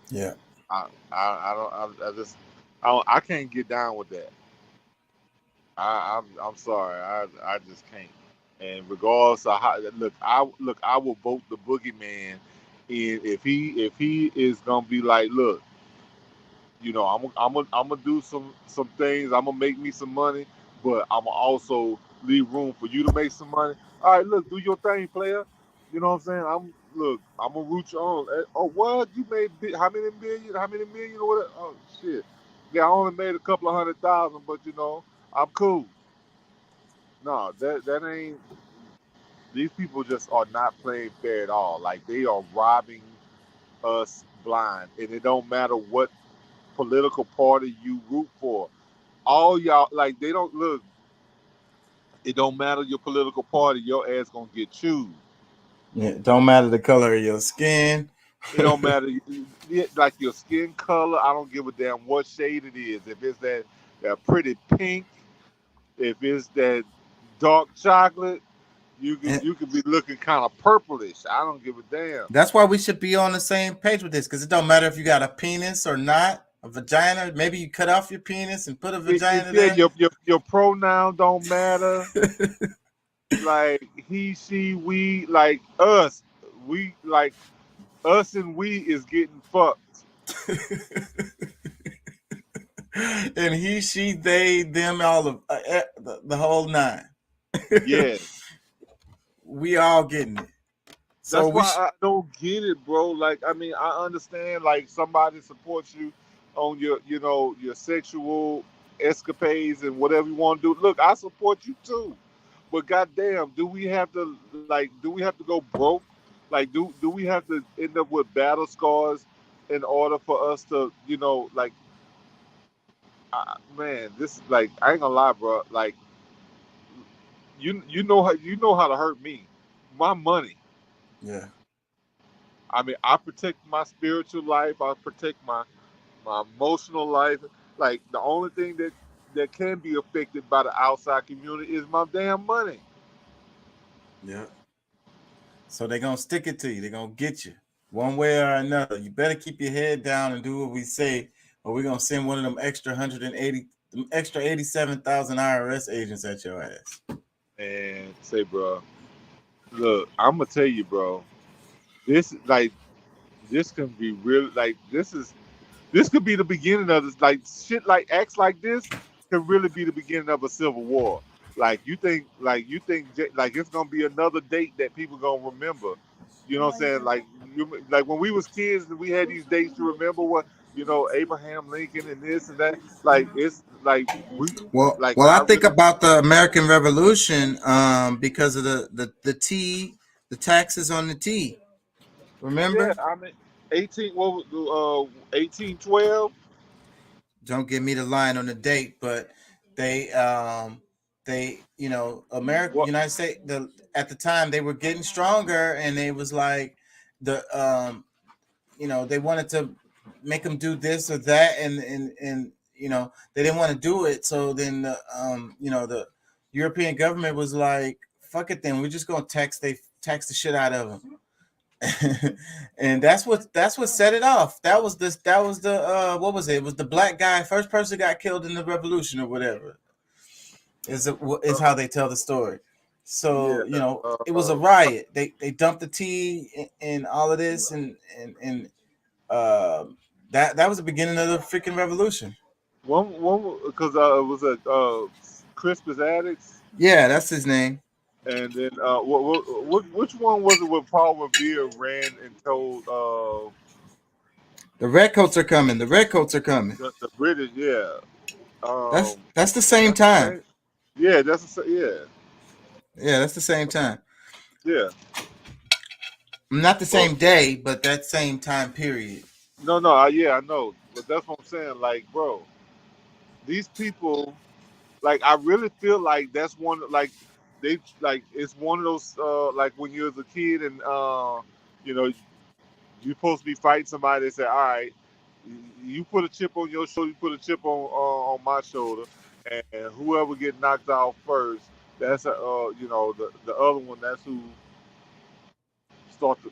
Yeah. I can't get down with that. I'm sorry. I just can't. And regardless of how, I will vote the boogeyman in if he is gonna be like, look, I'm gonna do some things. I'm gonna make me some money, but I'm gonna also leave room for you to make some money. All right, look, do your thing, player. You know what I'm saying? I'm gonna root you on. Oh, what? You made how many million or whatever? Oh, shit. Yeah, I only made a couple of 100,000, but I'm cool. No, that ain't. These people just are not playing fair at all. Like, they are robbing us blind, and it don't matter what political party you root for. All y'all, like, they don't look. It don't matter your political party. Your ass gonna get chewed. Yeah, it don't matter the color of your skin. It don't matter, like your skin color. I don't give a damn what shade it is. If it's that pretty pink, if it's that dark chocolate, you could be looking kind of purplish. I don't give a damn. That's why we should be on the same page with this, because it don't matter if you got a penis or not, a vagina. Maybe you cut off your penis and put a vagina there. Your pronoun don't matter. Like he, she, we, like us. We like us and we is getting fucked. And he, she, they, them, all of the whole nine. Yes. We all getting it. So that's why I don't get it, bro. Like, I mean, I understand like somebody supports you on your, you know, your sexual escapades and whatever you want to do. Look, I support you too. But goddamn, do we have to go broke? Like, do we have to end up with battle scars in order for us to, you know, like, man, this, like, I ain't gonna lie, bro. Like, you know how to hurt me, my money. Yeah. I mean, I protect my spiritual life. I protect my emotional life. Like, the only thing that can be affected by the outside community is my damn money. Yeah. So they're going to stick it to you. They're going to get you one way or another. You better keep your head down and do what we say, or we're going to send one of them extra 87,000 IRS agents at your ass. And say, bro, look, I'm going to tell you, bro, this can be real. Like, this could be the beginning of this. Like, shit like acts like this can really be the beginning of a civil war. Like, you think it's gonna be another date that people gonna remember. You know what I'm saying? Like when we was kids and we had these dates to remember, what, you know, Abraham Lincoln and this and that. Like, it's like I think about the American Revolution because of the taxes on the tea. Remember? Yeah, I mean, 1812. Don't give me the line on the date, but they you know, America, United States, at the time they were getting stronger, and they was like you know, they wanted to make them do this or that, and you know, they didn't want to do it. So then you know, the European government was like, fuck it, then we're just gonna tax the shit out of them. And that's what set it off. That was the what was it? It was the black guy, first person got killed in the revolution or whatever. Is how they tell the story. So, you know, it was a riot. They dumped the tea and all of this, and that was the beginning of the freaking revolution. One because it was a Crispus Attucks. Yeah, that's his name. And then which one was it where Paul Revere ran and told the redcoats are coming. The redcoats are coming. The British, yeah. That's the same time. Yeah, that's the same time. Yeah. Not the same day, but that same time period. No, yeah, I know. But that's what I'm saying. Like, bro, these people, like, I really feel like that's one, like, they, like, it's one of those, like, when you was a kid and, you know, you're supposed to be fighting somebody, they say, all right, you put a chip on your shoulder, you put a chip on my shoulder, and whoever get knocked out first, that's you know, the other one, that's who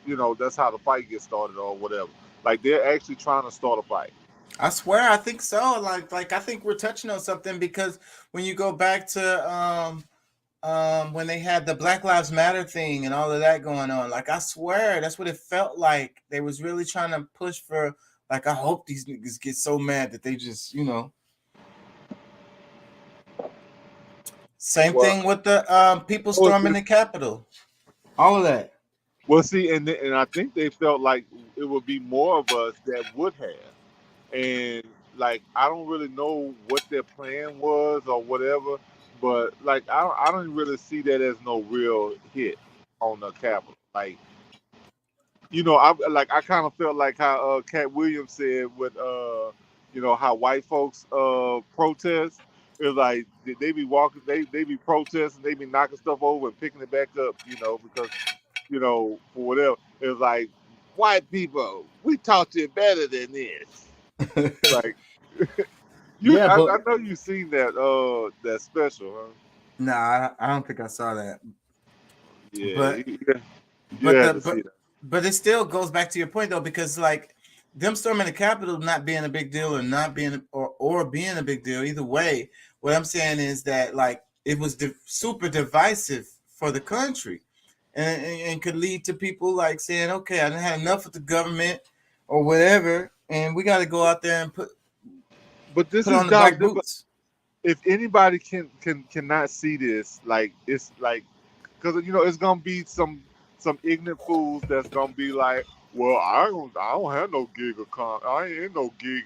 you know, that's how the fight gets started or whatever. Like, they're actually trying to start a fight. I swear, I think so. Like I think we're touching on something, because when you go back to when they had the Black Lives Matter thing and all of that going on, like, I swear that's what it felt like. They was really trying to push for, like, I hope these niggas get so mad that they just, you know. Same thing with the people storming the Capitol. All of that. Well, see, and I think they felt like it would be more of us that would have. And, like, I don't really know what their plan was or whatever, but, like, I don't really see that as no real hit on the Capitol. Like, you know, I kind of felt like how Cat Williams said with you you know, how white folks protest. It's like they be walking, they be protesting, they be knocking stuff over and picking it back up, you know, because, you know, for whatever. It's like, white people, we taught you better than this. Like, Yeah, I but know you've seen that special, huh? nah, I don't think I saw that. Yeah, But but it still goes back to your point though, because like them storming the Capitol not being a big deal or not being or being a big deal, either way, what I'm saying is that like it was super divisive for the country, and could lead to people like saying, okay, I done had enough with the government or whatever, and we got to go out there and put this put is on the black not. boots. If anybody cannot see this, like it's like, because you know it's gonna be some ignorant fools that's gonna be like, well, I don't have no gig account. I ain't in no gig.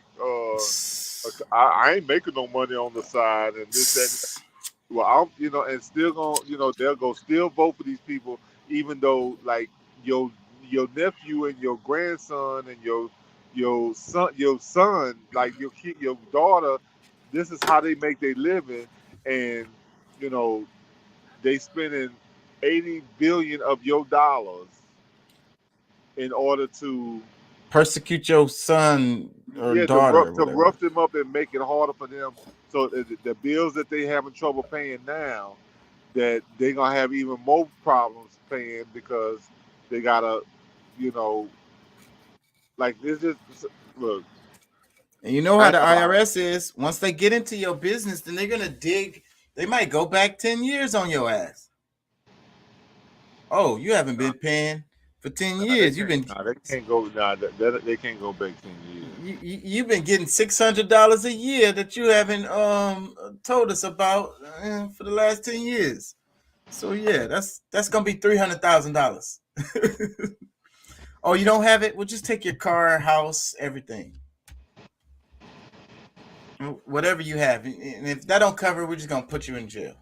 I ain't making no money on the side and this that. Well, I'm, you know, and still gonna, you know, they'll go still vote for these people, even though like your nephew and your grandson and your son, like your kid, your daughter, this is how they make their living, and you know they spending 80 billion of your dollars in order to Persecute your son or daughter, to rough them up and make it harder for them. So the bills that they having trouble paying now, that they're gonna have even more problems paying because they gotta, you know, like this just look. And you know how the IRS is. Once they get into your business, then they're gonna dig. They might go back 10 years on your ass. Oh, you haven't been paying for 10 years. You've been. They can't go. They can't go back 10 years. You've been getting $600 a year that you haven't told us about for the last 10 years. So yeah, that's gonna be $300,000. Oh, you don't have it? Well, just take your car, house, everything. Whatever you have. And if that don't cover it, we're just gonna put you in jail.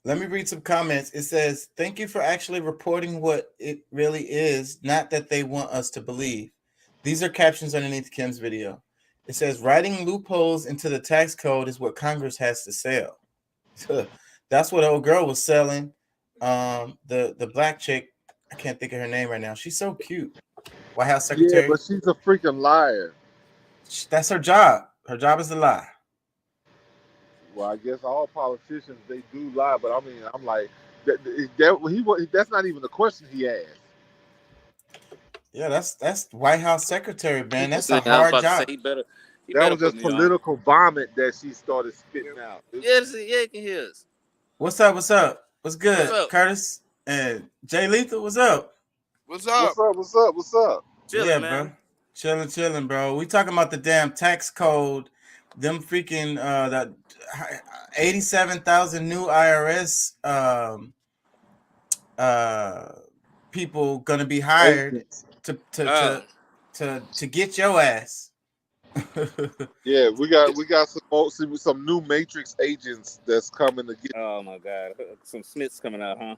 Let me read some comments. It says, thank you for actually reporting what it really is, not that they want us to believe. These are captions underneath Kim's video. It says, writing loopholes into the tax code is what Congress has to sell. That's what old girl was selling. The black chick, I can't think of her name right now. She's so cute. White House secretary. Yeah, but she's a freaking liar. That's her job. Her job is to lie. Well, I guess all politicians, they do lie, but I mean, I'm like, that's not even the question he asked. Yeah, that's White House secretary, man. That's a hard job. That was just political vomit that she started spitting out. Yes, yeah, you can hear us. What's up? What's up? What's good, What's up? Curtis and Jay Lethal? What's up? What's up? What's up? What's up? Chilling, yeah, man. Bro. Chilling, bro. We talking about the damn tax code. Them freaking that 87,000 new IRS people gonna be hired to get your ass. Yeah, we got some new Matrix agents that's coming to get. Oh my God, some Smiths coming out, huh?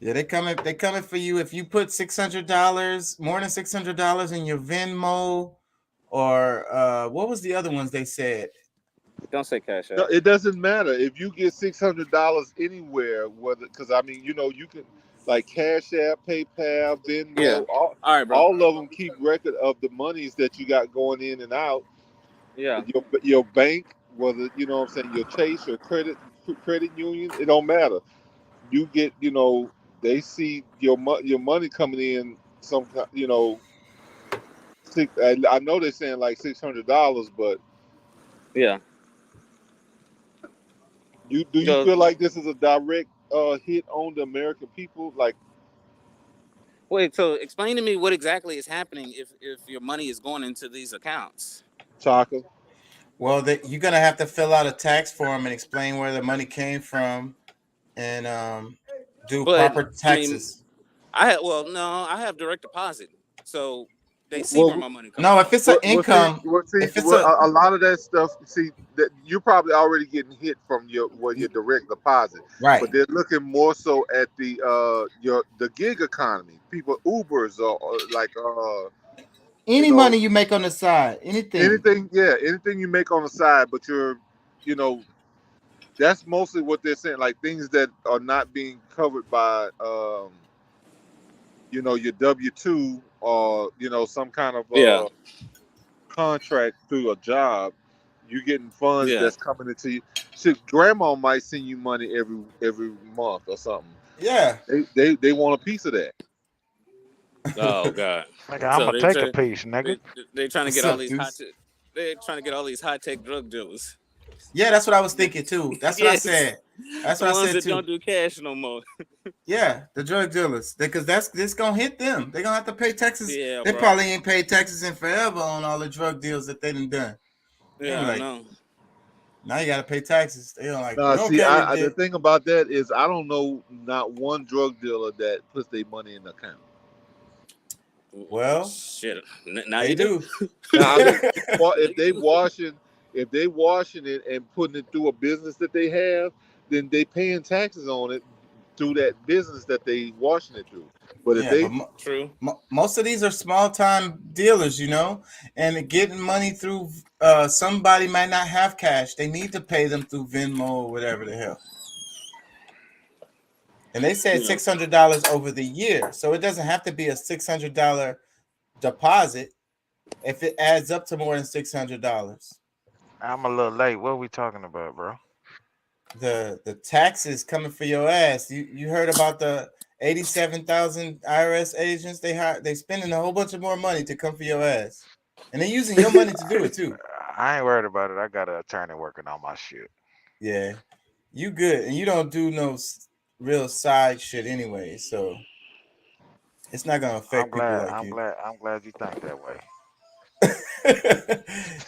Yeah, they coming for you if you put $600, more than $600 in your Venmo, or what was the other ones they said? Don't say Cash App. No, it doesn't matter if you get $600 anywhere. Whether, because I mean, you know, you can like Cash App, PayPal, Venmo. Yeah. All right, bro. All of them keep record of the monies that you got going in and out. Yeah. Your bank, whether you know what I'm saying, your Chase, your credit union, it don't matter. You get, you know, they see your money coming in. Some, you know, I know they're saying like $600, but yeah. Do you feel like this is a direct hit on the American people? Like, wait, so explain to me what exactly is happening if your money is going into these accounts. Chaka. Well, you're gonna have to fill out a tax form and explain where the money came from, and do proper taxes. I have direct deposit. So They see where my money comes No, from. if it's an income, if it's a lot of that stuff, see, that you're probably already getting hit from your direct deposit, right? But they're looking more so at the gig economy. People, Ubers or like any money you make on the side, anything you make on the side, but that's mostly what they're saying, like things that are not being covered by your W-2 or some kind of contract through a job. You getting funds that's coming into you. Shit, grandma might send you money every month or something. Yeah, they want a piece of that. Oh God! Nigga, I'm gonna take a piece, nigga. They're trying to get all these they're trying to get all these high tech drug dealers. Yeah, that's what I was thinking too. That's what I said. That's what I said that too. Don't do cash no more. Yeah, the drug dealers, because this gonna hit them. They're gonna have to pay taxes. Yeah, they bro. probably ain't paid taxes in forever on all the drug deals that they done. Yeah, I know. Now you gotta pay taxes. They don't like. The thing about that is I don't know not one drug dealer that puts their money in the account. Well, shit. Now they you do. Now, I mean, if they washing it and putting it through a business that they have, then they paying taxes on it through that business that they washing it through. But if most of these are small time dealers, and getting money through somebody might not have cash. They need to pay them through Venmo or whatever the hell. And they said $600 over the year, so it doesn't have to be a $600 deposit if it adds up to more than $600. I'm a little late. What are we talking about, bro? The taxes coming for your ass. You heard about the 87,000 IRS agents they spending a whole bunch of more money to come for your ass, and they're using your money to do it too. I ain't worried about it. I got an attorney working on my shit. Yeah, you good, and you don't do no real side shit anyway, so it's not gonna affect people like you. I'm glad you think that way.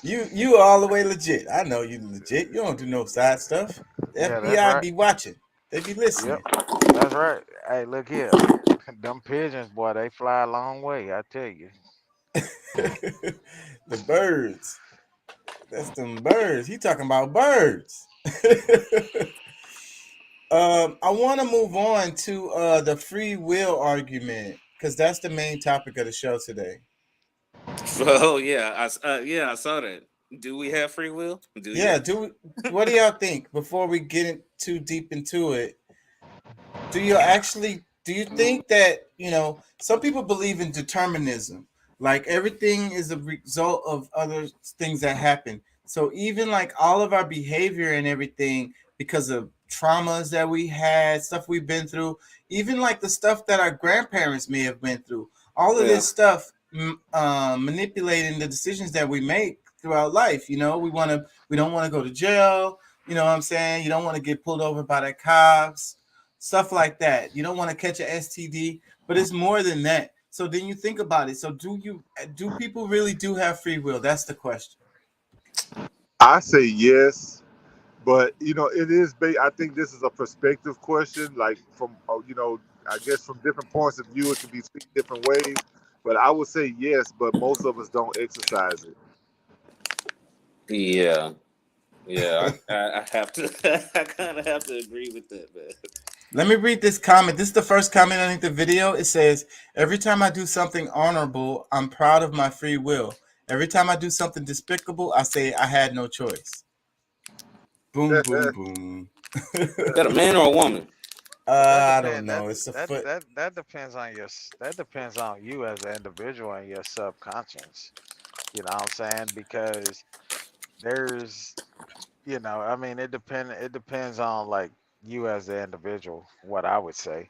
You all the way legit. I know you legit. You don't do no side stuff. The FBI be watching. They be listening. Yep, that's right. Hey, look here. Them pigeons, boy, they fly a long way, I tell you. The birds. That's them birds. He talking about birds. I want to move on to the free will argument, because that's the main topic of the show today. Oh yeah, I saw that. Do we have free will? What do y'all think before we get too deep into it? Do you think that, some people believe in determinism, like everything is a result of other things that happen. So even like all of our behavior and everything, because of traumas that we had, stuff we've been through, even like the stuff that our grandparents may have been through, all of this stuff manipulating the decisions that we make throughout life. We don't want to go to jail. You know what I'm saying? You don't want to get pulled over by the cops, stuff like that. You don't want to catch an STD, but it's more than that. So then you think about it. So do people really do have free will? That's the question. I say yes, but it is. I think this is a perspective question, like from I guess from different points of view, it can be seen different ways. But I would say yes, but most of us don't exercise it. Yeah, I have to. I kind of have to agree with that, man. Let me read this comment. This is the first comment underneath the video. It says, "Every time I do something honorable, I'm proud of my free will. Every time I do something despicable, I say I had no choice." Boom, boom, boom. Is that a man or a woman? I don't know. It's that depends on that depends on you as an individual and your subconscious. You know what I'm saying? Because there's, it depends on like you as the individual, what I would say,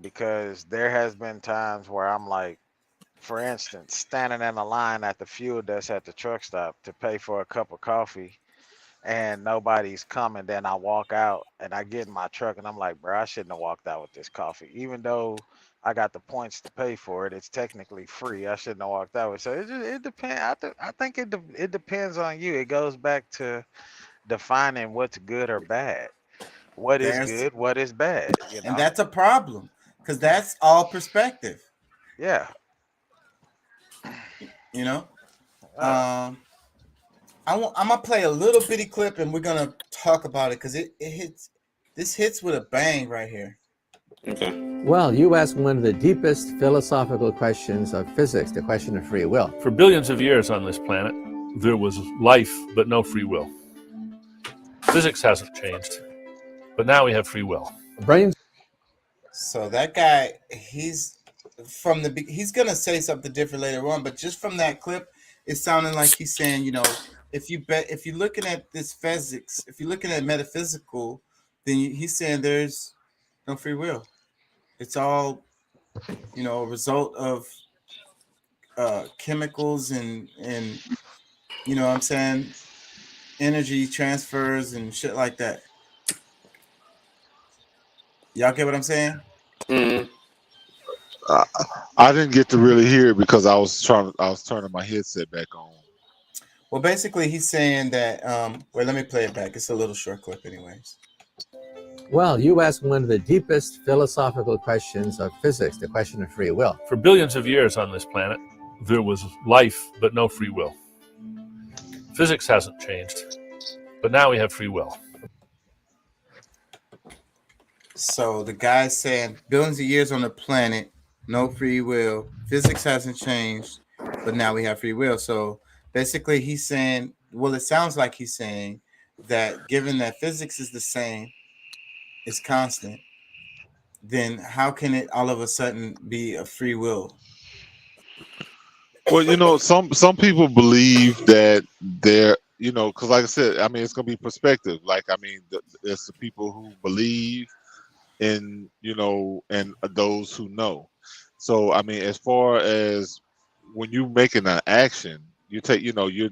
because there has been times where I'm like, for instance, standing in a line at the fuel desk at the truck stop to pay for a cup of coffee, and nobody's coming. Then I walk out and I get in my truck and I'm like, bro, I shouldn't have walked out with this coffee. Even though I got the points to pay for it, it's technically free. I shouldn't have walked out with it. So it depends. I think it depends on you. It goes back to defining what's good or bad. What is good, what is bad. And that's a problem, because that's all perspective. Yeah. You know. I'm gonna play a little bitty clip and we're gonna talk about it because it hits. This hits with a bang right here. Okay. Well, you ask one of the deepest philosophical questions of physics, the question of free will. For billions of years on this planet, there was life but no free will. Physics hasn't changed, but now we have free will. Brains. So that guy, he's gonna say something different later on, but just from that clip, it's sounding like he's saying, you know, if you're looking at this physics, if you're looking at metaphysical, then he's saying there's no free will. It's all, you know, a result of chemicals and you know what I'm saying, energy transfers and shit like that. Y'all get what I'm saying? Mm-hmm. I didn't get to really hear it because I was turning my headset back on. Well, basically, he's saying that. Wait, let me play it back. It's a little short clip, anyways. Well, you ask one of the deepest philosophical questions of physics, the question of free will. For billions of years on this planet, there was life but no free will. Physics hasn't changed, but now we have free will. So the guy's saying billions of years on the planet, no free will. Physics hasn't changed, but now we have free will. So basically, he's saying, well, it sounds like he's saying that given that physics is the same, it's constant, then how can it all of a sudden be a free will? Well, you know, some people believe that they're, you know, because like I said, I mean, it's gonna be perspective. Like, I mean, there's the people who believe in, you know, and those who know. So, I mean, as far as when you making an action, you take, you know, you're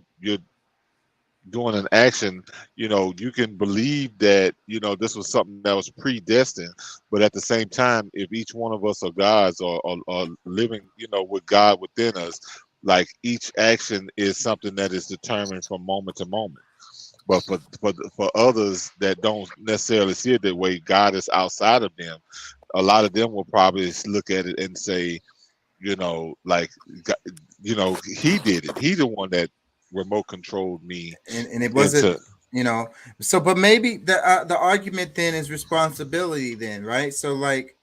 doing an action, you know, you can believe that, you know, this was something that was predestined, but at the same time, if each one of us are gods or living, you know, with God within us, like each action is something that is determined from moment to moment. But for others that don't necessarily see it that way, God is outside of them. A lot of them will probably look at it and say, you know, like, you know, he did it. He the one that remote controlled me, and it wasn't, you know. So, but maybe the argument then is responsibility then, right? So, like,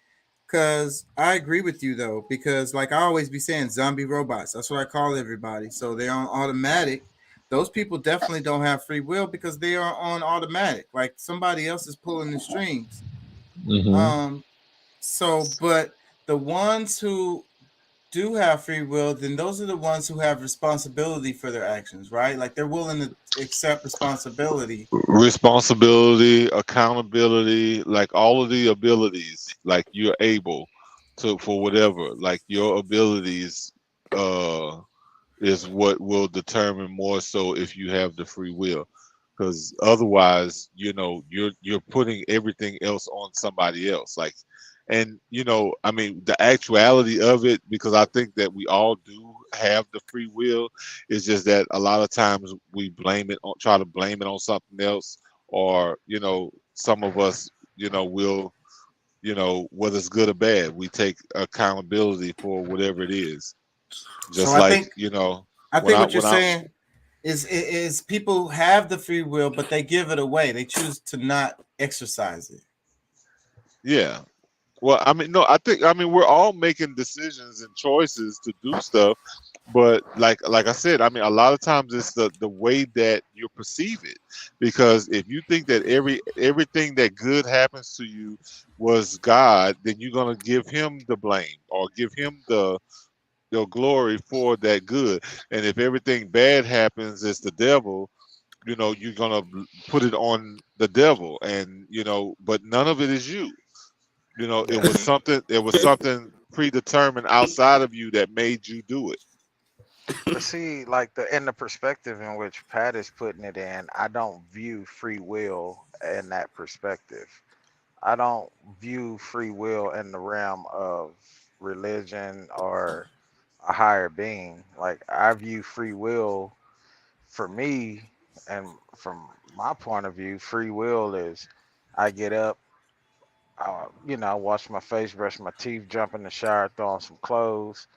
because I agree with you though, because like I always be saying, zombie robots. That's what I call everybody. So they're on automatic. Those people definitely don't have free will because they are on automatic. Like somebody else is pulling the strings. Mm-hmm. So, but the ones who do have free will, then those are the ones who have responsibility for their actions, right? Like they're willing to accept responsibility, accountability, like all of the abilities, like you're able to for whatever, like your abilities is what will determine more so if you have the free will, because otherwise, you know, you're putting everything else on somebody else, like. And, you know, I mean, the actuality of it, because I think that we all do have the free will, is just that a lot of times we try to blame it on something else, or, you know, some of us, you know, will, you know, whether it's good or bad, we take accountability for whatever it is. Just so like, I think, you know, I think what you're saying is people have the free will, but they give it away. They choose to not exercise it. Yeah. Well, I mean, no, I mean, we're all making decisions and choices to do stuff, but like I said, I mean, a lot of times it's the way that you perceive it, because if you think that everything that good happens to you was God, then you're gonna give him the blame or give him the glory for that good, and if everything bad happens, it's the devil. You know, you're gonna put it on the devil, and you know, but none of it is you. You know, it was something predetermined outside of you that made you do it. But see, like in the perspective in which Pat is putting it in, I don't view free will in that perspective. I don't view free will in the realm of religion or a higher being. Like I view free will, for me, and from my point of view, free will is I get up, you know, wash my face, brush my teeth, jump in the shower, throw on some clothes,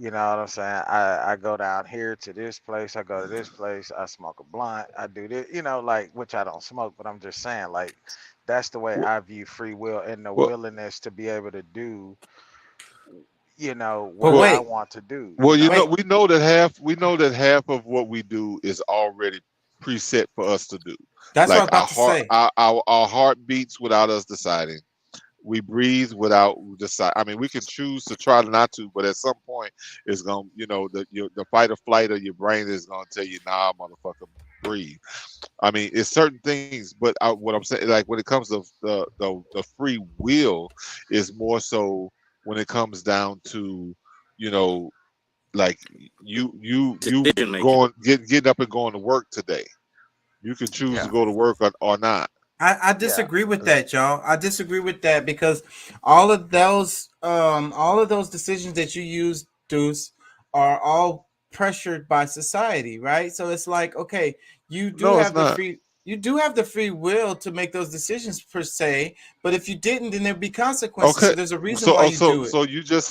You know what I'm saying? I go down here to this place, I go to this place, I smoke a blunt, I do this, you know, like, which I don't smoke, but I'm just saying, like, that's the way I view free will and the Well, willingness to be able to do, you know, But what I wait. want to do. Well, You you know, know, we know that half of what we do is already preset for us to do. That's what I Like was about to say. our heart beats without us deciding. We breathe without decide. I mean, we can choose to try not to, but at some point, it's gonna, you know, the fight or flight of your brain is gonna tell you, nah, motherfucker, breathe. I mean, it's certain things, but what I'm saying, like when it comes to the free will, is more so when it comes down to, you know, like you Decision making. getting up and going to work today. You can choose to Yeah. go to work or not. I disagree with that, y'all. I disagree with that because all of those decisions that you use, Deuce, are all pressured by society, right? So it's like, okay, you do No, it's have the not. free will to make those decisions per se, but if you didn't, then there'd be consequences. Okay. So there's a reason why you do it. So you just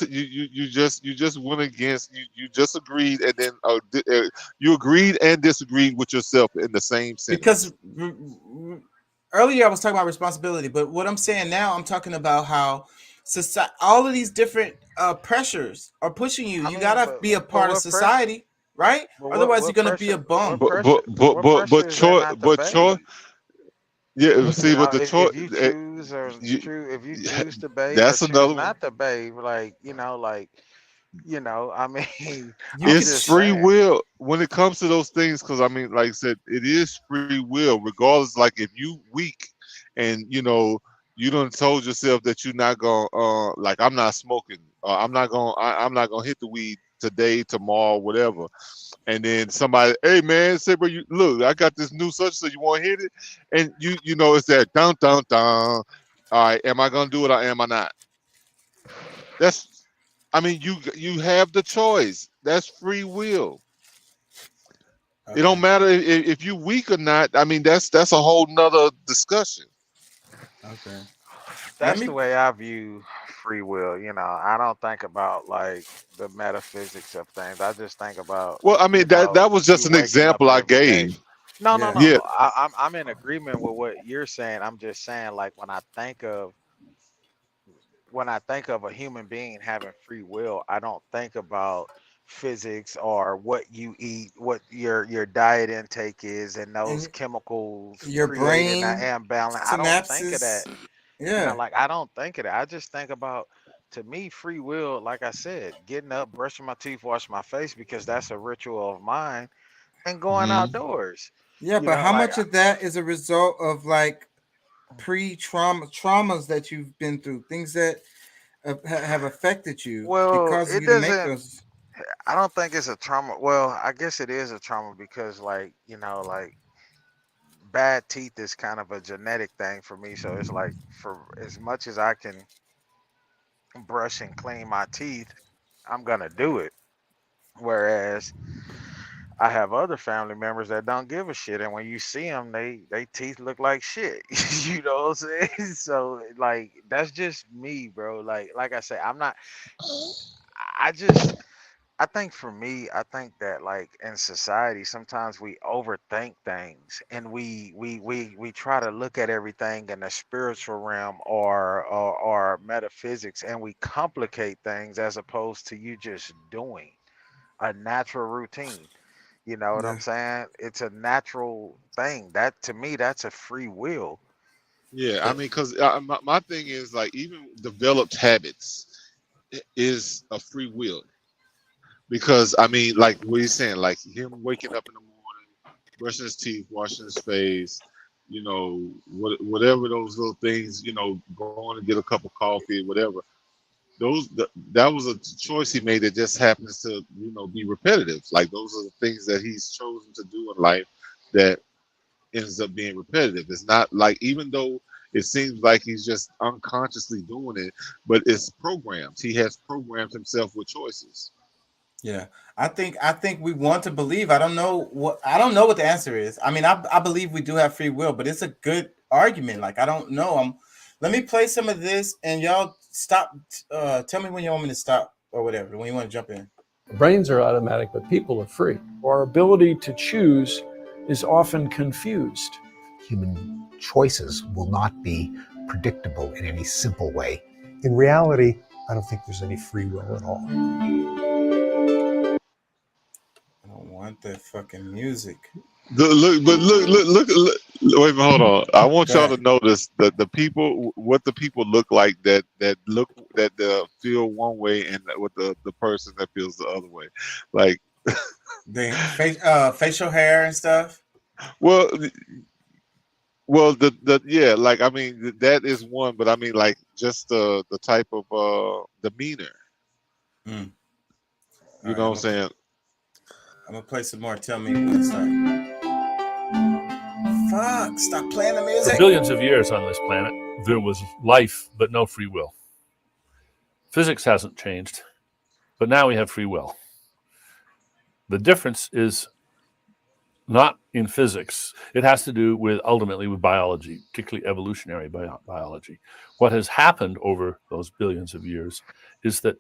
went against you just agreed and then you agreed and disagreed with yourself in the same sentence. Because earlier I was talking about responsibility, but what I'm saying now, I'm talking about how society, all of these different pressures are pushing you. You gotta be a part of society, right? Otherwise, you're gonna be a bum. But choice. Yeah, see, but the choice. if you choose or if you choose to bathe or That's choose another one. not to bathe, like, you know, I mean, It's free will when it comes to those things, because I mean, like I said, it is free will, regardless. Like if you weak and you know you done told yourself that you're not gonna like I'm not smoking, I'm not gonna hit the weed today, tomorrow, whatever. And then somebody, hey man, say, bro, you look, I got this new such, so you want to hit it? And you know it's that dun dun dun. All right, am I gonna do it or am I not? That's, I mean, you have the choice. That's free will. It don't matter if you weak or not. I mean, that's a whole nother discussion. Okay. That's the way I view free will. You know, I don't think about like the metaphysics of things. I just think about. Well, I mean, that was just an example I gave. No. Yeah. I'm in agreement with what you're saying. I'm just saying, like, when I think of a human being having free will, I don't think about physics or what you eat, what your diet intake is, and those chemicals your creating brain, an imbalance. I don't think of that. synapses. You Yeah. know, like, I don't think of that. I just think about, to me, free will, like I said, getting up, brushing my teeth, washing my face, because that's a ritual of mine, and going outdoors. Yeah, You but know, how like, much of that is a result of like traumas that you've been through, things that have affected you well, because it you to make doesn't. those? I don't think it's a trauma. Well, I guess it is a trauma because, like, you know, like, bad teeth is kind of a genetic thing for me. So it's like, for as much as I can brush and clean my teeth, I'm gonna do it. Whereas I have other family members that don't give a shit, and when you see them, they teeth look like shit. You know what I'm saying? So, like, that's just me, bro. Like I say, I'm not. I just. I think for me, I think that, like, in society, sometimes we overthink things, and we try to look at everything in the spiritual realm or metaphysics, and we complicate things as opposed to you just doing a natural routine. You know what Yeah. I'm saying? It's a natural thing. That, to me, that's a free will. Yeah, I mean, because my thing is like even developed habits is a free will. Because I mean, like what he's saying, like him waking up in the morning, brushing his teeth, washing his face, you know, whatever those little things, you know, going to get a cup of coffee, whatever. That was a choice he made that just happens to, you know, be repetitive. Like those are the things that he's chosen to do in life that ends up being repetitive. It's not like, even though it seems like he's just unconsciously doing it, but it's programs. He has programmed himself with choices. Yeah, I think we want to believe. I don't know what the answer is. I mean, I believe we do have free will, but it's a good argument. Like, I don't know. Let me play some of this, and y'all stop. Tell me when you want me to stop or whatever. When you want to jump in. Brains are automatic, but people are free. Our ability to choose is often confused. Human choices will not be predictable in any simple way. In reality, I don't think there's any free will at all. I don't want that fucking music. Look, wait a minute, hold on. I want Go y'all ahead. to notice that the people, what the people look like that feel one way, and what the person that feels the other way. Like, The facial hair and stuff. well, yeah, like I mean that is one, but I mean like just the type of demeanor. Mm. You know what I'm saying? I'm gonna play some more. Tell me when to start. Fuck! Stop playing the For music. billions of years on this planet, there was life, but no free will. Physics hasn't changed, but now we have free will. The difference is not in physics. It has to do with ultimately with biology, particularly evolutionary biology. What has happened over those billions of years is that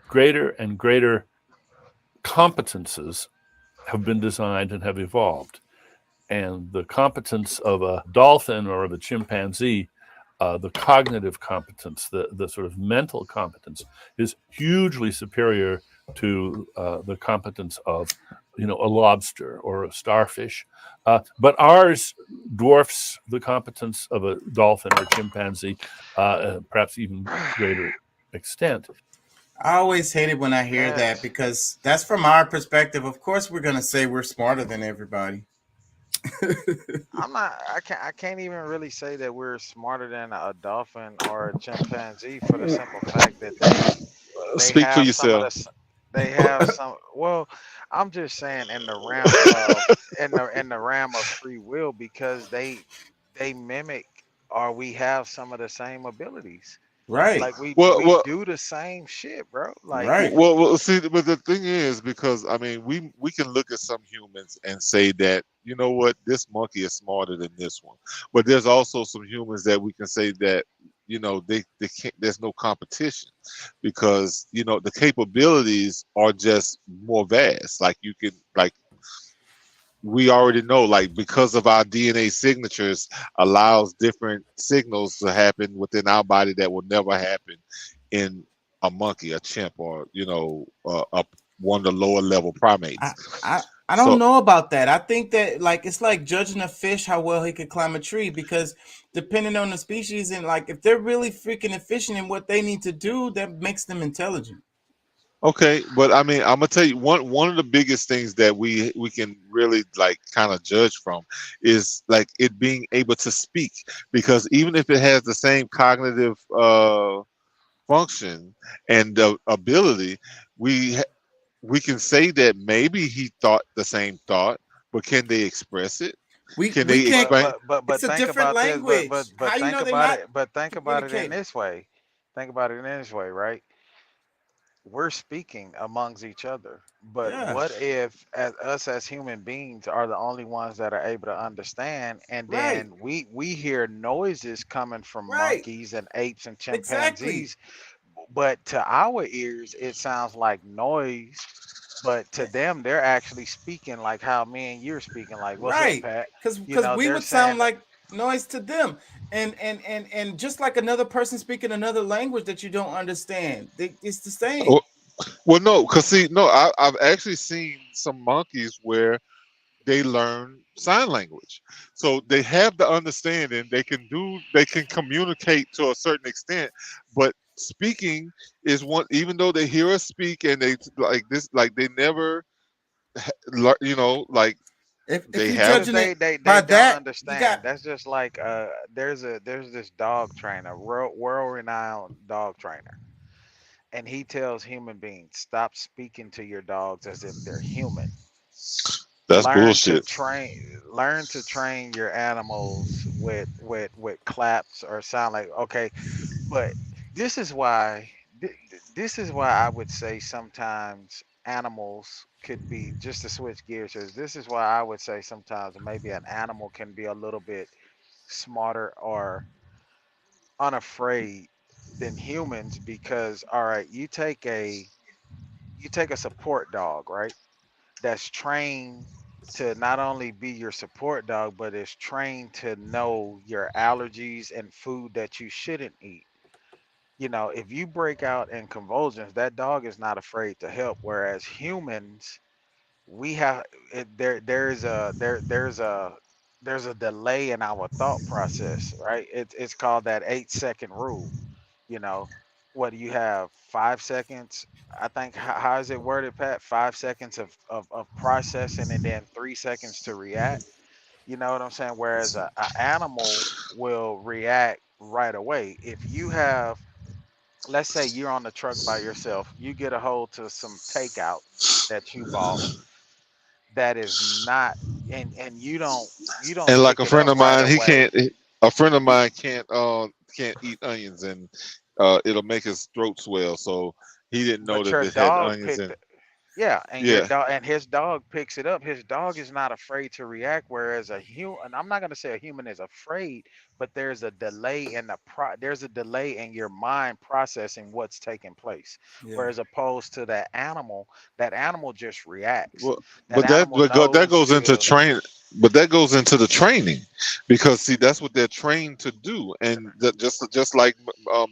greater and greater competences have been designed and have evolved. And the competence of a dolphin or of a chimpanzee, the cognitive competence, the sort of mental competence, is hugely superior to the competence of, a lobster or a starfish. But ours dwarfs the competence of a dolphin or chimpanzee, perhaps even greater extent. I always hate it when I hear that because that's from our perspective. Of course, we're gonna say we're smarter than everybody. I can't even really say that we're smarter than a dolphin or a chimpanzee for the simple fact that they Speak for have some of yourself. they have some. Well, I'm just saying in the realm of in the realm of free will, because they mimic, or we have some of the same abilities. Right. Like we Well, do the same shit, bro. Like right. Well, see, but the thing is, because I mean, we can look at some humans and say that, you know what, this monkey is smarter than this one. But there's also some humans that we can say that, they can't. There's no competition, because the capabilities are just more vast. Like you can, like we already know, like because of our DNA signatures allows different signals to happen within our body that will never happen in a monkey, a chimp, or one of the lower level primates. I don't know about that. I think that it's like judging a fish how well he could climb a tree, because depending on the species, and like if they're really freaking efficient in what they need to do, that makes them intelligent. Okay, but I mean, I'm gonna tell you one of the biggest things that we can really like kind of judge from is like it being able to speak, because even if it has the same cognitive function and ability, we can say that maybe he thought the same thought, but can they express it? Can they explain? but It's a think different about this. language. How you Think know they're about not it. But think about it in communicating? this way. Think about it in this way, right? We're speaking amongst each other, but Yeah. what if us as human beings are the only ones that are able to understand, and Right. then we hear noises coming from Right. monkeys and apes and Exactly. chimpanzees, but to our ears it sounds like noise, but to them they're actually speaking like how me and you're speaking, like, what's up, Right. Pat? Because we They're would sound saying, like noise to them, and just like another person speaking another language that you don't understand, it's the same. Well, no, because see, no, I've actually seen some monkeys where they learn sign language, so they have the understanding. They can communicate to a certain extent, but speaking is one. Even though they hear us speak and they like this, like they never, like If they you're have. because judging it they by don't that, you understand. got That's just like there's this dog trainer, world renowned dog trainer, and he tells human beings, stop speaking to your dogs as if they're human. That's bullshit. Learn to train your animals with claps or sound like, okay. But this is why this is why I would say sometimes animals could be, just to switch gears here, this is why I would say sometimes maybe an animal can be a little bit smarter or unafraid than humans, because all right, you take a support dog, right? That's trained to not only be your support dog, but it's trained to know your allergies and food that you shouldn't eat. You know, if you break out in convulsions, that dog is not afraid to help. Whereas humans, we have there's a delay in our thought process, right? It's called that 8-second rule. You know, what do you have? 5 seconds? I think how is it worded, Pat? 5 seconds of processing and then 3 seconds to react. You know what I'm saying? Whereas a animal will react right away. If you have, let's say you're on the truck by yourself, you get a hold to some takeout that you bought that is not, and you don't And like pick a it friend up of right mine, away. a friend of mine can't eat onions, and it'll make his throat swell. So he didn't know But that your it had dog onions picked in. it. Yeah, and your Yeah. dog and his dog picks it up. His dog is not afraid to react, whereas a human, and I'm not gonna say a human is afraid, but there's a delay in there's a delay in your mind processing what's taking place. Yeah. Whereas opposed to that animal just reacts. Well, That but that animal that knows goes into to train. But that goes into the training, because see that's what they're trained to do, and just like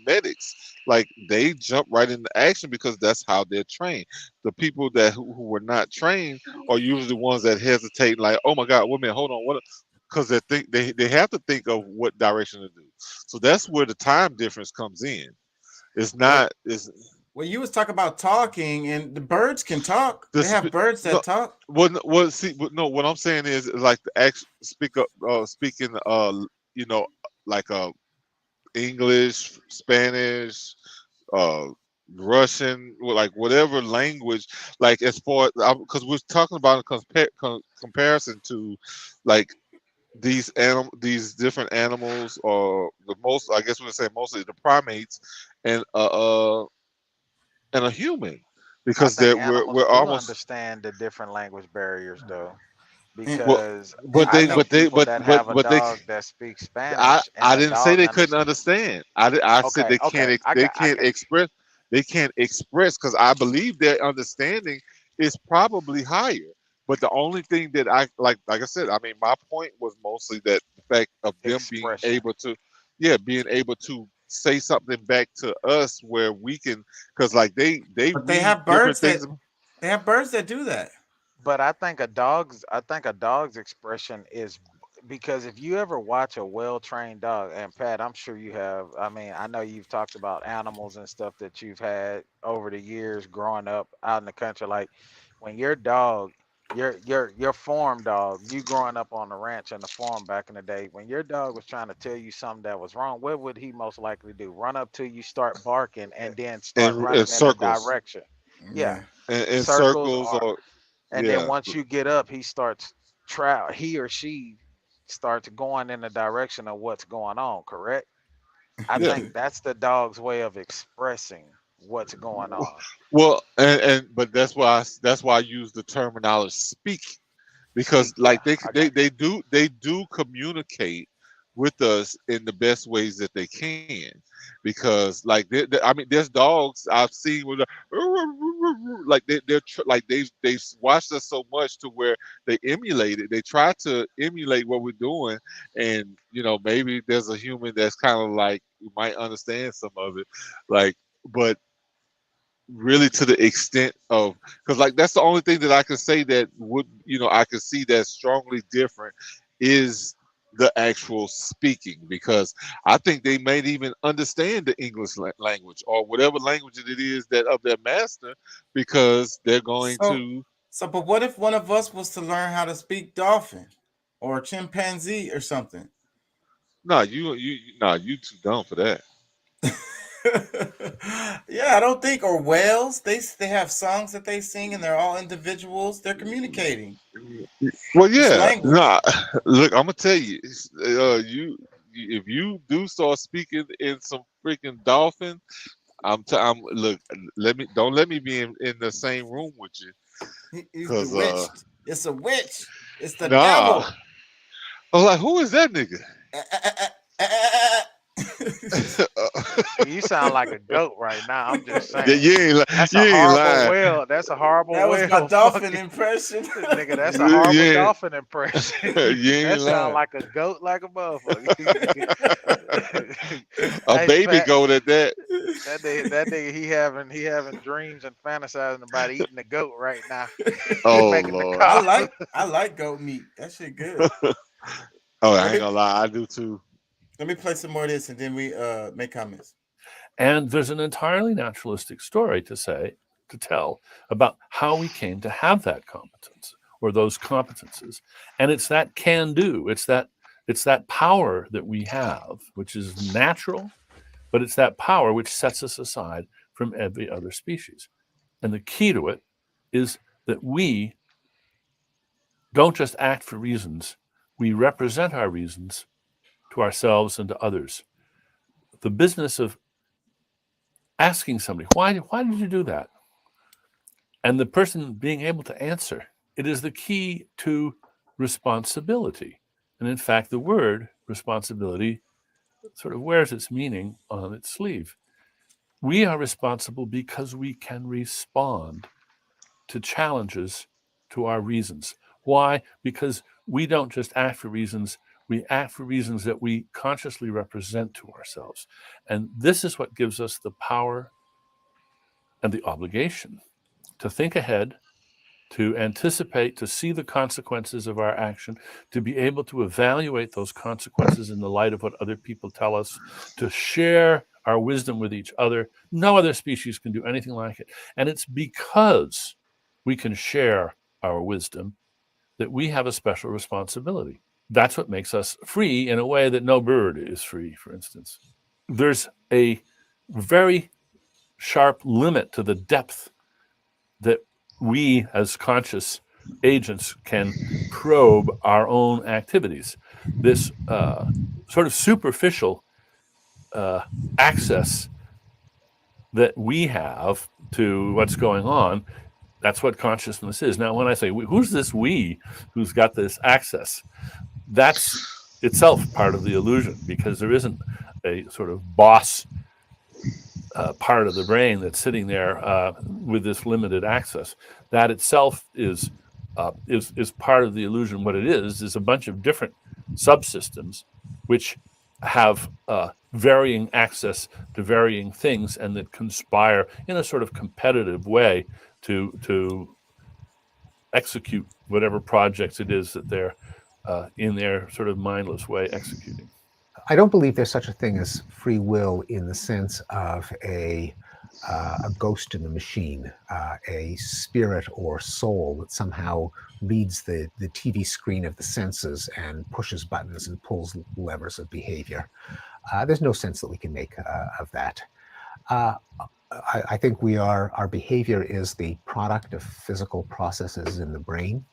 medics, like they jump right into action because that's how they're trained. The people who were not trained are usually the ones that hesitate, like, oh my God, wait a minute, hold on, what? Because they have to think of what direction to do. So that's where the time difference comes in. It's not. It's Well, you was talking about talking, and the birds can talk. the They have birds that no, talk. no. What I'm saying is like the act speaking you know, like English, Spanish, uh Russian, like whatever language, like as far because we're talking about a comparison to like these different animals, or the most, I guess we would say mostly the primates, and a human, I because think we're animals do almost. understand the different language barriers though. Well, Because but I they, know but they, people that have a but they. dog that speaks Spanish and I the didn't say dog they couldn't understands. understand. I said Okay, okay, they can't express. They can't express, because I believe their understanding is probably higher. But the only thing that I like I said, I mean, my point was mostly that the fact of them being expression. able to, being able to say something back to us where we can, because like they But they read have different birds that things. do that. But I think a dog's expression is, because if you ever watch a well-trained dog, and Pat, I'm sure you have. I mean, I know you've talked about animals and stuff that you've had over the years growing up out in the country. Like when your dog, your farm dog, you growing up on the ranch and the farm back in the day, when your dog was trying to tell you something that was wrong, what would he most likely do? Run up to you, start barking, and then start in running in a circles, direction. Yeah, in circles circles, are. or And then once you get up, he or she starts going in the direction of what's going on, correct? I yeah. think that's the dog's way of expressing what's going on. Well, but that's why I use the terminology speak, because like they do communicate with us in the best ways that they can, because like I mean, there's dogs I've seen with like like they've watched us so much to where they emulate it. They try to emulate what we're doing, and you know, maybe there's a human that's kind of like, you might understand some of it, like, but really to the extent of, because like that's the only thing that I can say that would, you know, I can see that's strongly different is the actual speaking, because I think they may even understand the English language or whatever language it is that of their master, because they're going to. But what if one of us was to learn how to speak dolphin or chimpanzee or something? No, you too dumb for that. Yeah, I don't think, or whales. They have songs that they sing, and they're all individuals. They're communicating. Well, yeah. No, look, I'm gonna tell you, if you do start speaking in some freaking dolphin, look. Don't let me be in the same room with you. He's 'Cause, bewitched. It's a witch. It's the nah. devil. I was like, who is that nigga? You you sound like a goat right now. I'm just Yeah, saying. you ain't That's you a ain't horrible lying. whale. That's a horrible That was whale. my dolphin fucking- impression. Nigga, that's a You horrible ain't, dolphin impression. you ain't That sound lying. like a goat, like a motherfucker. A Hey, baby Pat, goat at that. that nigga, he having dreams and fantasizing about eating the goat right now. Oh Making the Lord. call. I like goat meat. That shit good. Oh, I Let ain't me, gonna lie, I do too. let me play some more of this and then we make comments. And there's an entirely naturalistic story to tell about how we came to have that competence or those competences. And it's that can do. It's that power that we have, which is natural, but it's that power which sets us aside from every other species. And the key to it is that we don't just act for reasons, we represent our reasons to ourselves and to others. The business of asking somebody, why did you do that? And the person being able to answer, it is the key to responsibility. And in fact, the word responsibility sort of wears its meaning on its sleeve. We are responsible because we can respond to challenges to our reasons. Why? Because we don't just act for reasons, we act for reasons that we consciously represent to ourselves. And this is what gives us the power and the obligation to think ahead, to anticipate, to see the consequences of our action, to be able to evaluate those consequences in the light of what other people tell us, to share our wisdom with each other. No other species can do anything like it. And it's because we can share our wisdom that we have a special responsibility. That's what makes us free in a way that no bird is free, for instance. There's a very sharp limit to the depth that we as conscious agents can probe our own activities. This sort of superficial access that we have to what's going on, that's what consciousness is. Now, when I say who's this we who's got this access, that's itself part of the illusion, because there isn't a sort of boss part of the brain that's sitting there with this limited access. That itself is part of the illusion. What it is a bunch of different subsystems which have varying access to varying things and that conspire in a sort of competitive way to execute whatever projects it is that they're in their sort of mindless way executing. I don't believe there's such a thing as free will in the sense of a ghost in the machine, a spirit or soul that somehow reads the TV screen of the senses and pushes buttons and pulls levers of behavior. There's no sense that we can make of that. I think our behavior is the product of physical processes in the brain.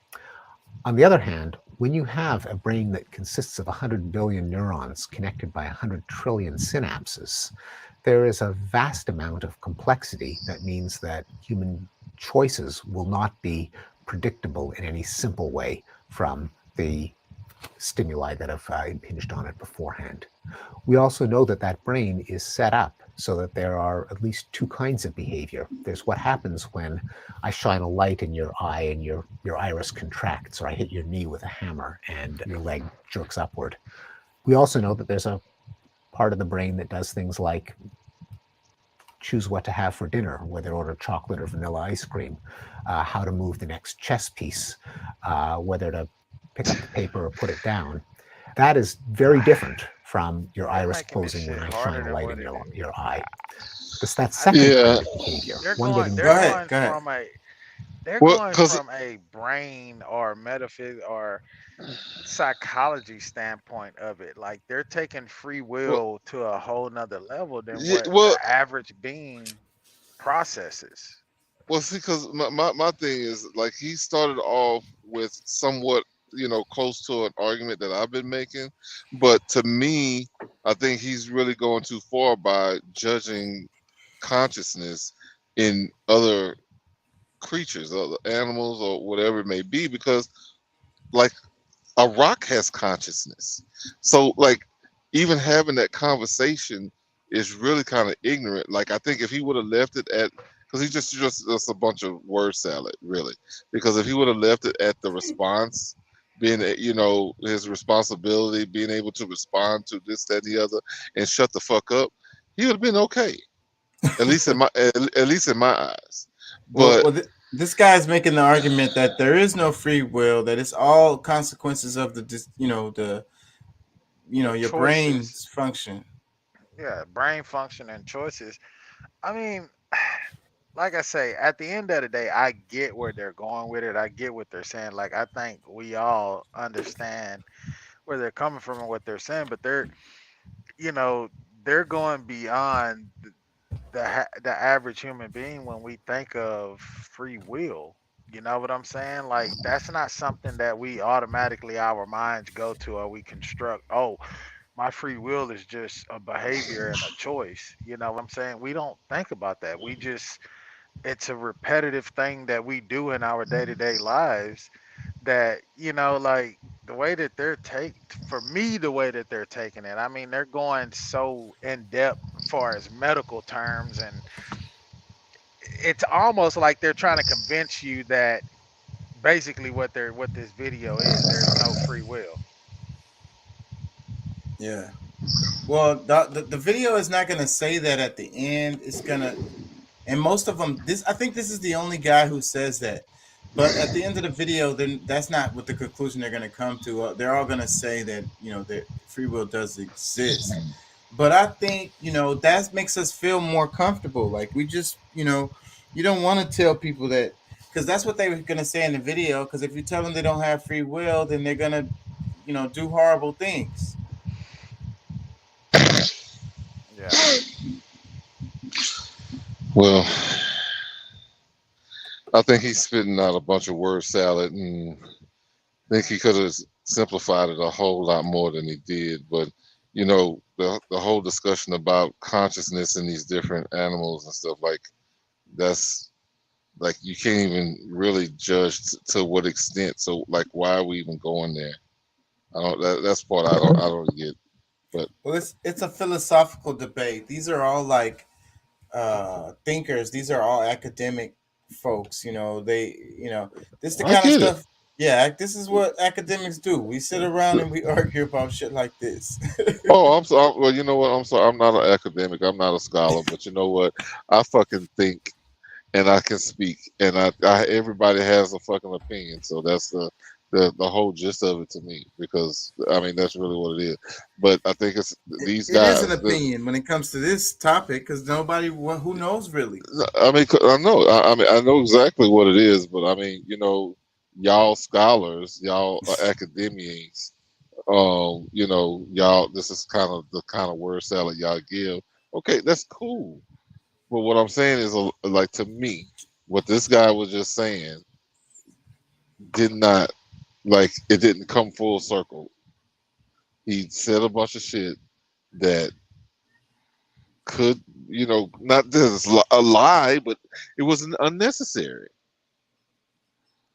On the other hand, when you have a brain that consists of 100 billion neurons connected by 100 trillion synapses, there is a vast amount of complexity that means that human choices will not be predictable in any simple way from the stimuli that have impinged on it beforehand. We also know that that brain is set up so that there are at least two kinds of behavior. There's what happens when I shine a light in your eye and your iris contracts, or I hit your knee with a hammer and your leg jerks upward. We also know that there's a part of the brain that does things like choose what to have for dinner, whether to order chocolate or vanilla ice cream, how to move the next chess piece, whether to pick up the paper or put it down. That is very different from your iris closing when I shine a light in your eye. Because that second kind of behavior. They're one going, getting they're going from a brain or metaphysics or psychology standpoint of it. Like they're taking free will to a whole nother level than what the average being processes. Well, see, because my thing is, like, he started off with somewhat, close to an argument that I've been making. But to me, I think he's really going too far by judging consciousness in other creatures, other animals, or whatever it may be, because, like, a rock has consciousness. So, like, even having that conversation is really kind of ignorant. Like I think if he would have left it at, because he's just a bunch of word salad, really. Because if he would have left it at the response, being his responsibility, being able to respond to this, that, and the other, and shut the fuck up, he would have been okay. At least in my eyes. But this guy's making the argument that there is no free will, that it's all consequences of your brain's function. Yeah, brain function and choices. I mean, like I say, at the end of the day, I get where they're going with it. I get what they're saying. Like, I think we all understand where they're coming from and what they're saying, but they're going beyond the average human being when we think of free will. You know what I'm saying? Like, that's not something that we automatically, our minds go to, or we construct. Oh, my free will is just a behavior and a choice. You know what I'm saying? We don't think about that. It's a repetitive thing that we do in our day-to-day lives that, like the way that they're the way that they're taking it, I mean, they're going so in depth as far as medical terms, and it's almost like they're trying to convince you that basically what this video is, there's no free will. Yeah. Well, the video is not going to say that at the end. It's going to, and most of them, I think this is the only guy who says that. But at the end of the video, then that's not what the conclusion they're going to come to. They're all going to say that, that free will does exist. But I think, that makes us feel more comfortable. Like we just, you don't want to tell people that, because that's what they were going to say in the video. Because if you tell them they don't have free will, then they're going to, do horrible things. Yeah. Well, I think he's spitting out a bunch of word salad, and I think he could have simplified it a whole lot more than he did. But the whole discussion about consciousness in these different animals and stuff, like that's like you can't even really judge to what extent. So like, why are we even going there? That's part I don't get. But well, it's a philosophical debate. These are all like thinkers. These are all academic folks. This is the kind of stuff. Yeah, this is what academics do. We sit around and we argue about shit like this. I'm sorry. Well, you know what? I'm sorry. I'm not an academic. I'm not a scholar. But you know what? I fucking think, and I can speak, and I everybody has a fucking opinion. So that's the whole gist of it to me, because I mean that's really what it is. But I think it's these guys. It is an opinion when it comes to this topic, because nobody who knows really. I mean, I know. I know exactly what it is, but I mean, y'all scholars, y'all academians, y'all. This is kind of the kind of word salad y'all give. Okay, that's cool. But what I'm saying is, like, to me, what this guy was just saying did not. Like, it didn't come full circle. He said a bunch of shit that could, not just a lie, but it was unnecessary.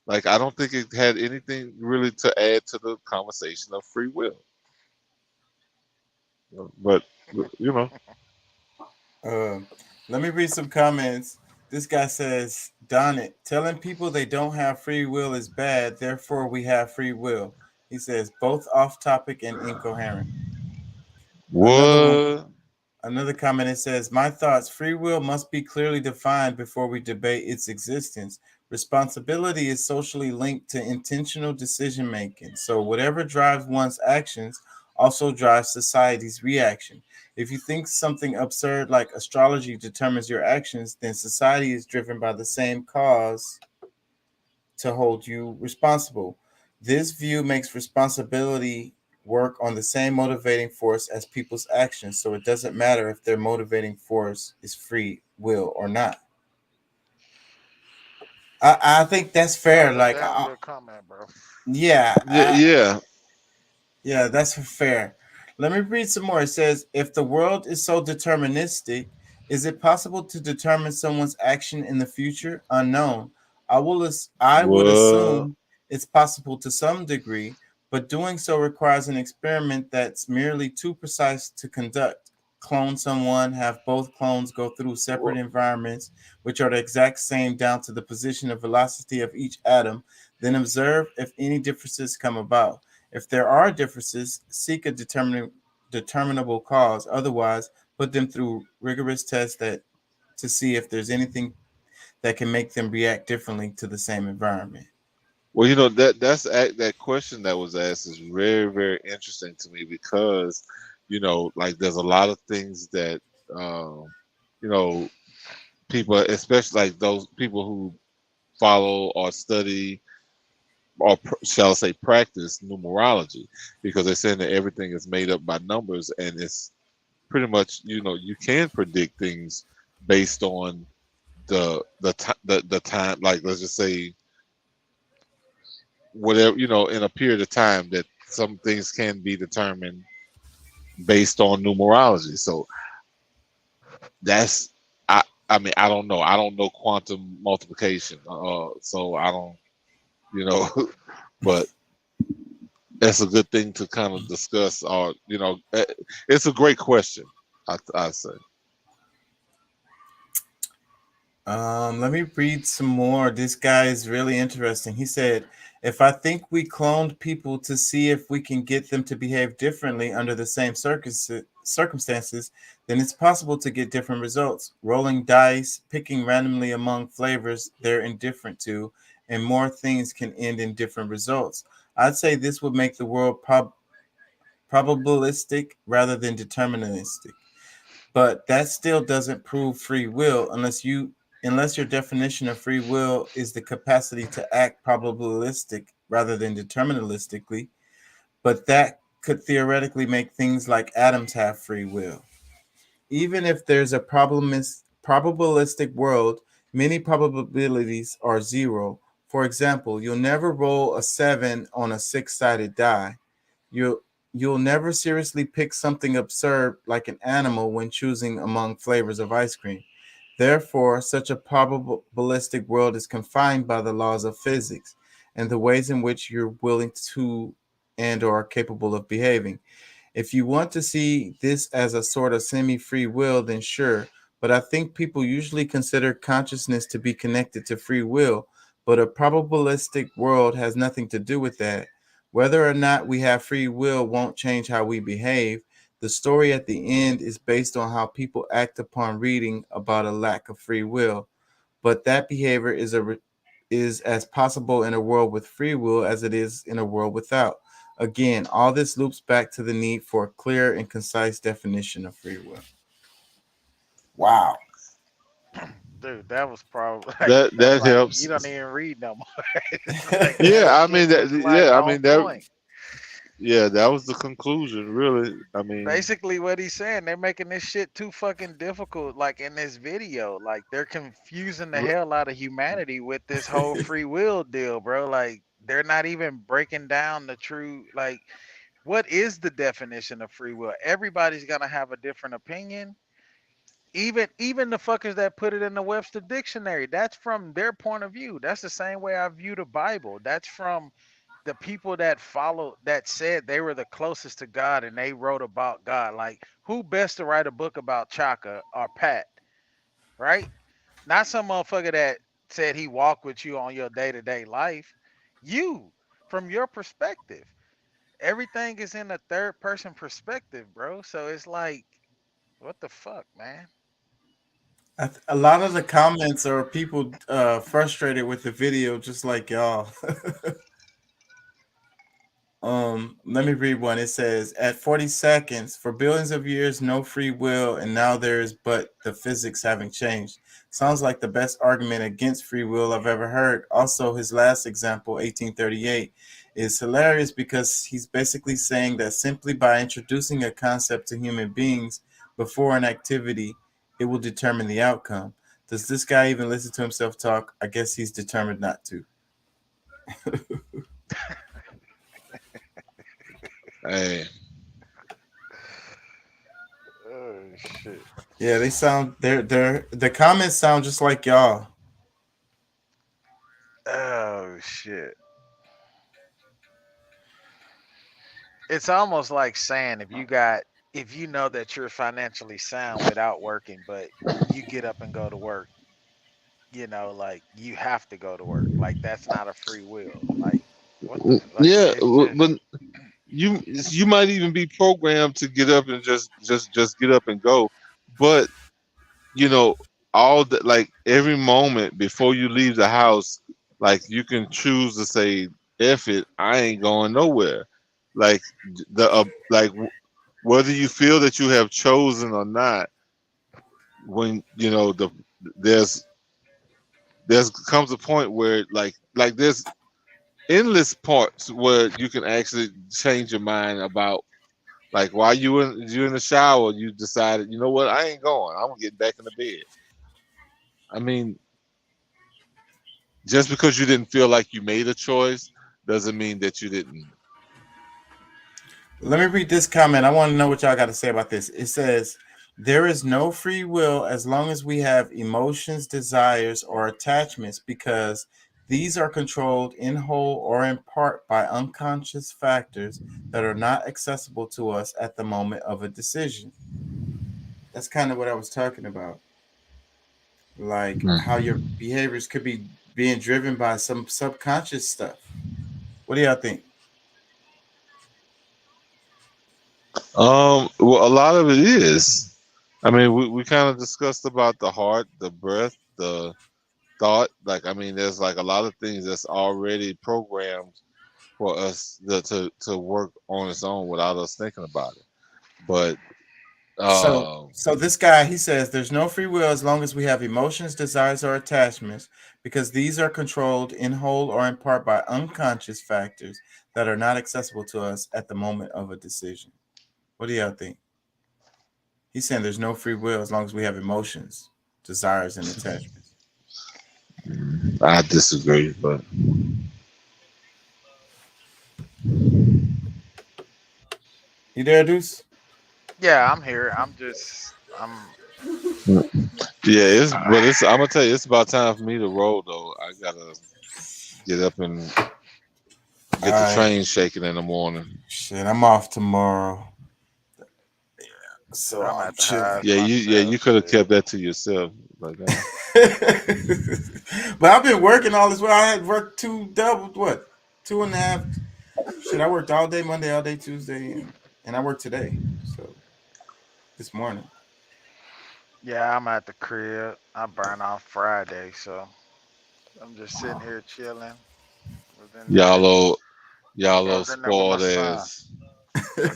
Like, I don't think it had anything really to add to the conversation of free will. But, let me read some comments. This guy says, "Don it, telling people they don't have free will is bad, therefore we have free will." He says, both off topic and incoherent. What? Another comment, it says, "My thoughts, free will must be clearly defined before we debate its existence. Responsibility is socially linked to intentional decision making. So whatever drives one's actions also drives society's reaction. If you think something absurd like astrology determines your actions, then society is driven by the same cause to hold you responsible. This view makes responsibility work on the same motivating force as people's actions, so it doesn't matter if their motivating force is free will or not." I think that's fair. Like, good comment, bro. Yeah, yeah, that's fair. Let me read some more. It says, "If the world is so deterministic, is it possible to determine someone's action in the future? Unknown. I would assume it's possible to some degree, but doing so requires an experiment that's merely too precise to conduct. clone someone, have both clones go through separate environments, which are the exact same down to the position and velocity of each atom, then observe if any differences come about. If there are differences, seek a determinable cause. Otherwise, put them through rigorous tests to see if there's anything that can make them react differently to the same environment. Well, you know, that question that was asked is very, very interesting to me because, you know, like there's a lot of things that, you know, people, especially like those people who follow or study or shall I say practice numerology, because they're saying that everything is made up by numbers, and it's pretty much, you know, you can predict things based on the time, like let's just say whatever, you know, in a period of time, that some things can be determined based on numerology. So that's I mean, I don't know quantum multiplication, so I don't, you know, but that's a good thing to kind of discuss. Or, you know, it's a great question, I say. Let me read some more. This guy is really interesting. He said, if I think we cloned people to see if we can get them to behave differently under the same circumstances, then it's possible to get different results. Rolling dice, picking randomly among flavors they're indifferent to, and more things can end in different results. I'd say this would make the world probabilistic rather than deterministic. But that still doesn't prove free will unless your definition of free will is the capacity to act probabilistic rather than deterministically. But that could theoretically make things like atoms have free will. Even if there's a probabilistic world, many probabilities are zero. For example, you'll never roll a 7 on a 6-sided die. You'll never seriously pick something absurd like an animal when choosing among flavors of ice cream. Therefore, such a probabilistic world is confined by the laws of physics and the ways in which you're willing to and or are capable of behaving. If you want to see this as a sort of semi-free will, then sure, but I think people usually consider consciousness to be connected to free will, but a probabilistic world has nothing to do with that. Whether or not we have free will won't change how we behave. The story at the end is based on how people act upon reading about a lack of free will, but that behavior is as possible in a world with free will as it is in a world without. Again, all this loops back to the need for a clear and concise definition of free will. Wow. Dude, that was probably That like, helps. you don't even read no more. Like, Yeah, I that mean shit was, like, I on mean that. point. Yeah, that was the conclusion, really. I mean, Basically what he's saying, they're making this shit too fucking difficult, like in this video. Like they're confusing the hell out of humanity with this whole free will deal, bro. Like they're not even breaking down the true, like, what is the definition of free will? Everybody's gonna have a different opinion. Even the fuckers that put it in the Webster dictionary, that's from their point of view. That's the same way I view the Bible. That's from the people that followed, that said they were the closest to God and they wrote about God. Like, who best to write a book about Chaka or Pat, right? Not some motherfucker that said he walked with you on your day-to-day life. You, from your perspective. Everything is in a third person perspective, bro. So it's like, what the fuck, man? A lot of the comments are people frustrated with the video, just like y'all. Let me read one. It says, at 40 seconds, for billions of years, no free will, and now there's, but the physics haven't changed. Sounds like the best argument against free will I've ever heard. Also, his last example, 1838, is hilarious because he's basically saying that simply by introducing a concept to human beings before an activity, it will determine the outcome. Does this guy even listen to himself talk? I guess he's determined not to. hey. Oh shit. Yeah, they sound the comments sound just like y'all. Oh shit. It's almost like saying if you got if you know that you're financially sound without working, but you get up and go to work, you know, like you have to go to work. Like that's not a free will. Like what the like Yeah, it's just but you might even be programmed to get up and just get up and go, but you know, all the like every moment before you leave the house, like you can choose to say, "F it, I ain't going nowhere." Like whether you feel that you have chosen or not, when you know there's comes a point where like there's endless parts where you can actually change your mind about. Like while you're in the shower, you decided, you know what, I ain't going. I'm gonna get back in the bed. I mean, just because you didn't feel like you made a choice doesn't mean that you didn't. Let me read this comment. I want to know what y'all got to say about this. It says, there is no free will as long as we have emotions, desires, or attachments, because these are controlled in whole or in part by unconscious factors that are not accessible to us at the moment of a decision. That's kind of what I was talking about. Like how your behaviors could be being driven by some subconscious stuff. What do y'all think? Well, a lot of it is. I mean, we kind of discussed about the heart, the breath, the thought. Like, I mean, there's like a lot of things that's already programmed for us to work on its own without us thinking about it. But so this guy, he says there's no free will as long as we have emotions, desires, or attachments, because these are controlled in whole or in part by unconscious factors that are not accessible to us at the moment of a decision. What do y'all think? He's saying there's no free will as long as we have emotions, desires, and attachments. I disagree, but you there, Deuce? yeah, I'm here. I'm yeah, I'm gonna tell you, it's about time for me to roll though. I gotta get up and get the train shaking in the morning. Shit, I'm off tomorrow. So I'm chilling. Yeah, you could have kept that to yourself. Like that. But I've been working all this while. I had worked 2.5. Shit, I worked all day Monday, all day Tuesday, and I worked today. So this morning. Yeah, I'm at the crib. I burn off Friday, so I'm just sitting here chilling. Y'all old spoiled ass.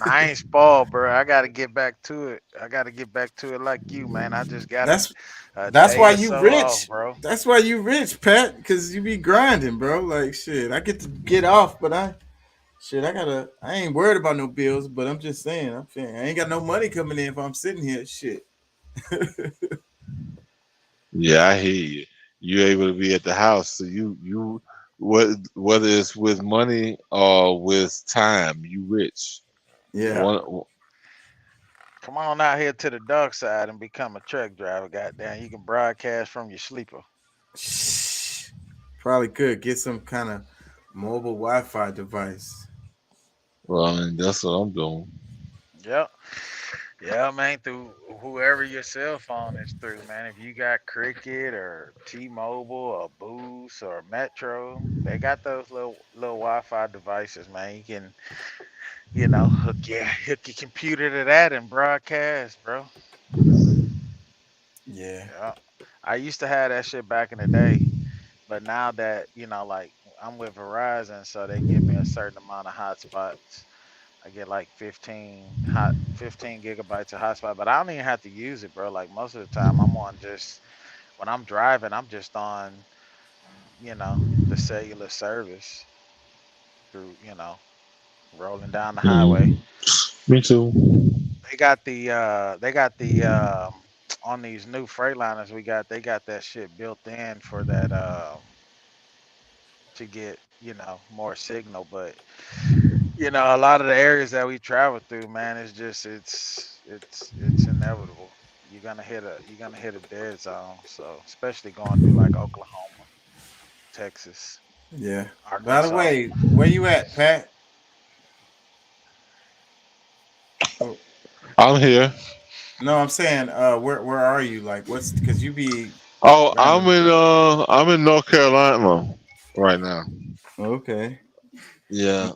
I ain't spoiled, bro. I got to get back to it. I got to get back to it like you, man. I just got That's why you rich, off, bro. That's why you rich, Pat, because you be grinding, bro. Like shit, I get to get off, but I ain't worried about no bills, but I'm just saying, I ain't got no money coming in if I'm sitting here. Shit. Yeah, I hear you. You're able to be at the house, so you whether it's with money or with time, you rich. Yeah. Come on out here to the dark side and become a truck driver. Goddamn, you can broadcast from your sleeper. Probably could get some kind of mobile Wi-Fi device. Well, I mean, that's what I'm doing. Yep. Yeah, man, through whoever your cell phone is through, man. If you got Cricket or T-Mobile or Boost or Metro, they got those little Wi-Fi devices, man. You can, hook your computer to that and broadcast, bro. Yeah. I used to have that shit back in the day, but now that, like I'm with Verizon, so they give me a certain amount of hotspots. I get like 15 gigabytes of hotspot, but I don't even have to use it, bro. Like most of the time I'm on when I'm driving, I'm just on, the cellular service through, rolling down the highway. Me too. They got the on these new Freightliners they got that shit built in for that to get, more signal, but a lot of the areas that we travel through, man, it's just it's inevitable. You're gonna hit a dead zone. So especially going through like Oklahoma, Texas. Yeah. Arkansas. By the way, where you at, Pat? Oh. I'm here. No, I'm saying, where are you? Like, what's because you be Oh, random. I'm in North Carolina right now. Okay, Yeah.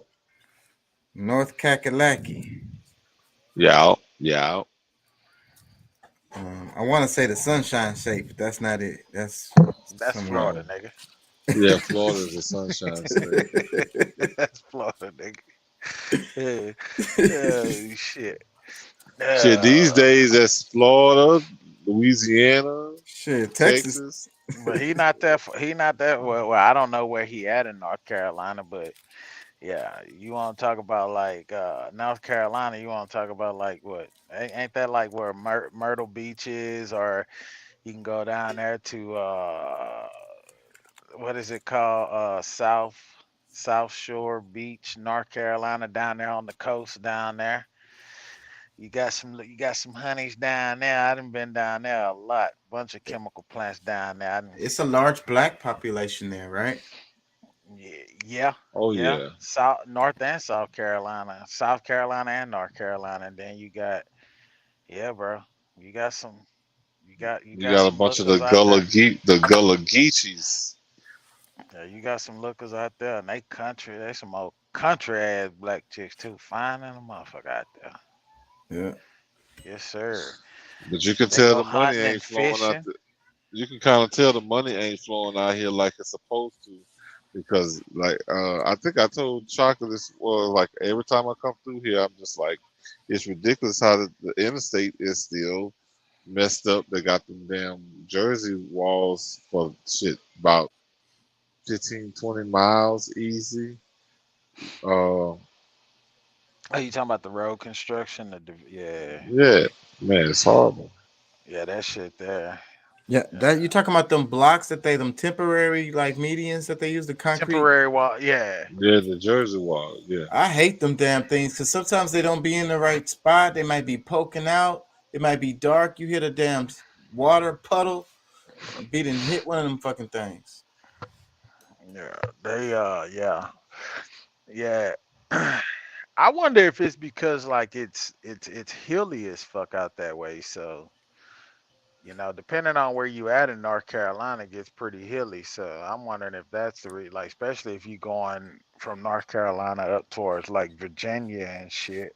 North Kakalaki. Yeah. Yeah. I want to say the Sunshine State, but that's not it. That's That's somewhere else. Florida, nigga. Yeah, Florida is a sunshine state. That's Florida, nigga. Oh shit. Shit, these days that's Florida, Louisiana, Shit, Texas. Texas. But he not that. He not that. Well, I don't know where he at in North Carolina, but yeah, you want to talk about like North Carolina? You want to talk about like what? Ain't that like where Myrtle Beach is, or you can go down there to what is it called? South Shore Beach, North Carolina, down there on the coast down there. You got some honeys down there. I done been down there a lot. Bunch of chemical plants down there. It's a large black population there, right? Yeah. Oh Yeah. yeah. North and South Carolina. South Carolina and North Carolina. And then you got, yeah, bro. You got some you You got got a some bunch of the lookers out there. Gullah Geechees. Yeah, you got some lookers out there and they country. They some old country ass black chicks too. Fine in a motherfucker out there. Yeah. Yes, sir. But you can They tell go the money hunting and ain't flowing out. fishing. You can kind of tell the money ain't flowing out here like it's supposed to, because like I think I told Chaka this. Well, like every time I come through here, I'm just like, it's ridiculous how the interstate is still messed up. They got them damn Jersey walls for shit about 15, 20 miles easy. Oh, you talking about the road construction? Yeah. Yeah, man, it's horrible. Yeah, that shit there. Yeah, that you talking about them blocks that them temporary like medians that they use the concrete. Temporary wall, yeah. Yeah, the Jersey wall. Yeah. I hate them damn things because sometimes they don't be in the right spot. They might be poking out. It might be dark. You hit a damn water puddle. Be done hit one of them fucking things. Yeah, they yeah. I wonder if it's because like it's hilly as fuck out that way. So, you know, depending on where you at in North Carolina, it gets pretty hilly. So I'm wondering if that's the like, especially if you going from North Carolina up towards like Virginia and shit.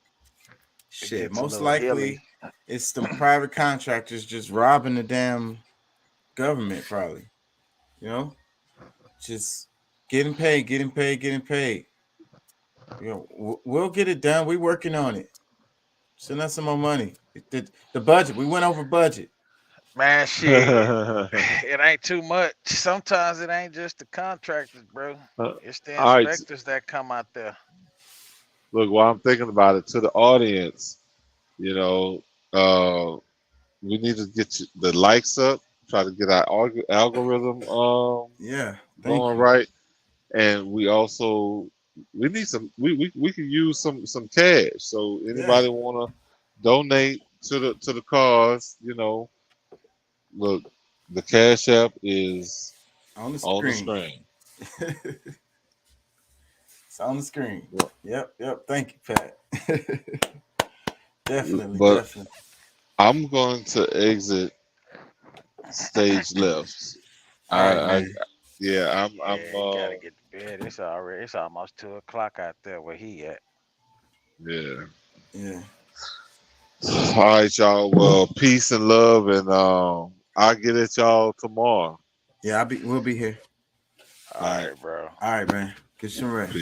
Shit, most likely it's the private contractors just robbing the damn government, probably. You know, just getting paid. You know, we'll get it done. We working on it. Send us some more money. The budget. We went over budget. Man, shit, it ain't too much. Sometimes it ain't just the contractors, bro. It's the all right. inspectors that come out there. Look, while I'm thinking about it, to the audience, you know, we need to get the likes up, try to get our algorithm yeah, going right, and we need some. We could use some cash. So anybody want to donate to the cause? You know, look, the Cash App is on the screen. It's on the screen. Yep. Thank you, Pat. Definitely. I'm going to exit stage left. I'm you gotta get to bed. It's almost 2:00 out there where he at. Yeah. All right, y'all. Well, peace and love, and I'll get at y'all tomorrow. Yeah, we'll be here. All right, bro. All right, man. Get some rest.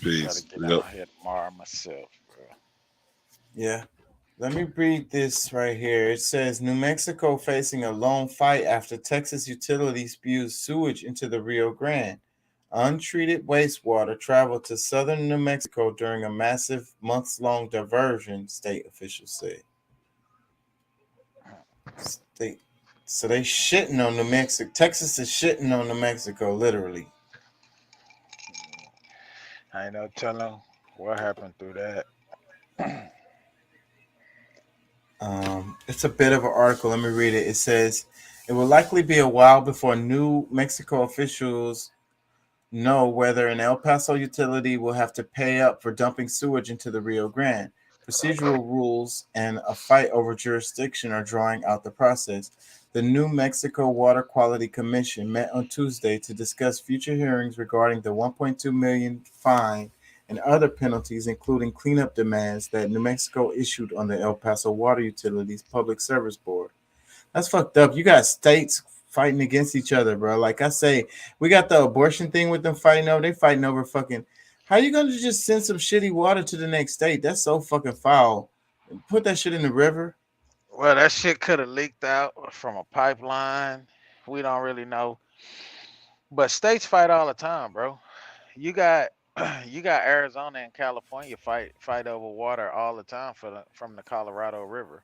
Peace. Gotta get out here tomorrow myself, bro. Yeah. Let me read this right here. It says New Mexico facing a long fight after Texas utility spews sewage into the Rio Grande. Untreated wastewater traveled to southern New Mexico during a massive months-long diversion, state officials said. So they shitting on New Mexico. Texas is shitting on New Mexico, literally. I ain't no telling what happened through that. It's a bit of an article. Let me read it. It says, it will likely be a while before New Mexico officials know whether an El Paso utility will have to pay up for dumping sewage into the Rio Grande. procedural rules, and a fight over jurisdiction are drawing out the process. The New Mexico Water Quality Commission met on Tuesday to discuss future hearings regarding the $1.2 million fine and other penalties, including cleanup demands that New Mexico issued on the El Paso Water Utilities Public Service Board. That's fucked up. You got states fighting against each other, bro. Like I say, we got the abortion thing with them fighting over. They fighting over fucking. How you gonna just send some shitty water to the next state? That's so fucking foul. Put that shit in the river. Well, that shit could have leaked out from a pipeline. We don't really know. But states fight all the time, bro. You got Arizona and California fight over water all the time from the Colorado River.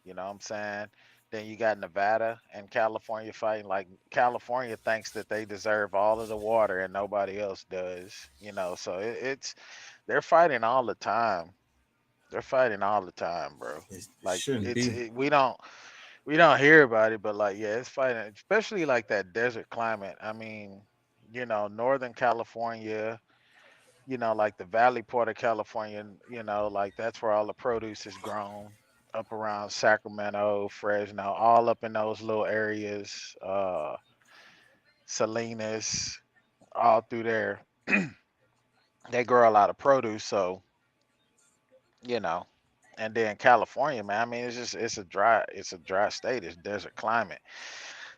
You know what I'm saying? Then you got Nevada and California fighting. Like California thinks that they deserve all of the water and nobody else does. You know, so they're fighting all the time. They're fighting all the time, bro. Like we don't hear about it, but like yeah, it's fighting, especially like that desert climate. I mean, you know, Northern California, you know, like the valley part of California, you know, like that's where all the produce is grown, up around Sacramento, Fresno, all up in those little areas, Salinas, all through there. They grow a lot of produce, so you know. And then California, man, I mean, it's a dry state. It's desert climate.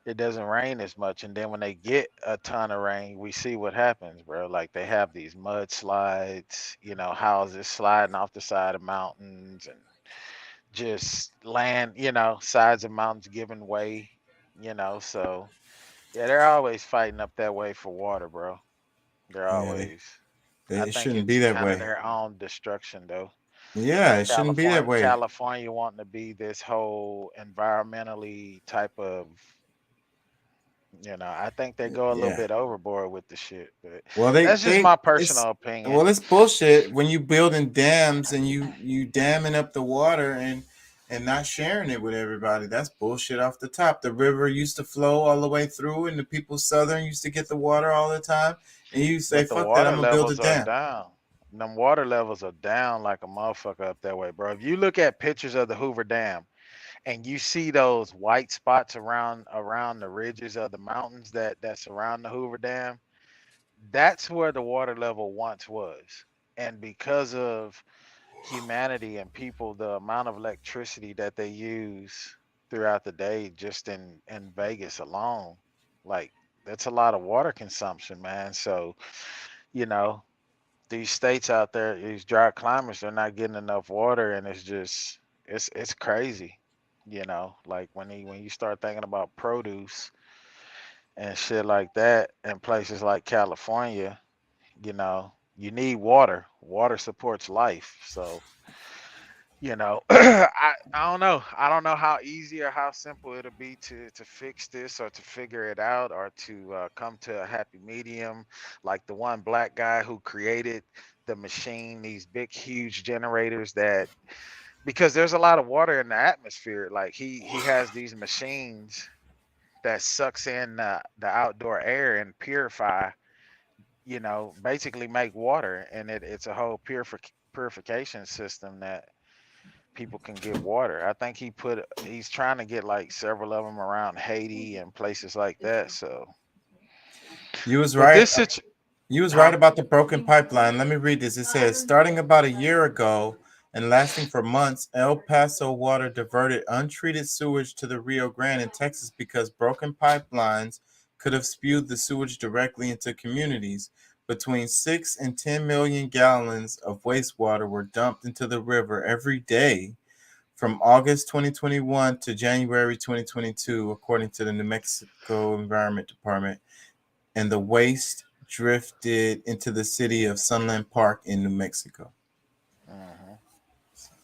It doesn't rain as much, and then when they get a ton of rain, we see what happens, bro. Like they have these mudslides, you know, houses sliding off the side of mountains, and just land, you know, sides of mountains giving way, you know. So yeah, they're always fighting up that way for water, bro. They're always. It shouldn't be that way. Their own destruction, though. Yeah, it shouldn't be that way. California wanting to be this whole environmentally type of, you know, I think they go a little bit overboard with the shit. But that's just my personal opinion. Well, it's bullshit when you building dams and you damming up the water and not sharing it with everybody. That's bullshit off the top. The river used to flow all the way through, and the people southern used to get the water all the time. And you say, "Fuck that, I'm gonna build a dam." Down. Them water levels are down like a motherfucker up that way, bro. If you look at pictures of the Hoover Dam and you see those white spots around the ridges of the mountains that surround the Hoover Dam, that's where the water level once was. And because of humanity and people, the amount of electricity that they use throughout the day just in Vegas alone, like that's a lot of water consumption, man. So, you know, these states out there, these dry climates, they're not getting enough water, and it's just it's crazy, you know. Like when you start thinking about produce and shit like that in places like California, you know, you need water. Water supports life. So, you know, I don't know. I don't know how easy or how simple it'll be to fix this or to figure it out or to come to a happy medium, like the one black guy who created the machine, these big, huge generators that, because there's a lot of water in the atmosphere. Like he has these machines that sucks in the outdoor air and purify, you know, basically make water. And it's a whole purification system that people can get water. I think he's trying to get like several of them around Haiti and places like that. So you was right. You was right about the broken pipeline. Let me read this. It says, starting about a year ago and lasting for months, El Paso Water diverted untreated sewage to the Rio Grande in Texas because broken pipelines could have spewed the sewage directly into communities. Between 6 and 10 million gallons of wastewater were dumped into the river every day from August 2021 to January 2022, according to the New Mexico Environment Department. And the waste drifted into the city of Sunland Park in New Mexico.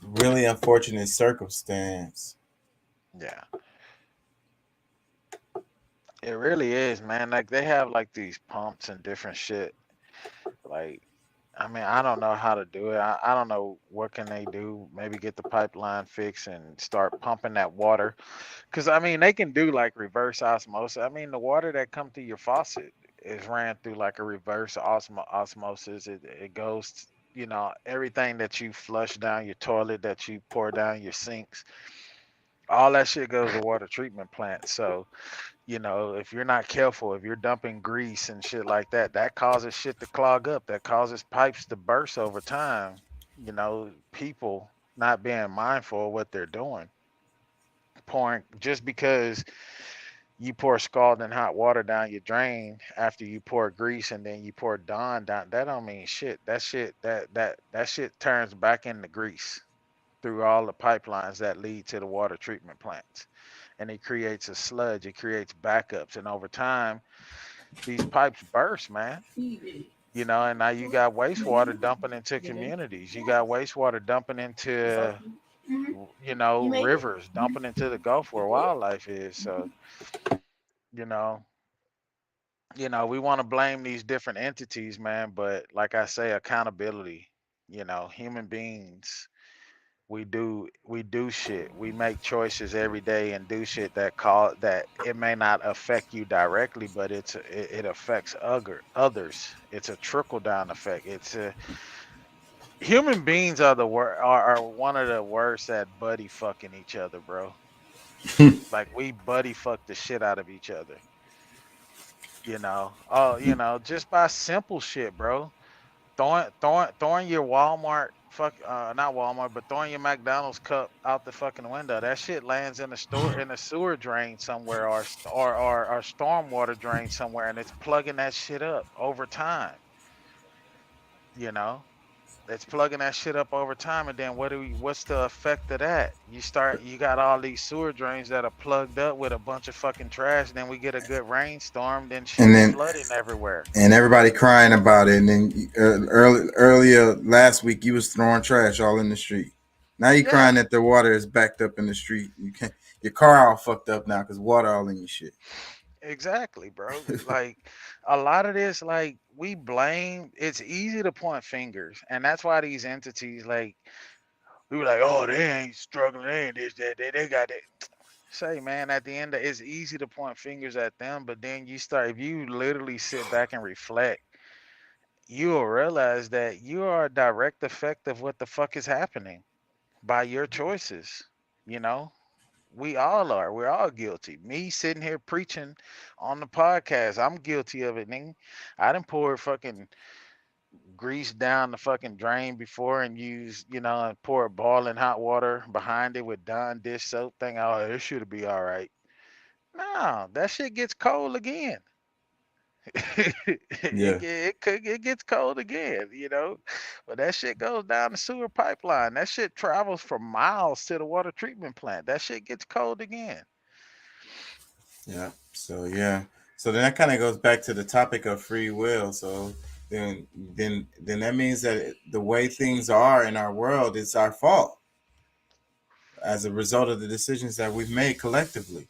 Really unfortunate circumstance. Yeah. It really is, man. Like they have like these pumps and different shit. Like, I mean, I don't know how to do it. I don't know what can they do. Maybe get the pipeline fixed and start pumping that water. Cause I mean, they can do like reverse osmosis. I mean, the water that comes through your faucet is ran through like a reverse osmosis. It goes you know, everything that you flush down your toilet, that you pour down your sinks, all that shit goes to water treatment plants. So, you know, if you're not careful, if you're dumping grease and shit like that, that causes shit to clog up. That causes pipes to burst over time. You know, people not being mindful of what they're doing. Pouring just because you pour scalding hot water down your drain after you pour grease and then you pour Dawn down, that don't mean shit. That shit turns back into grease through all the pipelines that lead to the water treatment plants. And it creates a sludge, it creates backups. And over time, these pipes burst, man. You know, and now you got wastewater dumping into communities. You got wastewater dumping into, you know, rivers, dumping into the Gulf where wildlife is. So, you know, we want to blame these different entities, man. But like I say, accountability, you know, human beings, we do shit. We make choices every day and do shit that it may not affect you directly, but it affects others. It's a trickle down effect. Human beings are one of the worst at buddy fucking each other, bro. Like we buddy fuck the shit out of each other. You know, just by simple shit, bro. Throwing your Walmart not Walmart, but throwing your McDonald's cup out the fucking window. That shit lands in a sewer drain somewhere or stormwater drain somewhere, and it's plugging that shit up over time. You know, it's plugging that shit up over time, and then what's the effect of that? You got all these sewer drains that are plugged up with a bunch of fucking trash, and then we get a good rainstorm, then shit flooding everywhere. And everybody crying about it. And then earlier last week, you was throwing trash all in the street. Now you crying that the water is backed up in the street. Your car all fucked up now because water all in your shit. Exactly, bro. Like a lot of this, like we blame. It's easy to point fingers, and that's why these entities, like we were like, oh, they ain't struggling, they ain't this, that, they got it. Say, man, at the end, it's easy to point fingers at them, but then if you literally sit back and reflect, you will realize that you are a direct effect of what the fuck is happening by your choices. You know, we all are. We're all guilty. Me sitting here preaching on the podcast, I'm guilty of it, nigga. I done poured fucking grease down the fucking drain before and and pour boiling hot water behind it with Dawn dish soap thing. Oh, it should be all right. No, that shit gets cold again. It gets cold again, you know. But that shit goes down the sewer pipeline. That shit travels for miles to the water treatment plant. That shit gets cold again. Yeah. So then that kind of goes back to the topic of free will. So then that means that the way things are in our world is our fault as a result of the decisions that we've made collectively.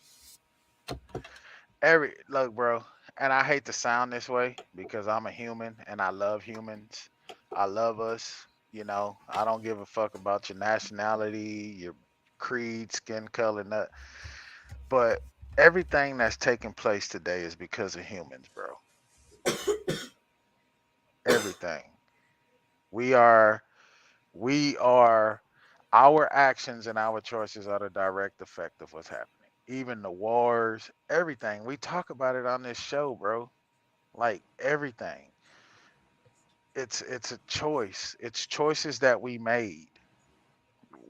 Look, bro, and I hate to sound this way because I'm a human and I love humans. I love us. You know, I don't give a fuck about your nationality, your creed, skin color, nut. But everything that's taking place today is because of humans, bro. Everything. We are our actions and our choices are the direct effect of what's happening. Even the wars, everything. We talk about it on this show, bro. Like everything. It's a choice. It's choices that we made.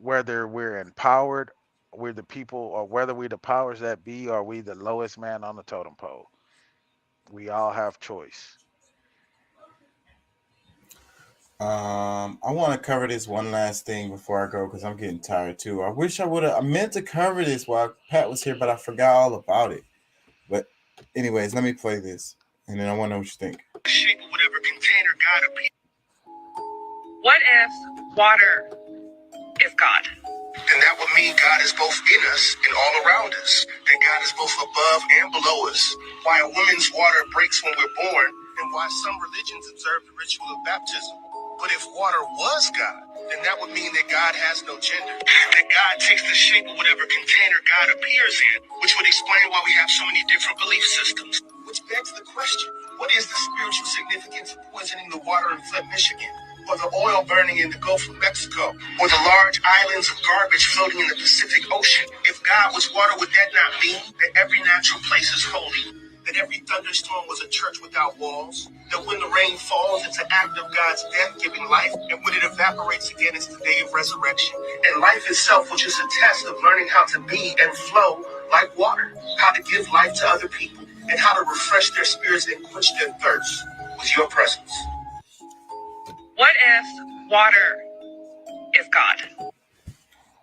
Whether we're empowered, we're the people, or whether we're the powers that be, or we the lowest man on the totem pole. We all have choice. I want to cover this one last thing before I go because I'm getting tired too. I wish I meant to cover this while Pat was here, but I forgot all about it. But anyways, let me play this and then I want to know what you think. Shape of whatever container God appears. What if water is God? Then that would mean God is both in us and all around us. That God is both above and below us. Why a woman's water breaks when we're born, and why some religions observe the ritual of baptism. But if water was God, then that would mean that God has no gender. That God takes the shape of whatever container God appears in, which would explain why we have so many different belief systems. Which begs the question, what is the spiritual significance of poisoning the water in Flint, Michigan? or the oil burning in the Gulf of Mexico, or the large islands of garbage floating in the Pacific Ocean. If God was water, would that not mean that every natural place is holy? That every thunderstorm was a church without walls? That when the rain falls, it's an act of God's death giving life, and when it evaporates again, it's the day of resurrection? And life itself was just a test of learning how to be and flow like water, how to give life to other people, and how to refresh their spirits and quench their thirst with your presence. What if water is God?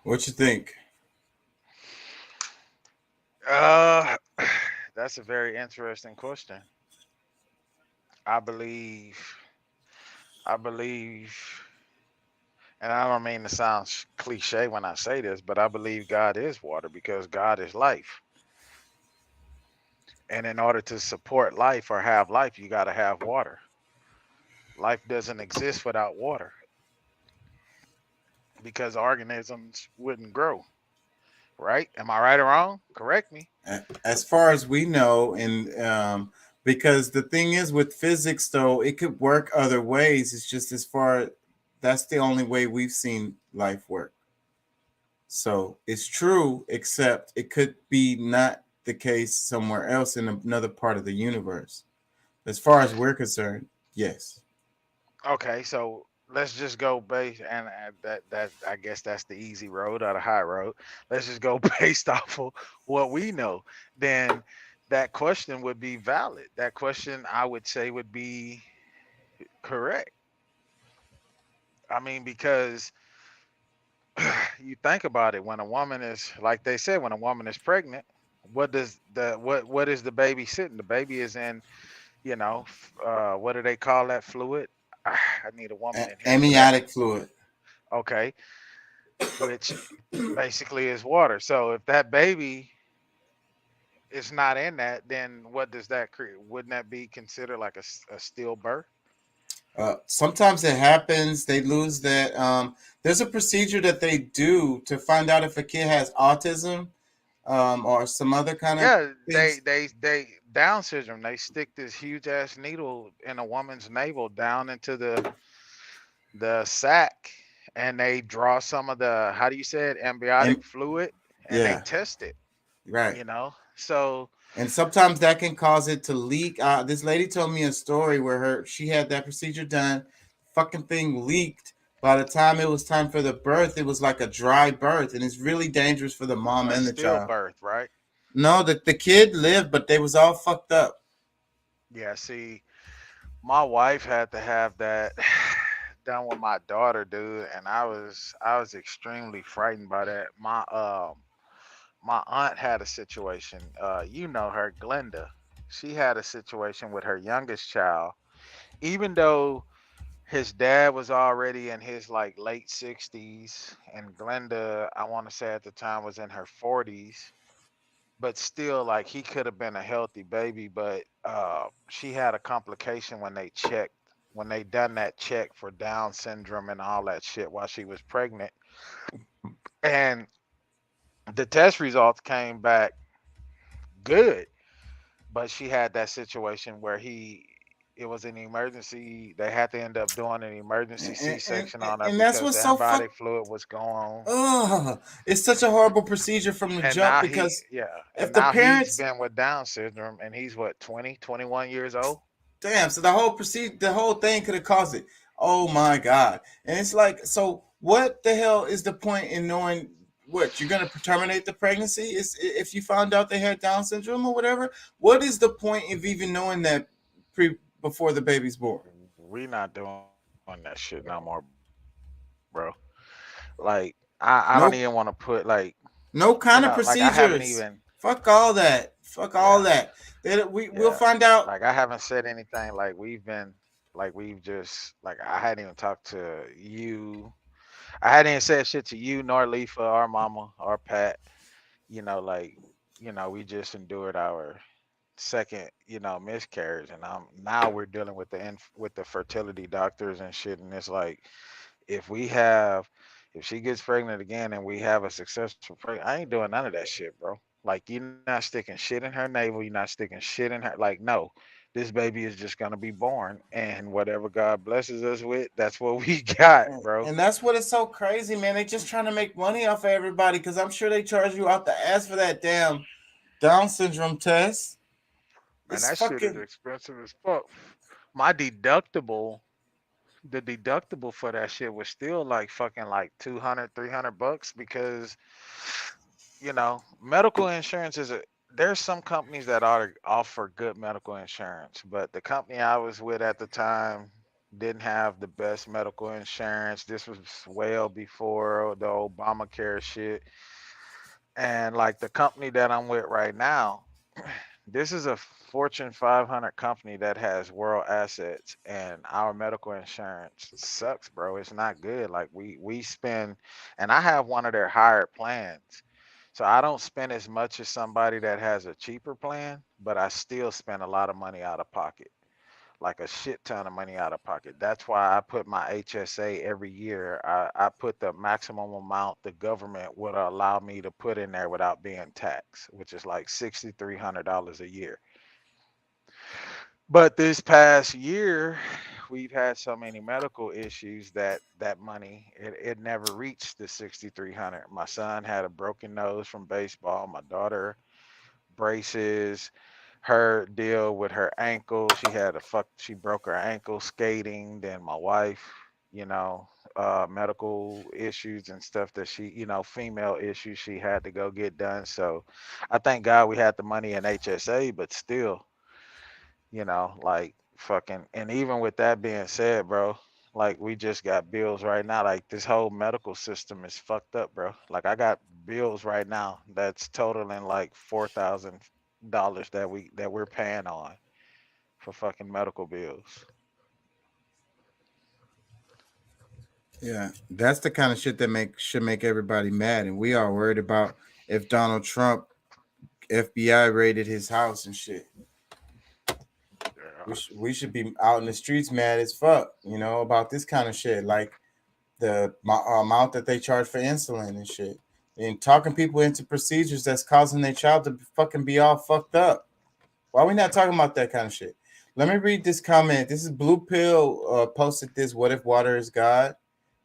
What you think? That's a very interesting question. I believe, and I don't mean to sound cliche when I say this, but I believe God is water because God is life. And in order to support life or have life, you got to have water. Life doesn't exist without water because organisms wouldn't grow. Right? Am I right or wrong? Correct me. As far as we know, and because the thing is with physics, though, it could work other ways. It's just that's the only way we've seen life work. So it's true, except it could be not the case somewhere else in another part of the universe. As far as we're concerned, yes. Okay, so let's just go based, and that I guess that's the easy road or the high road. Let's just go based off of what we know. Then that question would be valid. That question I would say would be correct. I mean, because you think about it, when a woman is, like they said, when a woman is pregnant, what is the baby sitting? The baby is in, what do they call that fluid? I need a woman in here. Amniotic fluid. Okay, which basically is water. So if that baby is not in that, then what does that create? Wouldn't that be considered like a stillbirth? Sometimes it happens. They lose that. There's a procedure that they do to find out if a kid has autism or some other kind of things. They Down syndrome. They stick this huge ass needle in a woman's navel down into the sac, and they draw some of the, how do you say it, amniotic fluid, and they test it. Right. So. And sometimes that can cause it to leak. This lady told me a story where she had that procedure done. Fucking thing leaked. By the time it was time for the birth, it was like a dry birth, and it's really dangerous for the mom and the child. Stillbirth, right? No, the kid lived, but they was all fucked up. Yeah, see, my wife had to have that done with my daughter, dude, and I was extremely frightened by that. My aunt had a situation. You know her, Glenda. She had a situation with her youngest child. Even though his dad was already in his like late 60s, and Glenda, I want to say at the time, was in her 40s, but still, like, he could have been a healthy baby. But she had a complication when they done that check for Down syndrome and all that shit while she was pregnant, and the test results came back good, but she had that situation where it was an emergency. They had to end up doing an emergency C-section on her and that's because what's the so antibiotic fluid was gone. It's such a horrible procedure from the And jump now because and if the now parents he's been with Down syndrome, and he's what, 20, 21 years old? damn, so the whole thing could have caused it. Oh my God. And it's like, so what the hell is the point in knowing what you're going to terminate the pregnancy is if you found out they had Down syndrome or whatever? What is the point of even knowing that before the baby's born? We not doing that shit no more, bro. Like, I don't even want to put like no kind of like, procedures. I haven't even. Fuck all that. Fuck all that. We'll find out. Like, I haven't said anything. Like, I hadn't even talked to you. I hadn't even said shit to you, nor Lefa, or Mama, or Pat. We just endured our second, miscarriage, and now we're dealing with the fertility doctors and shit. And it's like, if she gets pregnant again and we have a successful pregnancy, I ain't doing none of that shit, bro. Like, you're not sticking shit in her navel. You're not sticking shit in her. Like, no, this baby is just gonna be born, and whatever God blesses us with, that's what we got, bro. And that's what is so crazy, man. They just trying to make money off of everybody because I'm sure they charge you out the ass for that damn Down syndrome test. Man, It's that shit is fucking expensive as fuck. My deductible, the deductible for that shit was still like fucking like 200, $300 because medical insurance is there's some companies that offer good medical insurance, but the company I was with at the time didn't have the best medical insurance. This was well before the Obamacare shit. And like the company that I'm with right now, this is a Fortune 500 company that has world assets, and our medical insurance sucks, bro. It's not good. Like we spend, and I have one of their higher plans, so I don't spend as much as somebody that has a cheaper plan, but I still spend a lot of money out of pocket, like a shit ton of money out of pocket. That's why I put my HSA every year. I put the maximum amount the government would allow me to put in there without being taxed, which is like $6,300 a year. But this past year, we've had so many medical issues that money it never reached the 6,300. My son had a broken nose from baseball. My daughter braces. Her deal with her ankle, she broke her ankle skating. Then my wife, medical issues and stuff that she, female issues she had to go get done. So I thank God we had the money in HSA, but still, like fucking, and even with that being said, bro, like we just got bills right now. Like this whole medical system is fucked up, bro. Like I got bills right now that's totaling like $4,000 that we're paying on for fucking medical bills. yeah. That's the kind of shit that should make everybody mad, and we are worried about if Donald Trump FBI raided his house and shit. We should be out in the streets mad as fuck, about this kind of shit, like the amount that they charge for insulin and shit, and talking people into procedures that's causing their child to fucking be all fucked up. Why are we not talking about that kind of shit? Let me read this comment. This is Blue Pill posted this. What if water is God?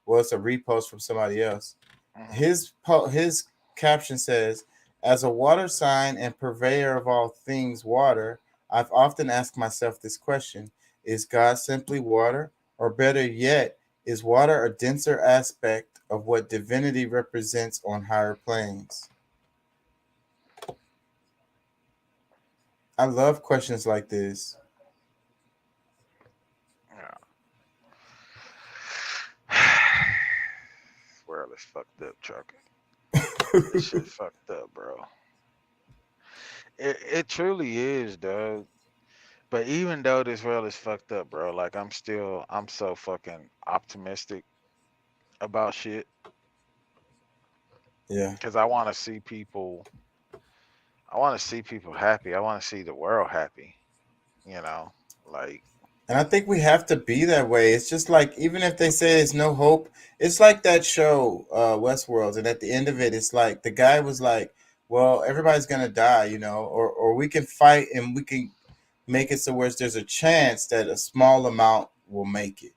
Well, it's a repost from somebody else. His caption says, as a water sign and purveyor of all things water, I've often asked myself this question: is God simply water? Or better yet, is water a denser aspect of what divinity represents on higher planes? I love questions like this. This world is fucked up, trucker. This shit fucked up, bro. It truly is, dog. But even though this world is fucked up, bro, like I'm so fucking optimistic about shit. Yeah. Because I want to see people happy. I want to see the world happy. Like. And I think we have to be that way. It's just like, even if they say there's no hope, it's like that show, Westworld. And at the end of it, it's like the guy was like, well, everybody's going to die, or we can fight and we can make it so where there's a chance that a small amount will make it.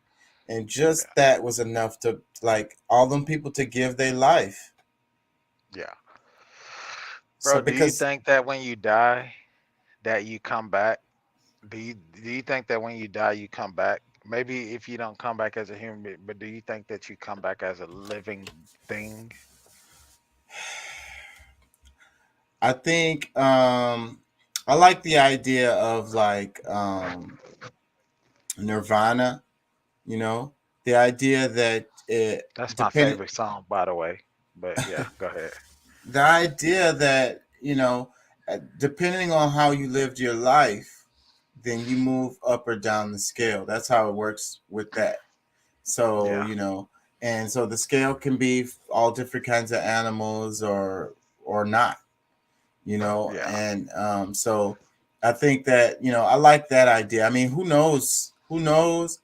And just that was enough to, like, all them people to give their life. Yeah. Bro, do you think that when you die, that you come back? Do you think that when you die you come back? Maybe if you don't come back as a human being, but do you think that you come back as a living thing? I think I like the idea of like Nirvana, the idea that that's my favorite song, by the way. But yeah, go ahead. The idea that, depending on how you lived your life, then you move up or down the scale. That's how it works with that. So, and so the scale can be all different kinds of animals or not, and so I think that, I like that idea. I mean, who knows?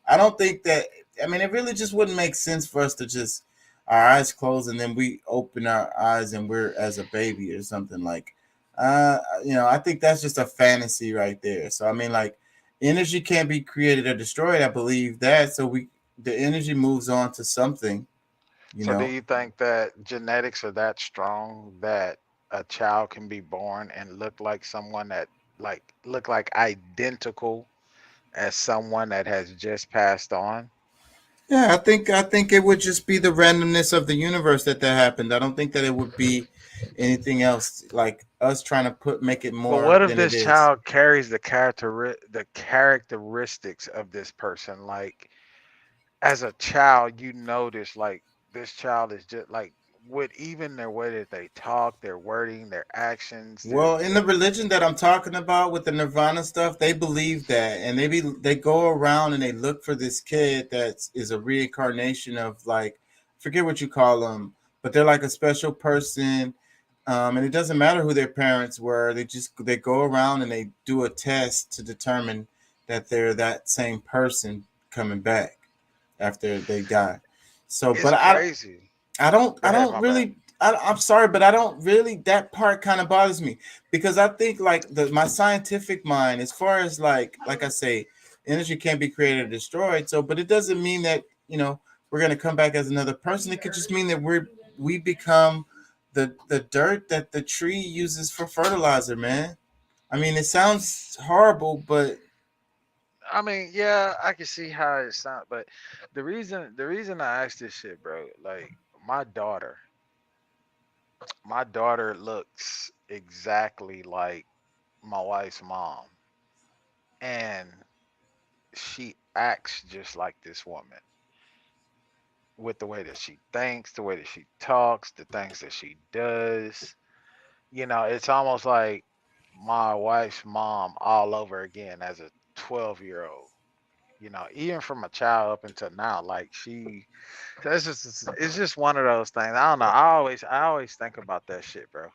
I don't think that, it really just wouldn't make sense for us to just our eyes closed and then we open our eyes and we're as a baby or something like, I think that's just a fantasy right there. So, like, energy can't be created or destroyed. I believe that. So the energy moves on to something, you So do know. you think that genetics are that strong that a child can be born and look like someone that look like identical as someone that has just passed on? Yeah, I think it would just be the randomness of the universe that happened. I don't think that it would be anything else like us trying to make it But more what if than it this is. child carries the characteristics of this person? Like as a child, you notice like this child is just like with even their way that they talk, their wording, their actions, Well, in the religion that I'm talking about with the Nirvana stuff, they believe that, and they go around and they look for this kid that is a reincarnation of like, forget what you call them, but they're like a special person, and it doesn't matter who their parents were. They go around and they do a test to determine that they're that same person coming back after they die. So, it's but crazy. I don't Go I ahead, don't my bad. really I'm sorry, but I don't really that part kind of bothers me because I think like my scientific mind, as far as like I say, energy can't be created or destroyed. So, but it doesn't mean that we're gonna come back as another person. It could just mean that we become the dirt that the tree uses for fertilizer, man. I mean, it sounds horrible, but I mean, yeah, I can see how it sounds, but the reason I asked this shit, bro, like my daughter, my daughter looks exactly like my wife's mom, and she acts just like this woman with the way that she thinks, the way that she talks, the things that she does. It's almost like my wife's mom all over again as a 12-year-old. Even from a child up until now, like it's just one of those things. I don't know. I always think about that shit, bro.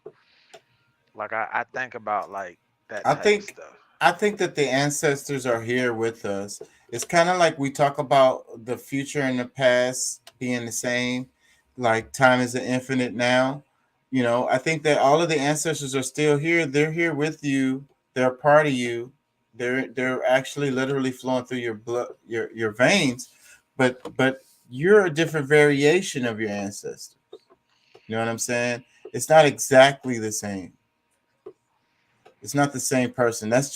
Like I think about like that I type of think stuff. I think that the ancestors are here with us. It's kind of like we talk about the future and the past being the same, like time is an infinite now. I think that all of the ancestors are still here. They're here with you. They're a part of you. They're actually literally flowing through your blood, your veins, but you're a different variation of your ancestors. You know what I'm saying? It's not exactly the same. It's not the same person. That's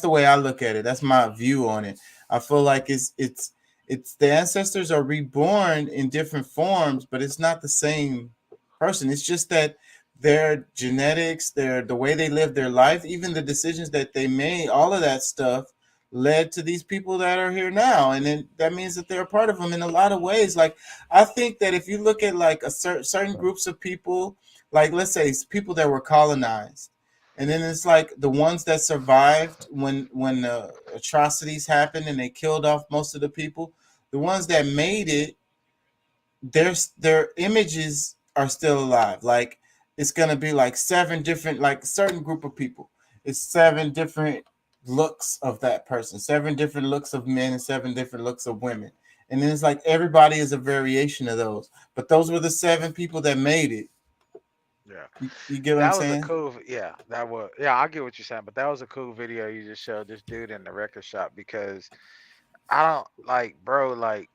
the way I look at it. That's my view on it. I feel like it's the ancestors are reborn in different forms, but it's not the same person. It's just that their genetics, the way they live their life, even the decisions that they made, all of that stuff led to these people that are here now. And then that means that they're a part of them in a lot of ways. Like I think that if you look at like a certain groups of people, like let's say people that were colonized, and then it's like the ones that survived when the atrocities happened and they killed off most of the people. The ones that made it, their images are still alive. Like it's gonna be like 7 different, like a certain group of people. It's 7 different looks of that person, 7 different looks of men, and 7 different looks of women. And then it's like everybody is a variation of those. But those were the 7 people that made it. Yeah. You get what I'm That was a saying? cool, yeah, that was, yeah, I get what you're saying, but that was a cool video you just showed this dude in the record shop because I don't like, bro, like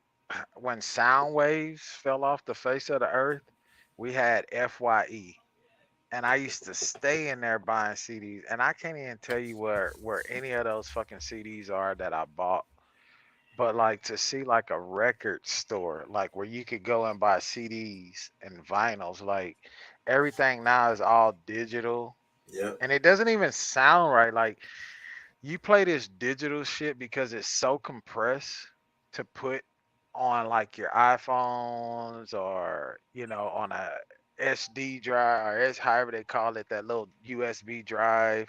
when sound waves fell off the face of the earth, we had FYE, and I used to stay in there buying CDs, and I can't even tell you where any of those fucking CDs are that I bought. But like to see like a record store, like where you could go and buy CDs and vinyls, like everything now is all digital, Yeah. and it doesn't even sound right. Like you play this digital shit because it's so compressed to put on like your iPhones or on a SD drive or however they call it, that little USB drive.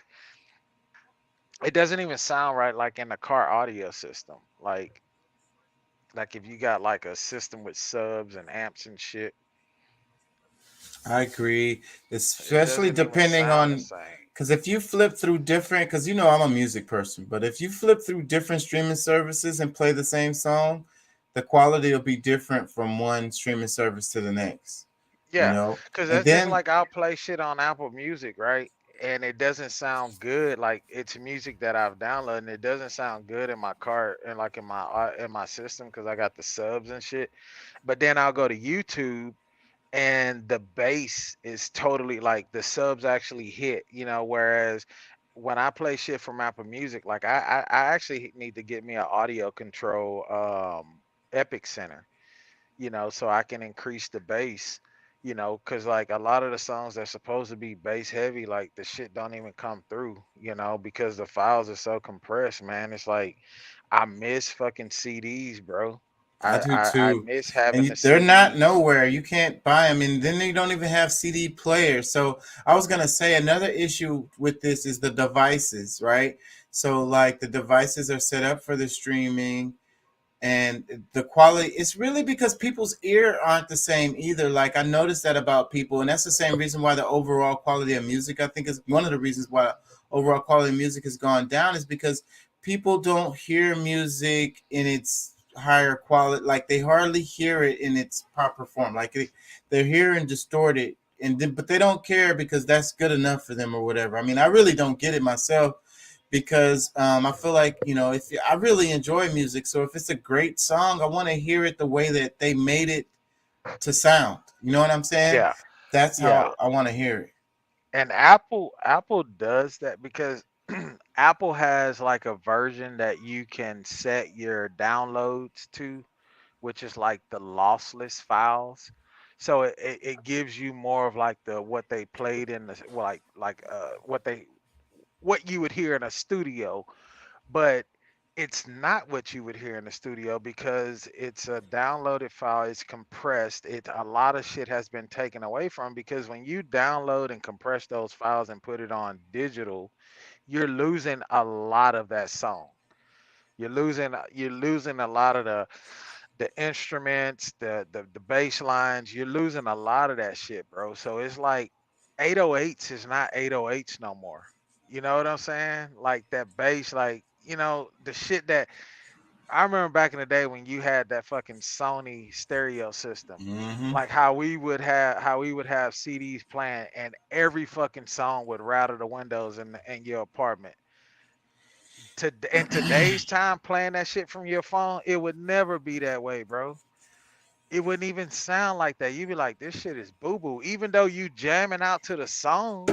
It doesn't even sound right like in the car audio system. Like if you got like a system with subs and amps and shit, I agree, it especially doesn't even depending sound the on same. because if you flip through different, because I'm a music person, but if you flip through different streaming services and play the same song, the quality will be different from one streaming service to the next. Yeah, because And that's just then like I'll play shit on Apple Music, right? and it doesn't sound good. Like it's music that I've downloaded, and it doesn't sound good in my car and like in my system because I got the subs and shit. But then I'll go to YouTube, and the bass is totally like the subs actually hit, you know. Whereas when I play shit from Apple Music, like I actually need to get me an audio control Epic Center, you know, so I can increase the bass, you know, because like a lot of the songs that's supposed to be bass heavy, like the shit don't even come through, you know, because the files are so compressed, man. It's like I miss fucking CDs, bro. I do I too. miss And having the they're not CDs. nowhere. You can't buy them. And then they don't even have CD players. So I was going to say another issue with this is the devices, right? So like the devices are set up for the streaming and the quality, it's really because people's ear aren't the same either. Like I noticed that about people, and that's the same reason why the overall quality of music, I think, is one of the reasons why overall quality of music has gone down, is because people don't hear music in its higher quality. Like they hardly hear it in its proper form. Like they're hearing distorted, and then, but they don't care because that's good enough for them or whatever. I mean, I really don't get it myself, because I feel like, you know, if I really enjoy music, so if it's a great song, I want to hear it the way that they made it to sound. You know what I'm saying? Yeah, That's yeah. how I want to hear it. And Apple does that because Apple has like a version that you can set your downloads to, which is like the lossless files. So it gives you more of like the what they played in the well, what you would hear in a studio, but it's not what you would hear in the studio because it's a downloaded file, it's compressed. It a lot of shit has been taken away from because when you download and compress those files and put it on digital, you're losing a lot of that song. You're losing a lot of the instruments, the bass lines. You're losing a lot of that shit, bro. So it's like 808s is not 808s no more. You know what I'm saying? Like that bass, like, you know, the shit that I remember back in the day when you had that fucking Sony stereo system. Mm-hmm. Like how we would have CDs playing and every fucking song would rattle the windows in your apartment. In today's time playing that shit from your phone, it would never be that way, bro. It wouldn't even sound like that. You'd be like, this shit is boo boo, even though you jamming out to the song,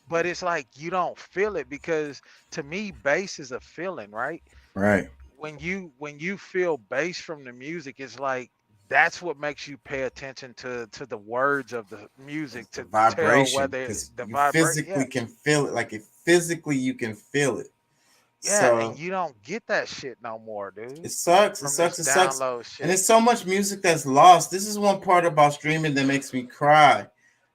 but it's like you don't feel it because to me, bass is a feeling, right? Right. When you feel bass from the music, it's like that's what makes you pay attention to the words of the music The to tell vibration, whether because the you vibrate. physically Yeah, can feel it. Like it physically, you can feel it. yeah, and So you don't get that shit no more, dude. it sucks. It From sucks. this It sucks. download And shit. there's so much music that's lost. This is one part about streaming that makes me cry.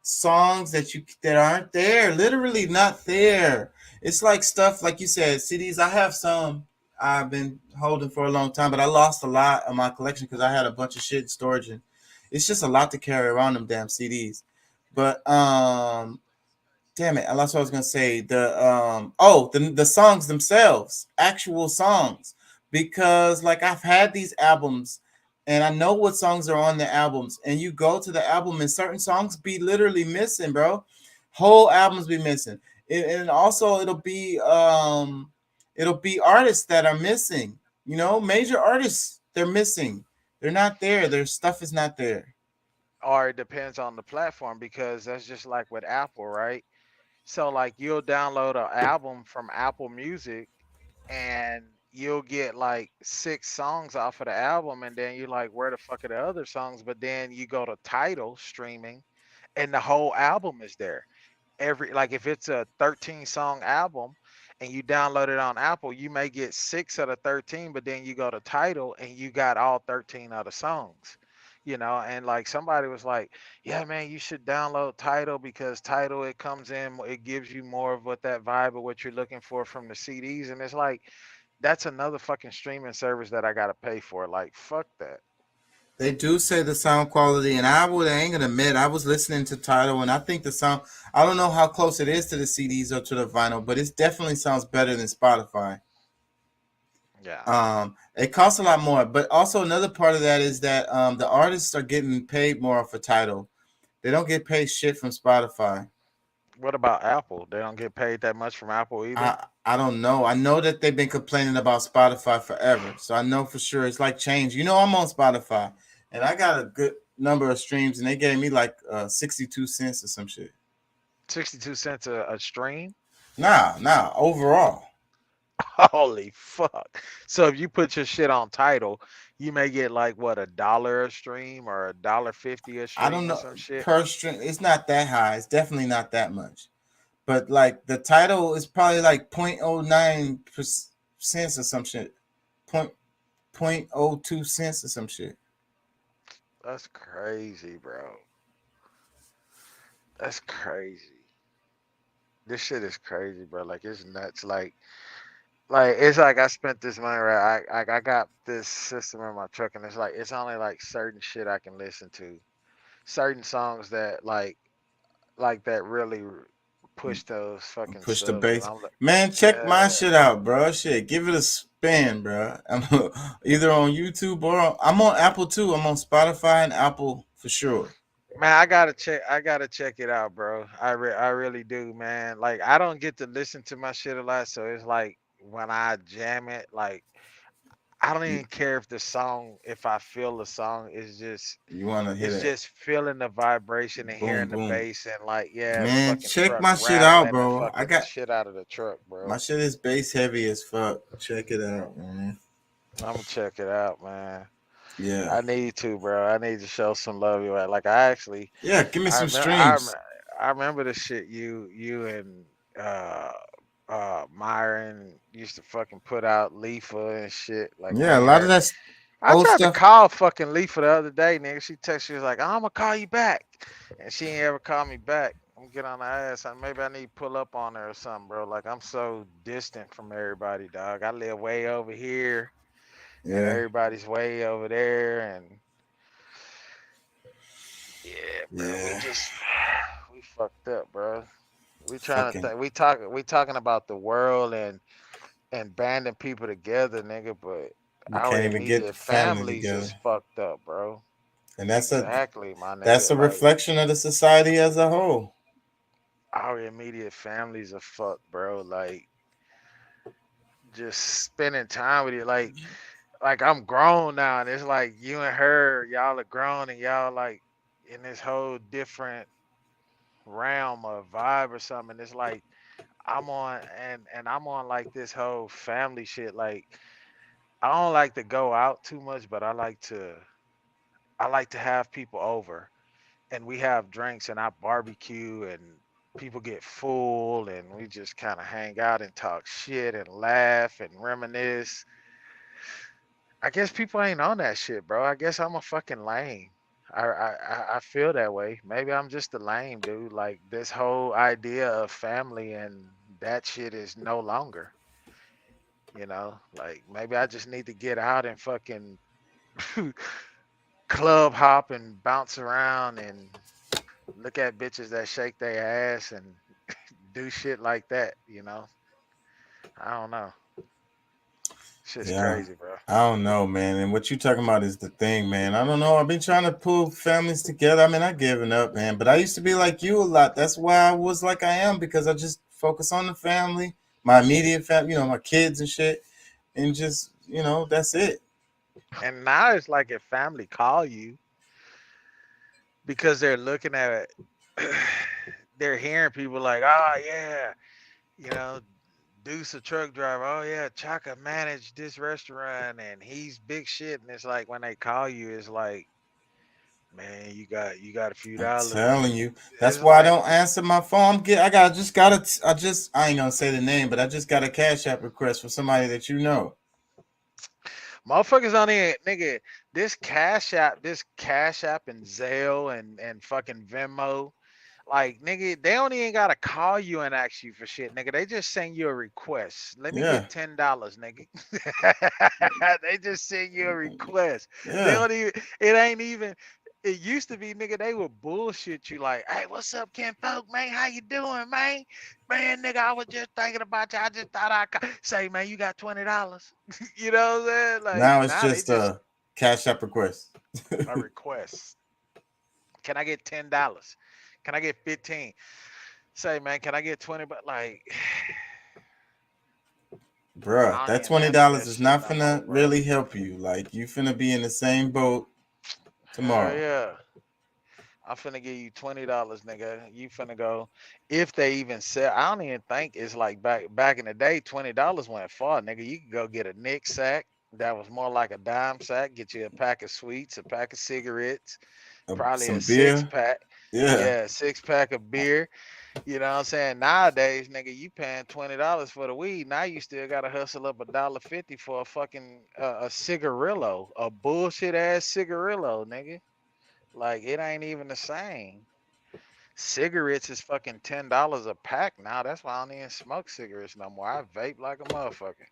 Songs that aren't there, literally not there. It's like stuff like you said, CDs. I have some I've been holding for a long time, but I lost a lot of my collection because I had a bunch of shit in storage, and it's just a lot to carry around them damn CDs. But damn it, that's what I was gonna say. The songs themselves, actual songs, because like I've had these albums, and I know what songs are on the albums, and you go to the album, and certain songs be literally missing, bro. Whole albums be missing, and also it'll be artists that are missing. You know, major artists, they're missing. They're not there. Their stuff is not there. Or it depends on the platform because that's just like with Apple, right? So like you'll download an album from Apple Music and you'll get like 6 songs off of the album and then you're like, where the fuck are the other songs? But then you go to Tidal streaming and the whole album is there. Every like if it's a 13 song album and you download it on Apple, you may get 6 out of 13, but then you go to Tidal and you got all 13 of the songs. You know, and like somebody was like, yeah, man, you should download Tidal because Tidal it comes in, it gives you more of what that vibe of what you're looking for from the CDs. And it's like that's another fucking streaming service that I gotta pay for. Like, fuck that. They do say the sound quality, and I ain't gonna admit, I was listening to Tidal, and I think the sound, I don't know how close it is to the CDs or to the vinyl, but it definitely sounds better than Spotify. Yeah. It costs a lot more, but also another part of that is that the artists are getting paid more for Tidal. They don't get paid shit from Spotify. What about Apple? They don't get paid that much from Apple either. I don't know. I know that they've been complaining about Spotify forever, so I know for sure it's like change. You know, I'm on Spotify, and I got a good number of streams, and they gave me like 62 cents or some shit. 62 cents a stream? Nah, overall. Holy fuck. So if you put your shit on Tidal, you may get like what, $1 a stream or $1.50 a stream I don't know or some shit. per stream. It's not that high. It's definitely not that much. But like the title is probably like 0.09 cents or some shit. 0.02 cents or some shit. That's crazy, bro. That's crazy. This shit is crazy, bro. Like it's nuts. Like it's like I spent this money, right? I got this system in my truck, and it's only like certain shit I can listen to, certain songs that like that really push those fucking Push the subs. bass. And I'm like, Man, check my yeah. shit out, bro. Shit, give it a spin, bro. I'm either on YouTube or I'm on Apple too. I'm on Spotify and Apple for sure. Man, I gotta check it out, bro. I really do, man. Like I don't get to listen to my shit a lot, so it's like when I jam it, like I don't even care if if I feel the song, it's just You want to hit it's it. just feeling the vibration and Boom, hearing boom. the bass and like the Man, fucking check truck my shit out, rattling bro. the I fucking got shit out of the truck, bro. my shit is bass heavy as fuck. Check it out, man. I'm gonna check it out, man. Yeah. I need to, bro. I need to show some love. You like I actually. Yeah, give me some I streams. remember the shit you and Myron used to fucking put out Leafa and shit. Like Yeah, a lot of that I old tried stuff. to call fucking Leafa the other day, nigga. She texted, she was like, I'm gonna call you back. And she ain't ever called me back. I'm gonna get on her ass. Maybe I need to pull up on her or something, bro. Like I'm so distant from everybody, dog. I live way over here. And Yeah. everybody's way over there, and yeah, bro, Yeah. we fucked up, bro. We trying to Fucking we talking about the world and banding people together, nigga, but we our can't even get immediate the family families together. is fucked up, bro. And that's Exactly, my that's nigga. a Like reflection of the society as a whole. our immediate families are fucked, bro. Like just spending time with you, like I'm grown now, and it's like you and her, y'all are grown, and y'all like in this whole different realm or vibe or something. It's like I'm on and I'm on like this whole family shit. Like I don't like to go out too much, but I like to have people over and we have drinks and I barbecue and people get full and we just kind of hang out and talk shit and laugh and reminisce. I guess people ain't on that shit, bro. I guess I'm a fucking lame. I feel that way. Maybe I'm just a lame dude. Like this whole idea of family and that shit is no longer. You know, like maybe I just need to get out and fucking club hop and bounce around and look at bitches that shake their ass and do shit like that. You know, I don't know. Shit's Yeah. crazy, bro. I don't know, man. And what you talking about is the thing, man. I don't know. I've been trying to pull families together. I mean, I given up, man. But I used to be like you a lot. That's why I was like I am, because I just focus on the family, my immediate family, my kids and shit. And just, that's it. And now it's like if family call you because they're looking at it, they're hearing people like, oh yeah, Deuce a truck driver. Oh yeah, Chaka managed this restaurant and he's big shit. And it's like when they call you, it's like, man, you got a few I'm dollars. telling you. That's It's why I like, don't answer my phone. I ain't gonna say the name, but I just got a Cash App request for somebody that you know. motherfuckers on here, nigga. This Cash App and Zelle and fucking Venmo. Like, nigga, they don't even gotta call you and ask you for shit, nigga. They just send you a request. Let me Yeah. get $10, nigga. They just send you a request. They Yeah. don't even. It ain't even. It used to be, nigga. They would bullshit you like, "Hey, what's up, Ken Folk, man? How you doing, man? Man, nigga, I was just thinking about you. I just thought I'd say, man, you got $20." You know what I'm saying? Like Now it's now they just just a Cash App request. a request. Can I get $10? Can I get 15? say, man, can I get 20? But like, Bruh, I don't that even answer $20 that is shit not no more, finna bro. really help you. Like you finna be in the same boat Hell tomorrow. yeah. I'm finna give you $20, nigga. You finna go. If they even sell, I don't even think it's like back in the day, $20 went far, nigga. You could go get a Nick sack that was more like a dime sack, get you a pack of sweets, a pack of cigarettes, probably a Some six beer. pack. Yeah. Yeah, 6 pack of beer. You know what I'm saying? Nowadays, nigga, you paying $20 for the weed. Now you still gotta hustle up $1.50 for a fucking a cigarillo, a bullshit ass cigarillo, nigga. Like it ain't even the same. Cigarettes is fucking $10 a pack now. That's why I don't even smoke cigarettes no more. I vape like a motherfucker.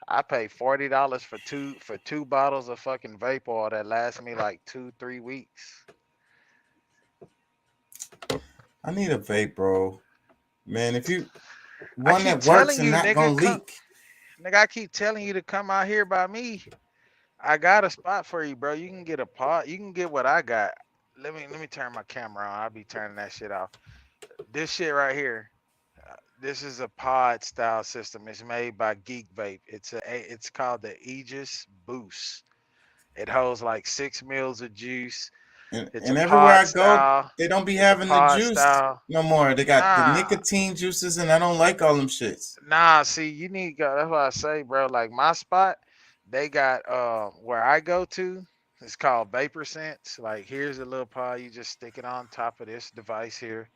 I pay $40 for two bottles of fucking vape oil that lasts me like 2-3 weeks. I need a vape, bro. Man, if you I one keep that works telling and you, not nigga, gonna come, leak. nigga. I keep telling you to come out here by me. I got a spot for you, bro. You can get a pot. You can get what I got. Let me turn my camera on. I'll be turning that shit off. This shit right here. This is a pod style system. It's made by Geek Vape. It's called the Aegis Boost. It holds like 6 mils of juice. It's a And everywhere pod I go, style. they don't be It's a having the pod juice style. no more. They got the Nah, nicotine juices, and I don't like all them shits. nah. See, you need to go. That's what I say, bro. Like my spot, they got where I go to. It's called Vapor Sense. Like here's a little pod. You just stick it on top of this device here.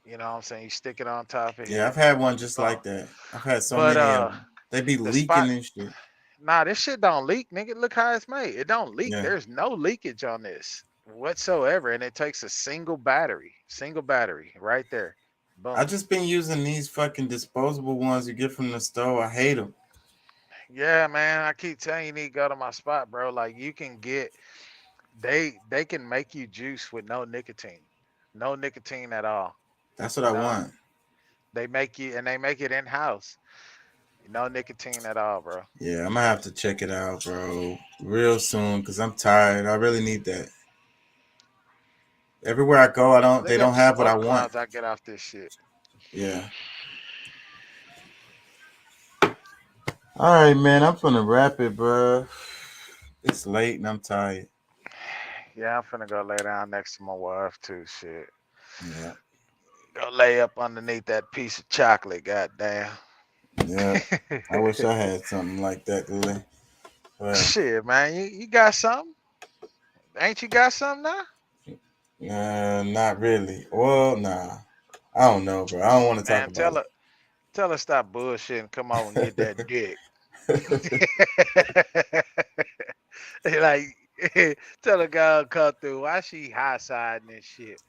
You know what I'm saying? You stick it on top of Yeah, I've here. had one just Oh, like that. I've had so but many of them. They be the spot. leaking and shit. Nah, this shit don't leak, nigga. Look how it's made. It don't leak. Yeah. There's no leakage on this whatsoever, and it takes a single battery right there. I Boom. just been using these fucking disposable ones you get from the store. I hate them. Yeah, man. I keep telling you, you need to go to my spot, bro. Like you can get, they can make you juice with no nicotine at all. That's what I None. want. They make it in house. No nicotine at all, bro. Yeah, I'm gonna have to check it out, bro, real soon because I'm tired. I really need that. Everywhere I go, they Look at don't the have what I smoke want. clouds I get off this shit. Yeah. All right, man. I'm gonna wrap it, bro. It's late and I'm tired. Yeah, I'm finna go lay down next to my wife too. Shit. Yeah. Go lay up underneath that piece of chocolate, goddamn. Yeah. I wish I had something like that to lay. But Shit, man, you got something? Ain't you got something now? not really. Well, nah. I don't know, bro. I don't want to talk Man, about tell her stop bullshitting. Come on and get that dick. Like, tell a girl come through. Why she high siding this shit?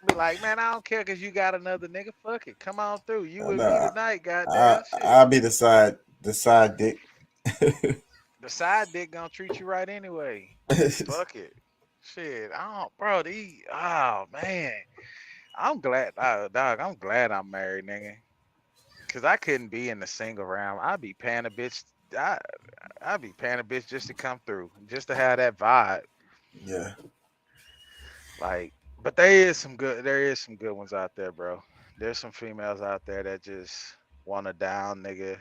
Be like, man, I don't care because you got another nigga. Fuck it. Come on through. You with me Nah, tonight, goddamn shit. I'll be the side dick. The side dick gonna treat you right anyway. Fuck it. Shit. Bro, oh man. I'm glad, dog. I'm glad I'm married, nigga. Cause I couldn't be in the single round. I'd be paying a bitch. I'd be paying a bitch just to come through, just to have that vibe. Yeah. Like, but there is some good ones out there, bro. There's some females out there that just want a down nigga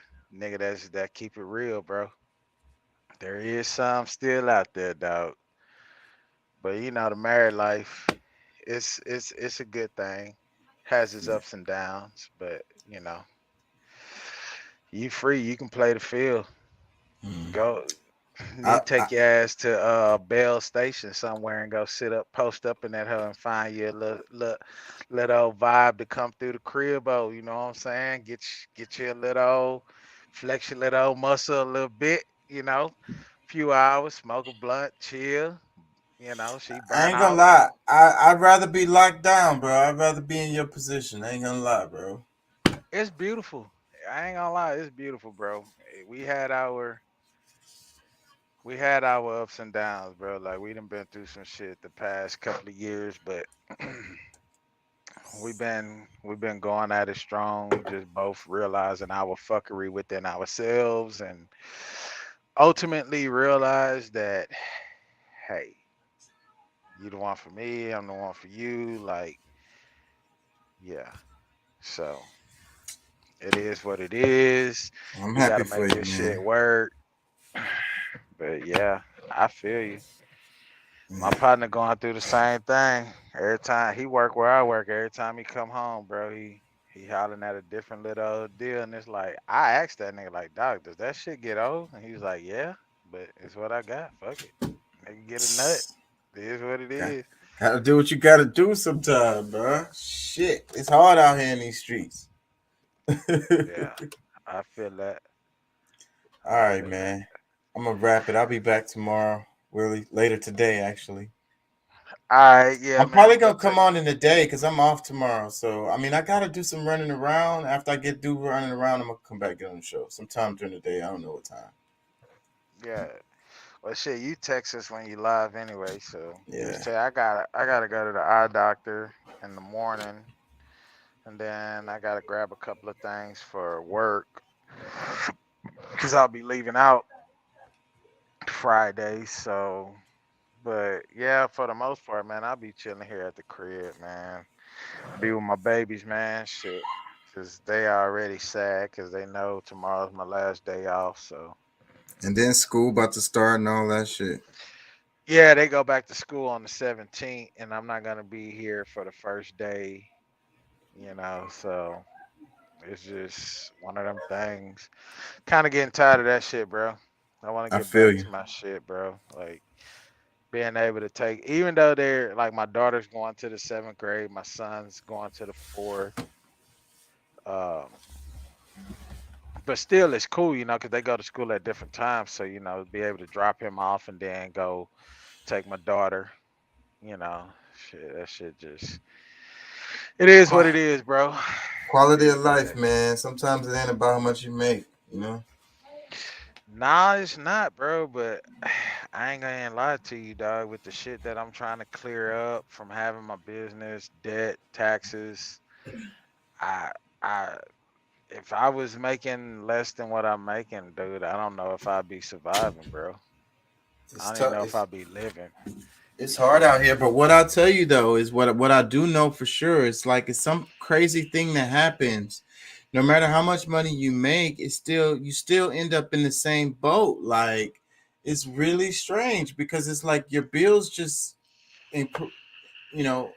that keep it real, bro. There is some still out there, dog. But you know, the married life, it's a good thing. Has its ups and downs, but you know, you free. You can play the field. Go. Need to I take your ass to Bell Station somewhere and go post up in that hole and find you a little old vibe to come through the crib. Oh, you know what I'm saying? Get you a little old, flex your little old muscle a little bit. You know, few hours, smoke a blunt, chill. You know, she I burn ain't gonna out. lie. I'd rather be locked down, bro. I'd rather be in your position. I ain't gonna lie, bro. It's beautiful. I ain't gonna lie, it's beautiful, bro. We had our ups and downs, bro. Like we done been through some shit the past couple of years, but we've been going at it strong, just both realizing our fuckery within ourselves and ultimately realize that, hey, you the one for me, I'm the one for you. Like Yeah. So it is what it is. I'm We happy gotta for make you, this man. shit work. But yeah, I feel you. My Yeah. partner going through the same thing. Every time he work where I work, every time he come home, bro, he hollering at a different little deal, and it's like I asked that nigga like, dog, does that shit get old? And he was like, yeah, but it's what I got. Fuck it, nigga, get a nut. It is what it Got, is. gotta do what you gotta do sometime, bro. Shit, it's hard out here in these streets. Yeah, I feel that. All I right, feel that. man. I'm gonna wrap it. I'll be back tomorrow. Really later today, actually. All right, yeah, I'm probably man. Go gonna come take. on in the day because I'm off tomorrow. So I mean, I gotta do some running around. After I get through running around, I'm gonna come back get on the show sometime during the day. I don't know what time. Yeah. Well, shit, you text us when you live anyway, so Yeah. just say I gotta go to the eye doctor in the morning, and then I gotta grab a couple of things for work, cause I'll be leaving out Friday. So, but yeah, for the most part, man, I'll be chilling here at the crib, man. Be with my babies, man. Shit, cause they already sad, cause they know tomorrow's my last day off. So. And then school about to start and all that shit. Yeah, they go back to school on the 17th, and I'm not gonna be here for the first day, so it's just one of them things. Kind of getting tired of that shit, bro. I want to I get feel back you. to my shit, bro. Like being able to take, even though they're like my daughter's going to the 7th grade, my son's going to the 4th. Um, but still, it's cool, because they go to school at different times. So be able to drop him off and then go take my daughter. You know, shit, that shit just. It is what it is, bro. It Quality is of what it life, is. man. Sometimes it ain't about how much you make, you know? Nah, it's not, bro. But I ain't gonna lie to you, dog. With the shit that I'm trying to clear up from having my business, debt, taxes, I, I, if I was making less than what I'm making, dude, I don't know if I'd be surviving, bro. I It's don't even tough. know if I'd be living. It's hard out here, but what I'll tell you though is what I do know for sure. It's like it's some crazy thing that happens. No matter how much money you make, you still end up in the same boat. Like it's really strange because it's like your bills just improve, you know,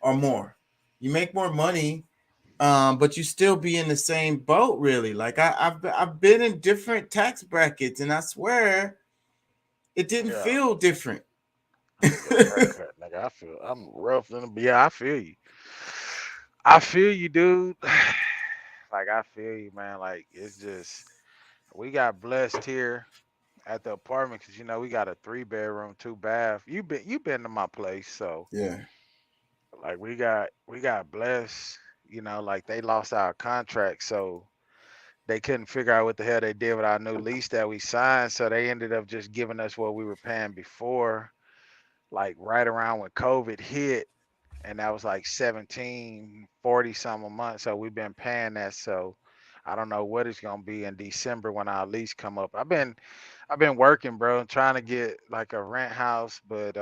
or more. You make more money, but you still be in the same boat. Really, like I've been in different tax brackets, and I swear it didn't Yeah, feel different. I'm gonna get a haircut, nigga. I feel I'm rough in the. Yeah, I feel you. I feel you, dude. Like I feel you, man. Like it's just we got blessed here at the apartment because we got a 3 bedroom, 2 bath. You been to my place, so Yeah. like we got blessed. Like they lost our contract, so they couldn't figure out what the hell they did with our new lease that we signed. So they ended up just giving us what we were paying before, like right around when COVID hit, and that was like 1740 some a month. So we've been paying that. So I don't know what it's gonna be in December when our lease come up. I've been working, bro, trying to get like a rent house, but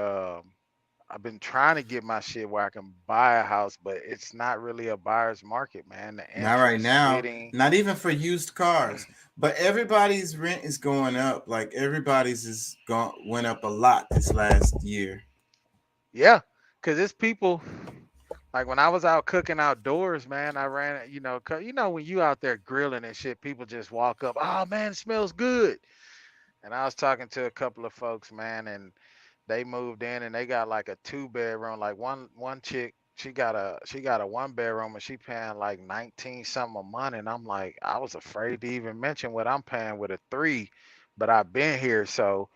I've been trying to get my shit where I can buy a house, but it's not really a buyer's market, man. The Not right interest now, hitting. not even for used cars. But everybody's rent is going up. Like everybody's is gone went up a lot this last year. Yeah, because it's people like when I was out cooking outdoors, man, I ran, when you out there grilling and shit, people just walk up, oh man, it smells good. And I was talking to a couple of folks, man, and they moved in and they got like a 2 bedroom. Like one chick, she got a 1 bedroom and she paying like 19 something a month. And I'm like, I was afraid to even mention what I'm paying with a 3, but I've been here. So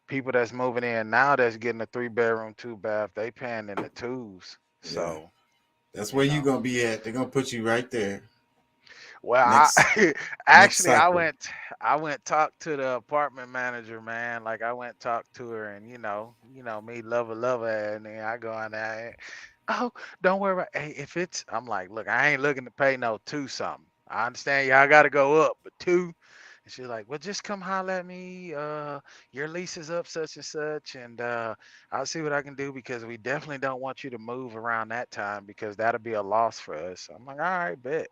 people that's moving in now that's getting a 3 bedroom, 2 bath, they paying in the 2s. Yeah. So, That's you where you know. gonna be at. They're gonna put you right there. Well, Next next actually I cycle. went talked to the apartment manager, man. Like I went talked to her, and me, lover, and then I go in there. Oh, don't worry about. Hey, if it's, I'm like, look, I ain't looking to pay no 2 something. I understand y'all got to go up, but 2. And she's like, well, just come holler at me. Your lease is up such and such, and I'll see what I can do because we definitely don't want you to move around that time because that'll be a loss for us. I'm like, all right, bet.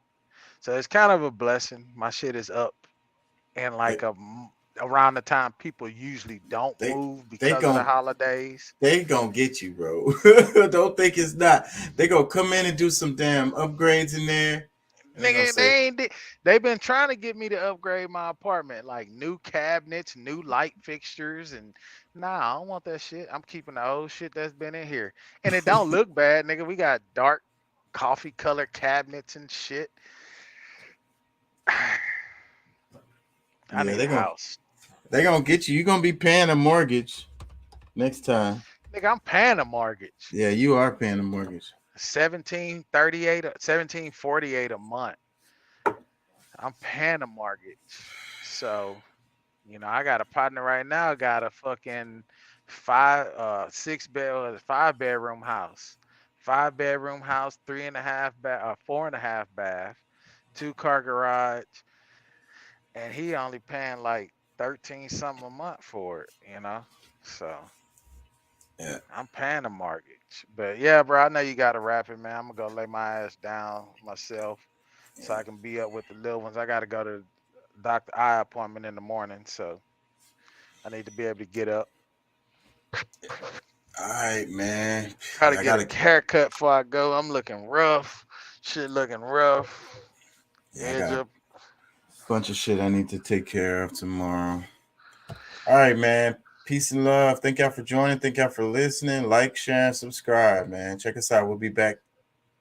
So it's kind of a blessing. My shit is up and like around the time people usually don't move because of the holidays. They gonna get you, bro. Don't think it's not. They gonna come in and do some damn upgrades in there. Nigga, they've been trying to get me to upgrade my apartment, like new cabinets, new light fixtures, and nah, I don't want that shit. I'm keeping the old shit that's been in here, and it don't look bad, nigga. We got dark coffee color cabinets and shit. I need a house. They gonna get you. You gonna be paying a mortgage next time. Nigga, I'm paying a mortgage. Yeah, you are paying a mortgage. $1748 a month. I'm paying a mortgage. So, you know, I got a partner right now, got a fucking 5-bedroom house. 5-bedroom house, 4.5 bath, 2-car garage. And he only paying like 13 something a month for it, you know? So yeah, I'm paying a mortgage. But yeah, bro, I know you gotta wrap it, man. I'm gonna go lay my ass down myself so I can be up with the little ones. I gotta go to Dr. Eye appointment in the morning, so I need to be able to get up. All right, man. Gotta get a haircut before I go. I'm looking rough. Shit looking rough. Yeah, I got a bunch of shit I need to take care of tomorrow. All right, man. Peace and love. Thank y'all for joining. Thank y'all for listening. Like, share, and subscribe, man. Check us out. We'll be back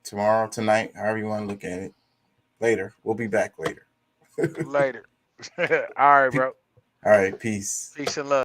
tomorrow, tonight, however you want to look at it. Later. We'll be back later. Later. All right, bro. All right. Peace. Peace and love.